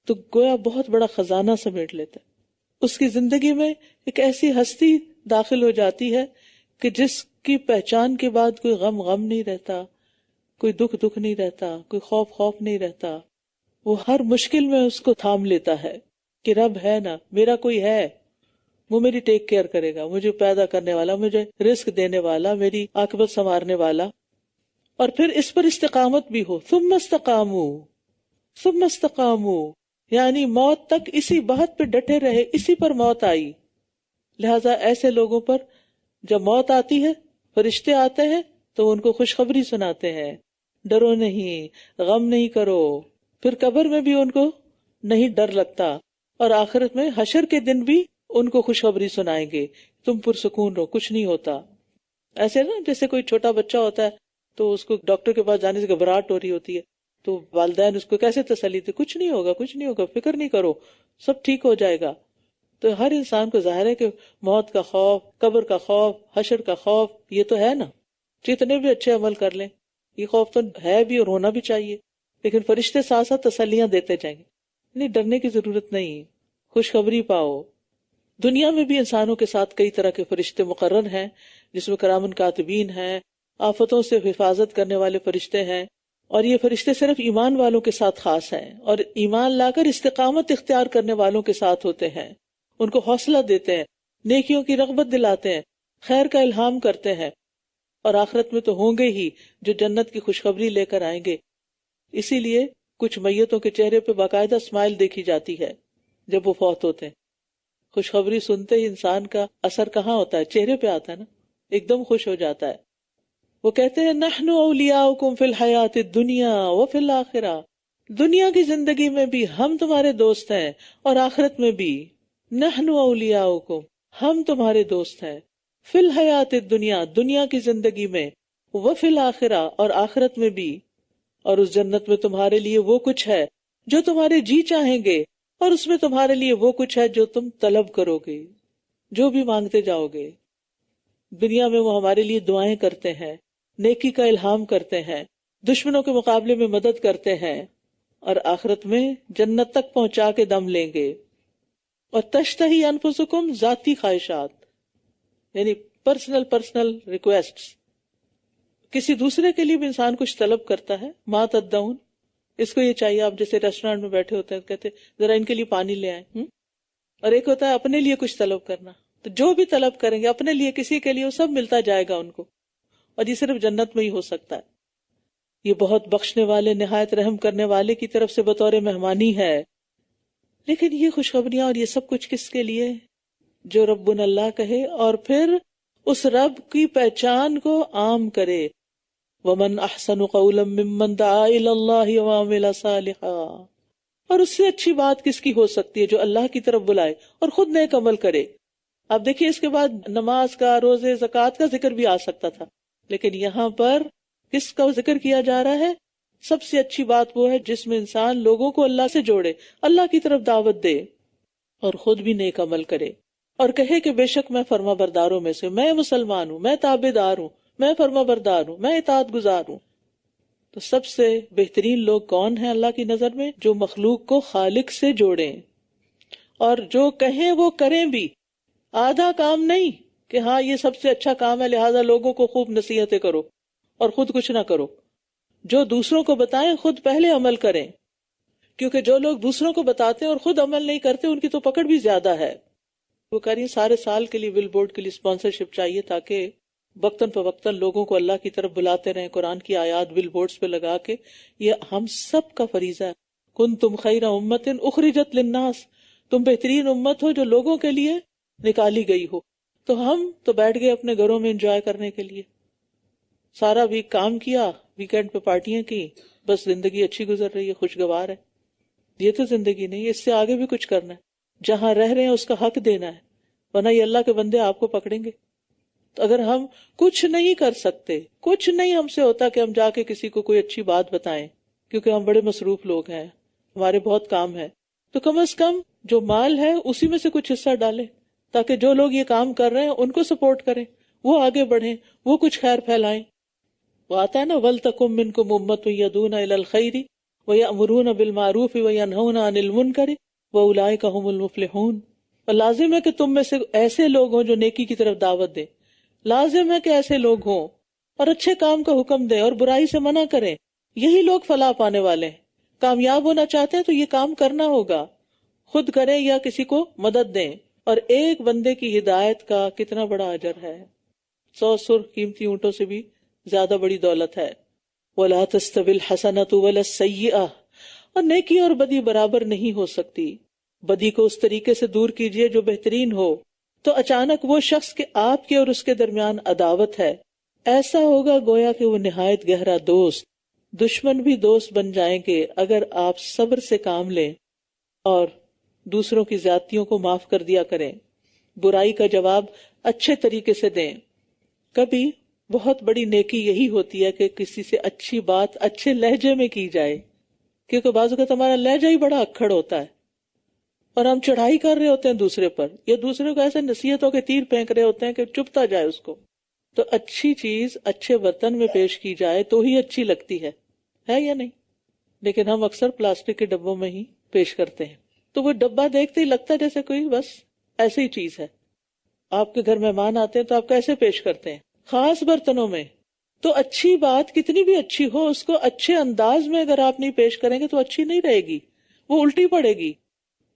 تو گویا بہت بڑا خزانہ سمیٹ لیتا ہے. اس کی زندگی میں ایک ایسی ہستی داخل ہو جاتی ہے کہ جس کی پہچان کے بعد کوئی غم نہیں رہتا، کوئی دکھ نہیں رہتا، کوئی خوف نہیں رہتا. وہ ہر مشکل میں اس کو تھام لیتا ہے کہ رب ہے نا، میرا کوئی ہے، وہ میری ٹیک کیئر کرے گا، مجھے پیدا کرنے والا، مجھے رزق دینے والا، میری عاقبت سنوارنے والا. اور پھر اس پر استقامت بھی ہو. ثم استقاموا یعنی موت تک اسی بات پہ ڈٹے رہے، اسی پر موت آئی. لہذا ایسے لوگوں پر جب موت آتی ہے فرشتے آتے ہیں تو ان کو خوشخبری سناتے ہیں، ڈرو نہیں، غم نہیں کرو. پھر قبر میں بھی ان کو نہیں ڈر لگتا، اور آخرت میں حشر کے دن بھی ان کو خوشخبری سنائیں گے، تم پرسکون رہو، کچھ نہیں ہوتا. ایسے نا جیسے کوئی چھوٹا بچہ ہوتا ہے تو اس کو ڈاکٹر کے پاس جانے سے گھبراہٹ ہو رہی ہوتی ہے تو والدین اس کو کیسے تسلی دیتے، کچھ نہیں ہوگا، فکر نہیں کرو، سب ٹھیک ہو جائے گا. تو ہر انسان کو ظاہر ہے کہ موت کا خوف، قبر کا خوف، حشر کا خوف یہ تو ہے نا. جتنے بھی اچھے عمل کر لیں یہ خوف تو ہے بھی اور ہونا بھی چاہیے، لیکن فرشتے ساتھ ساتھ تسلیاں دیتے جائیں گے. نہیں، ڈرنے کی ضرورت نہیں، خوشخبری پاؤ. دنیا میں بھی انسانوں کے ساتھ کئی طرح کے فرشتے مقرر ہیں، جس میں کرامن کاتبین ہیں، آفتوں سے حفاظت کرنے والے فرشتے ہیں. اور یہ فرشتے صرف ایمان والوں کے ساتھ خاص ہیں اور ایمان لا کر استقامت اختیار کرنے والوں کے ساتھ ہوتے ہیں. ان کو حوصلہ دیتے ہیں، نیکیوں کی رغبت دلاتے ہیں، خیر کا الہام کرتے ہیں. اور آخرت میں تو ہوں گے ہی جو جنت کی خوشخبری لے کر آئیں گے. اسی لیے کچھ میتوں کے چہرے پہ باقاعدہ اسمائل دیکھی جاتی ہے جب وہ فوت ہوتے ہیں. خوشخبری سنتے ہی انسان کا اثر کہاں ہوتا ہے؟ چہرے پہ آتا ہے نا، ایک دم خوش ہو جاتا ہے. وہ کہتے ہیں نحن اولیاؤکم فی الحیات الدنیا وفی الآخرہ، دنیا کی زندگی میں بھی ہم تمہارے دوست ہیں اور آخرت میں بھی. نحن اولیاؤکم، ہم تمہارے دوست ہیں، فی الحیات الدنیا، دنیا کی زندگی میں، وفی الآخرہ، اور آخرت میں بھی. اور اس جنت میں تمہارے لیے وہ کچھ ہے جو تمہارے جی چاہیں گے، اور اس میں تمہارے لیے وہ کچھ ہے جو تم طلب کرو گے، جو بھی مانگتے جاؤ گے. دنیا میں وہ ہمارے لیے دعائیں کرتے ہیں، نیکی کا الہام کرتے ہیں، دشمنوں کے مقابلے میں مدد کرتے ہیں، اور آخرت میں جنت تک پہنچا کے دم لیں گے. اور تشتہی انفسکم، ذاتی خواہشات یعنی پرسنل ریکویسٹس. کسی دوسرے کے لیے بھی انسان کچھ طلب کرتا ہے. ما تدعون، اس کو یہ چاہیے. آپ جیسے ریسٹورینٹ میں بیٹھے ہوتے ہیں، کہتے ذرا ان کے لیے پانی لے آئیں. اور ایک ہوتا ہے اپنے لیے کچھ طلب کرنا. تو جو بھی طلب کریں گے اپنے لیے، کسی کے لیے، وہ سب ملتا جائے گا ان کو. اور یہ صرف جنت میں ہی ہو سکتا ہے. یہ بہت بخشنے والے، نہایت رحم کرنے والے کی طرف سے بطور مہمانی ہے. لیکن یہ خوشخبریاں اور یہ سب کچھ کس کے لیے؟ جو ربنا اللہ کہے اور پھر اس رب کی پہچان کو عام کرے. وَمَنْ أَحْسَنُ قَوْلًا مِّمَّنْ دَعَا إِلَى اللَّهِ وَعَمِلَ صَالِحًا. اور اس سے اچھی بات کس کی ہو سکتی ہے جو اللہ کی طرف بلائے اور خود نیک عمل کرے. اب دیکھیے اس کے بعد نماز کا، روزے، زکوٰۃ کا ذکر بھی آ سکتا تھا، لیکن یہاں پر کس کا ذکر کیا جا رہا ہے؟ سب سے اچھی بات وہ ہے جس میں انسان لوگوں کو اللہ سے جوڑے، اللہ کی طرف دعوت دے اور خود بھی نیک عمل کرے اور کہے کہ بے شک میں فرما برداروں میں سے، میں مسلمان ہوں، میں تابع دار ہوں، میں فرما بردار ہوں، میں اطاعت گزار ہوں. تو سب سے بہترین لوگ کون ہیں اللہ کی نظر میں؟ جو مخلوق کو خالق سے جوڑیں اور جو کہیں وہ کریں بھی. آدھا کام نہیں کہ ہاں یہ سب سے اچھا کام ہے لہٰذا لوگوں کو خوب نصیحتیں کرو اور خود کچھ نہ کرو. جو دوسروں کو بتائیں خود پہلے عمل کریں، کیونکہ جو لوگ دوسروں کو بتاتے ہیں اور خود عمل نہیں کرتے ان کی تو پکڑ بھی زیادہ ہے. وہ کہہ رہی ہیں سارے سال کے لیے بل بورڈ کے لیے اسپانسرشپ چاہیے تاکہ وقتاً فوقتاً لوگوں کو اللہ کی طرف بلاتے رہیں، قرآن کی آیات بل بورڈز پہ لگا کے. یہ ہم سب کا فریضہ ہے. کنتم خیر امۃ اخرجت للناس، تم بہترین امت ہو جو لوگوں کے لیے نکالی گئی ہو. تو ہم تو بیٹھ گئے اپنے گھروں میں انجوائے کرنے کے لیے، سارا ویک کام کیا، ویکینڈ پہ پارٹیاں کی، بس زندگی اچھی گزر رہی ہے، خوشگوار ہے. یہ تو زندگی نہیں، اس سے آگے بھی کچھ کرنا ہے. جہاں رہ رہے ہیں اس کا حق دینا ہے، ورنہ یہ اللہ کے بندے آپ کو پکڑیں گے. تو اگر ہم کچھ نہیں کر سکتے، کچھ نہیں ہم سے ہوتا کہ ہم جا کے کسی کو کوئی اچھی بات بتائیں، کیونکہ ہم بڑے مصروف لوگ ہیں، ہمارے بہت کام ہے، تو کم از کم جو مال ہے اسی میں سے کچھ حصہ ڈالیں تاکہ جو لوگ یہ کام کر رہے ہیں ان کو سپورٹ کریں، وہ آگے بڑھیں، وہ کچھ خیر پھیلائیں. وہ آتا ہے نا وَلْتَكُن مِّنكُمْ أُمَّةٌ يَدْعُونَ إِلَى الْخَيْرِ وَيَأْمُرُونَ بِالْمَعْرُوفِ وَيَنْهَوْنَ عَنِ الْمُنكَرِ وَأُولَٰئِكَ هُمُ الْمُفْلِحُونَ. اور لازم ہے کہ تم میں سے ایسے لوگ ہوں جو نیکی کی طرف دعوت دیں، لازم ہے کہ ایسے لوگ ہوں اور اچھے کام کا حکم دیں اور برائی سے منع کریں. یہی لوگ فلاح پانے والے ہیں. کامیاب ہونا چاہتے ہیں تو یہ کام کرنا ہوگا، خود کریں یا کسی کو مدد دیں. اور ایک بندے کی ہدایت کا کتنا بڑا اجر ہے، 100 سرخ قیمتی اونٹوں سے بھی زیادہ بڑی دولت ہے. وَلَا تَسْتَوِي الْحَسَنَةُ وَلَا السَّيِّئَةُ. اور نیکی اور بدی برابر نہیں ہو سکتی. بدی کو اس طریقے سے دور کیجیے جو بہترین ہو، تو اچانک وہ شخص کہ آپ کے اور اس کے درمیان عداوت ہے ایسا ہوگا گویا کہ وہ نہایت گہرا دوست. دشمن بھی دوست بن جائیں گے اگر آپ صبر سے کام لیں اور دوسروں کی زیادتیوں کو معاف کر دیا کریں، برائی کا جواب اچھے طریقے سے دیں. کبھی بہت بڑی نیکی یہی ہوتی ہے کہ کسی سے اچھی بات اچھے لہجے میں کی جائے، کیونکہ بعض اوقات ہمارا لہجہ ہی بڑا اکھڑ ہوتا ہے اور ہم چڑھائی کر رہے ہوتے ہیں دوسرے پر، یا دوسرے کو ایسے نصیحتوں کے تیر پھینک رہے ہوتے ہیں کہ چپتا جائے اس کو. تو اچھی چیز اچھے برتن میں پیش کی جائے تو ہی اچھی لگتی ہے یا نہیں؟ لیکن ہم اکثر پلاسٹک کے ڈبوں میں ہی پیش کرتے ہیں، تو وہ ڈبہ دیکھتے ہی لگتا ہے جیسے کوئی بس ایسی ہی چیز ہے. آپ کے گھر مہمان آتے ہیں تو آپ کیسے پیش کرتے ہیں؟ خاص برتنوں میں. تو اچھی بات کتنی بھی اچھی ہو اس کو اچھے انداز میں اگر آپ نہیں پیش کریں گے تو اچھی نہیں رہے گی، وہ الٹی پڑے گی.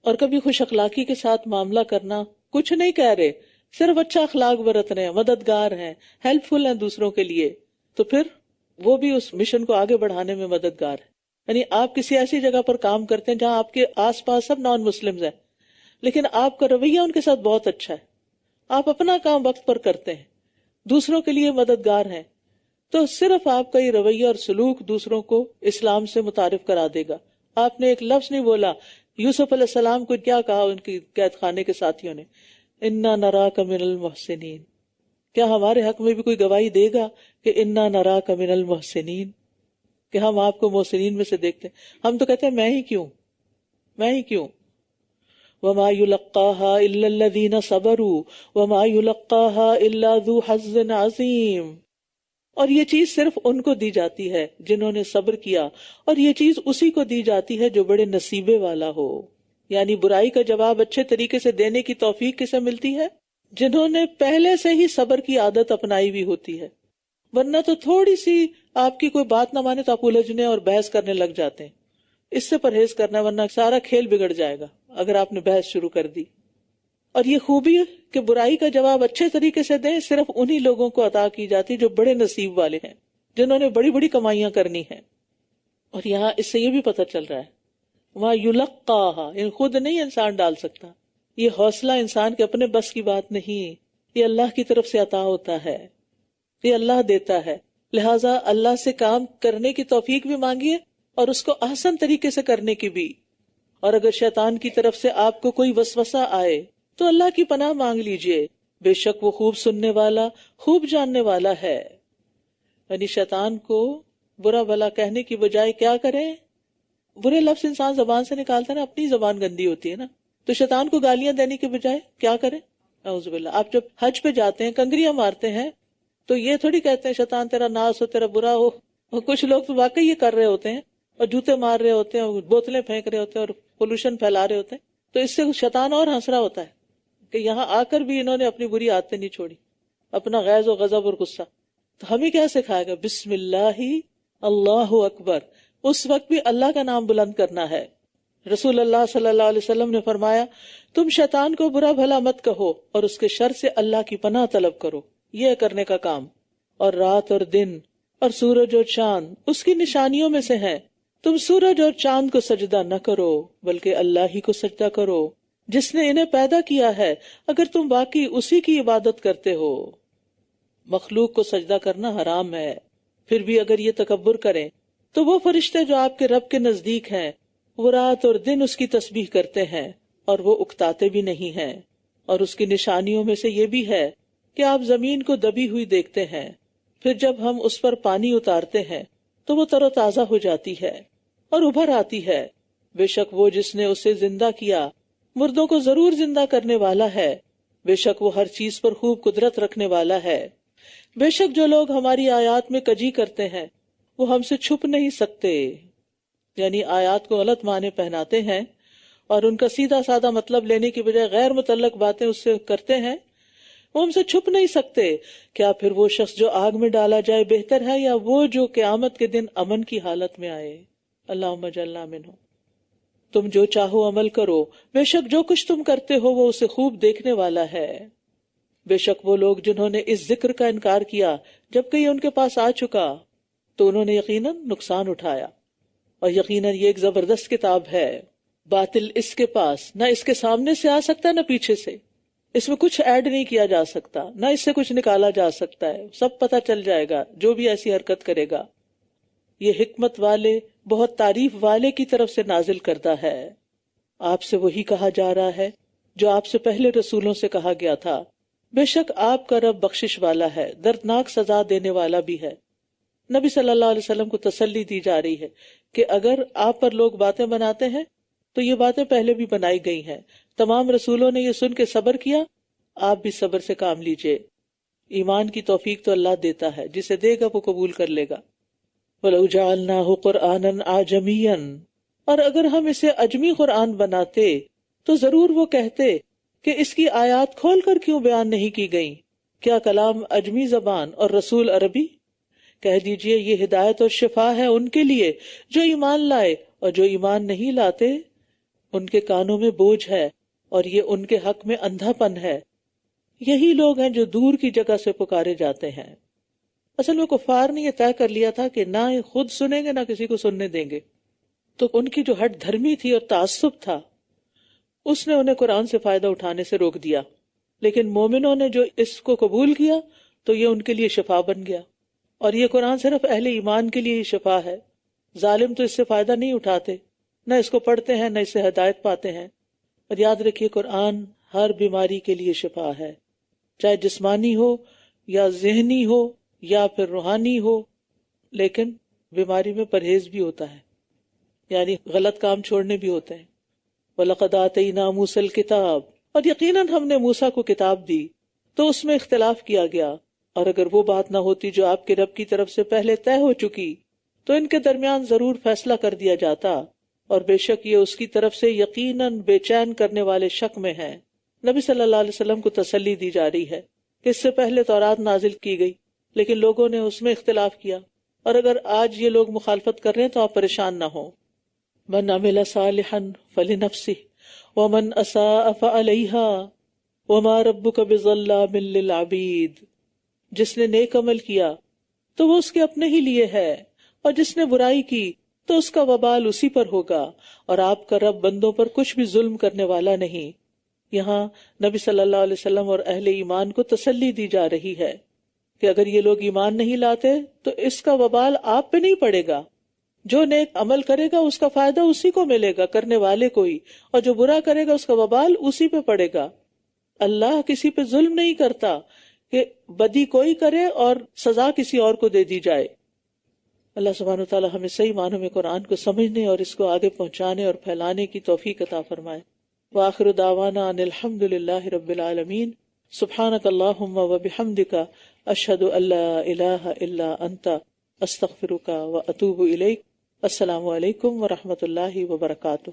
اور کبھی خوش اخلاقی کے ساتھ معاملہ کرنا، کچھ نہیں کہہ رہے، صرف اچھا اخلاق برت رہے ہیں، مددگار ہیں، ہیلپ فل ہیں دوسروں کے لیے، تو پھر وہ بھی اس مشن کو آگے بڑھانے میں مددگار ہے. یعنی آپ کسی ایسی جگہ پر کام کرتے ہیں جہاں آپ کے آس پاس سب نان مسلمز ہیں، لیکن آپ کا رویہ ان کے ساتھ بہت اچھا ہے، آپ اپنا کام وقت پر کرتے ہیں، دوسروں کے لیے مددگار ہیں، تو صرف آپ کا یہ رویہ اور سلوک دوسروں کو اسلام سے متعارف کرا دے گا. آپ نے ایک لفظ نہیں بولا. یوسف علیہ السلام کو کیا کہا ان کی قید خانے کے ساتھیوں نے؟ انا نراک من المحسنین. کیا ہمارے حق میں بھی کوئی گواہی دے گا کہ انا نراک من المحسنین، کہ ہم آپ کو محسنین میں سے دیکھتے ہیں؟ ہم تو کہتے ہیں میں ہی کیوں. وما يلقاها الا الذين صبروا وما يلقاها الا ذو حظ عظیم. اور یہ چیز صرف ان کو دی جاتی ہے جنہوں نے صبر کیا، اور یہ چیز اسی کو دی جاتی ہے جو بڑے نصیبے والا ہو. یعنی برائی کا جواب اچھے طریقے سے دینے کی توفیق کسے ملتی ہے؟ جنہوں نے پہلے سے ہی صبر کی عادت اپنائی ہوئی ہوتی ہے. ورنہ تو تھوڑی سی آپ کی کوئی بات نہ مانے تو آپ الجھنے اور بحث کرنے لگ جاتے ہیں. اس سے پرہیز کرنا ہے ورنہ سارا کھیل بگڑ جائے گا اگر آپ نے بحث شروع کر دی. اور یہ خوبی کہ برائی کا جواب اچھے طریقے سے دیں صرف انہی لوگوں کو عطا کی جاتی جو بڑے نصیب والے ہیں، جنہوں نے بڑی بڑی کمائیاں کرنی ہیں. اور یہاں اس سے یہ بھی پتہ چل رہا ہے وہاں یلقاها، یعنی خود نہیں انسان ڈال سکتا. یہ حوصلہ انسان کے اپنے بس کی بات نہیں، یہ اللہ کی طرف سے عطا ہوتا ہے، یہ اللہ دیتا ہے. لہٰذا اللہ سے کام کرنے کی توفیق بھی مانگیے اور اس کو احسن طریقے سے کرنے کی بھی. اور اگر شیطان کی طرف سے آپ کو کوئی وسوسہ آئے تو اللہ کی پناہ مانگ لیجئے، بے شک وہ خوب سننے والا، خوب جاننے والا ہے. یعنی شیطان کو برا بھلا کہنے کی بجائے کیا کریں؟ برے لفظ انسان زبان سے نکالتا ہے نا، اپنی زبان گندی ہوتی ہے نا، تو شیطان کو گالیاں دینے کی بجائے کیا کریں؟ اعوذ باللہ. آپ جب حج پہ جاتے ہیں، کنگریاں مارتے ہیں، تو یہ تھوڑی کہتے ہیں شیطان تیرا ناس ہو، تیرا برا ہو. اور کچھ لوگ تو واقعی یہ کر رہے ہوتے ہیں اور جوتے مار رہے ہوتے ہیں اور بوتلیں پھینک رہے ہوتے ہیں اور پولوشن پھیلا رہے ہوتے ہیں. تو اس سے شیطان اور ہنس رہا ہوتا ہے کہ یہاں آ کر بھی انہوں نے اپنی بری عادتیں نہیں چھوڑی، اپنا غیظ و غضب اور غصہ. تو ہمیں کیا سکھائے گا؟ بسم اللہ اللہ اکبر، اس وقت بھی اللہ کا نام بلند کرنا ہے. رسول اللہ صلی اللہ علیہ وسلم نے فرمایا، تم شیطان کو برا بھلا مت کہو اور اس کے شر سے اللہ کی پناہ طلب کرو. یہ کرنے کا کام. اور رات اور دن اور سورج اور چاند اس کی نشانیوں میں سے ہیں. تم سورج اور چاند کو سجدہ نہ کرو بلکہ اللہ ہی کو سجدہ کرو جس نے انہیں پیدا کیا ہے، اگر تم واقعی اسی کی عبادت کرتے ہو. مخلوق کو سجدہ کرنا حرام ہے. پھر بھی اگر یہ تکبر کریں تو وہ فرشتے جو آپ کے رب کے نزدیک ہیں، وہ رات اور دن اس کی تسبیح کرتے ہیں اور وہ اکتاتے بھی نہیں ہیں. اور اس کی نشانیوں میں سے یہ بھی ہے کہ آپ زمین کو دبی ہوئی دیکھتے ہیں، پھر جب ہم اس پر پانی اتارتے ہیں تو وہ تر و تازہ ہو جاتی ہے اور ابھر آتی ہے. بے شک وہ جس نے اسے زندہ کیا مردوں کو ضرور زندہ کرنے والا ہے. بے شک وہ ہر چیز پر خوب قدرت رکھنے والا ہے. بے شک جو لوگ ہماری آیات میں کجی کرتے ہیں وہ ہم سے چھپ نہیں سکتے. یعنی آیات کو غلط معنی پہناتے ہیں اور ان کا سیدھا سادہ مطلب لینے کی بجائے غیر متعلق باتیں اس سے کرتے ہیں، وہ ہم سے چھپ نہیں سکتے. کیا پھر وہ شخص جو آگ میں ڈالا جائے بہتر ہے یا وہ جو قیامت کے دن امن کی حالت میں آئے؟ اللہم اجعلنا منہم. تم جو چاہو عمل کرو، بے شک جو کچھ تم کرتے ہو وہ اسے خوب دیکھنے والا ہے. بے شک وہ لوگ جنہوں نے اس ذکر کا انکار کیا جبکہ یہ ان کے پاس آ چکا تو انہوں نے یقیناً نقصان اٹھایا. اور یقیناً یہ ایک زبردست کتاب ہے. باطل اس کے پاس نہ اس کے سامنے سے آ سکتا ہے نہ پیچھے سے. اس میں کچھ ایڈ نہیں کیا جا سکتا، نہ اس سے کچھ نکالا جا سکتا ہے. سب پتہ چل جائے گا جو بھی ایسی حرکت کرے گا. یہ حکمت والے، بہت تعریف والے کی طرف سے نازل کردہ ہے. آپ سے وہی کہا جا رہا ہے جو آپ سے پہلے رسولوں سے کہا گیا تھا. بے شک آپ کا رب بخشش والا ہے، دردناک سزا دینے والا بھی ہے. نبی صلی اللہ علیہ وسلم کو تسلی دی جا رہی ہے کہ اگر آپ پر لوگ باتیں بناتے ہیں تو یہ باتیں پہلے بھی بنائی گئی ہیں. تمام رسولوں نے یہ سن کے صبر کیا، آپ بھی صبر سے کام لیجئے. ایمان کی توفیق تو اللہ دیتا ہے، جسے دے گا وہ قبول کر لے گا. وَلَوْ جَعَلْنَاهُ قُرْآنًا أَعْجَمِيًّا، اور اگر ہم اسے اجمی قرآن بناتے تو ضرور وہ کہتے کہ اس کی آیات کھول کر کیوں بیان نہیں کی گئیں. کیا کلام اجمی زبان اور رسول عربی؟ کہہ دیجئے یہ ہدایت اور شفا ہے ان کے لیے جو ایمان لائے، اور جو ایمان نہیں لاتے ان کے کانوں میں بوجھ ہے اور یہ ان کے حق میں اندھا پن ہے. یہی لوگ ہیں جو دور کی جگہ سے پکارے جاتے ہیں. اصل میں کفار نے یہ طے کر لیا تھا کہ نہ خود سنیں گے نہ کسی کو سننے دیں گے. تو ان کی جو ہٹ دھرمی تھی اور تعصب تھا اس نے انہیں قرآن سے فائدہ اٹھانے سے روک دیا. لیکن مومنوں نے جو اس کو قبول کیا تو یہ ان کے لیے شفا بن گیا. اور یہ قرآن صرف اہل ایمان کے لیے ہی شفا ہے. ظالم تو اس سے فائدہ نہیں اٹھاتے، نہ اس کو پڑھتے ہیں نہ اس سے ہدایت پاتے ہیں. اور یاد رکھیے قرآن ہر بیماری کے لیے شفا ہے، چاہے جسمانی ہو یا ذہنی ہو یا پھر روحانی ہو. لیکن بیماری میں پرہیز بھی ہوتا ہے، یعنی غلط کام چھوڑنے بھی ہوتے ہیں. وَلَقَدْ آتَيْنَا مُوسَى الْكِتَابَ، اور یقیناً ہم نے موسیٰ کو کتاب دی تو اس میں اختلاف کیا گیا. اور اگر وہ بات نہ ہوتی جو آپ کے رب کی طرف سے پہلے طے ہو چکی تو ان کے درمیان ضرور فیصلہ کر دیا جاتا. اور بے شک یہ اس کی طرف سے یقیناً بے چین کرنے والے شک میں ہیں. نبی صلی اللہ علیہ وسلم کو تسلی دی جا رہی ہے کہ اس سے پہلے تورات نازل کی گئی لیکن لوگوں نے اس میں اختلاف کیا. اور اگر آج یہ لوگ مخالفت کر رہے ہیں تو آپ پریشان نہ ہوں. من عمل صالحا فلنفسه ومن اساء فعليها وما ربك بظلام للعبید. جس نے نیک عمل کیا تو وہ اس کے اپنے ہی لیے ہے، اور جس نے برائی کی تو اس کا وبال اسی پر ہوگا، اور آپ کا رب بندوں پر کچھ بھی ظلم کرنے والا نہیں۔ یہاں نبی صلی اللہ علیہ وسلم اور اہل ایمان کو تسلی دی جا رہی ہے کہ اگر یہ لوگ ایمان نہیں لاتے تو اس کا وبال آپ پہ نہیں پڑے گا، جو نیک عمل کرے گا اس کا فائدہ اسی کو ملے گا، کرنے والے کو ہی، اور جو برا کرے گا اس کا وبال اسی پہ پڑے گا۔ اللہ کسی پہ ظلم نہیں کرتا کہ بدی کوئی کرے اور سزا کسی اور کو دے دی جائے۔ اللہ سبحانہ وتعالی ہمیں صحیح معنوں میں قرآن کو سمجھنے اور اس کو آگے پہنچانے اور پھیلانے کی توفیق عطا فرمائے۔ وآخر دعوانا ان الحمد للہ رب العالمین۔ سبحانک اللہم وبحمدک، اشہد ان لا الہ الا انت، استغفرک واتوب الیک۔ السلام علیکم ورحمۃ اللہ وبرکاتہ۔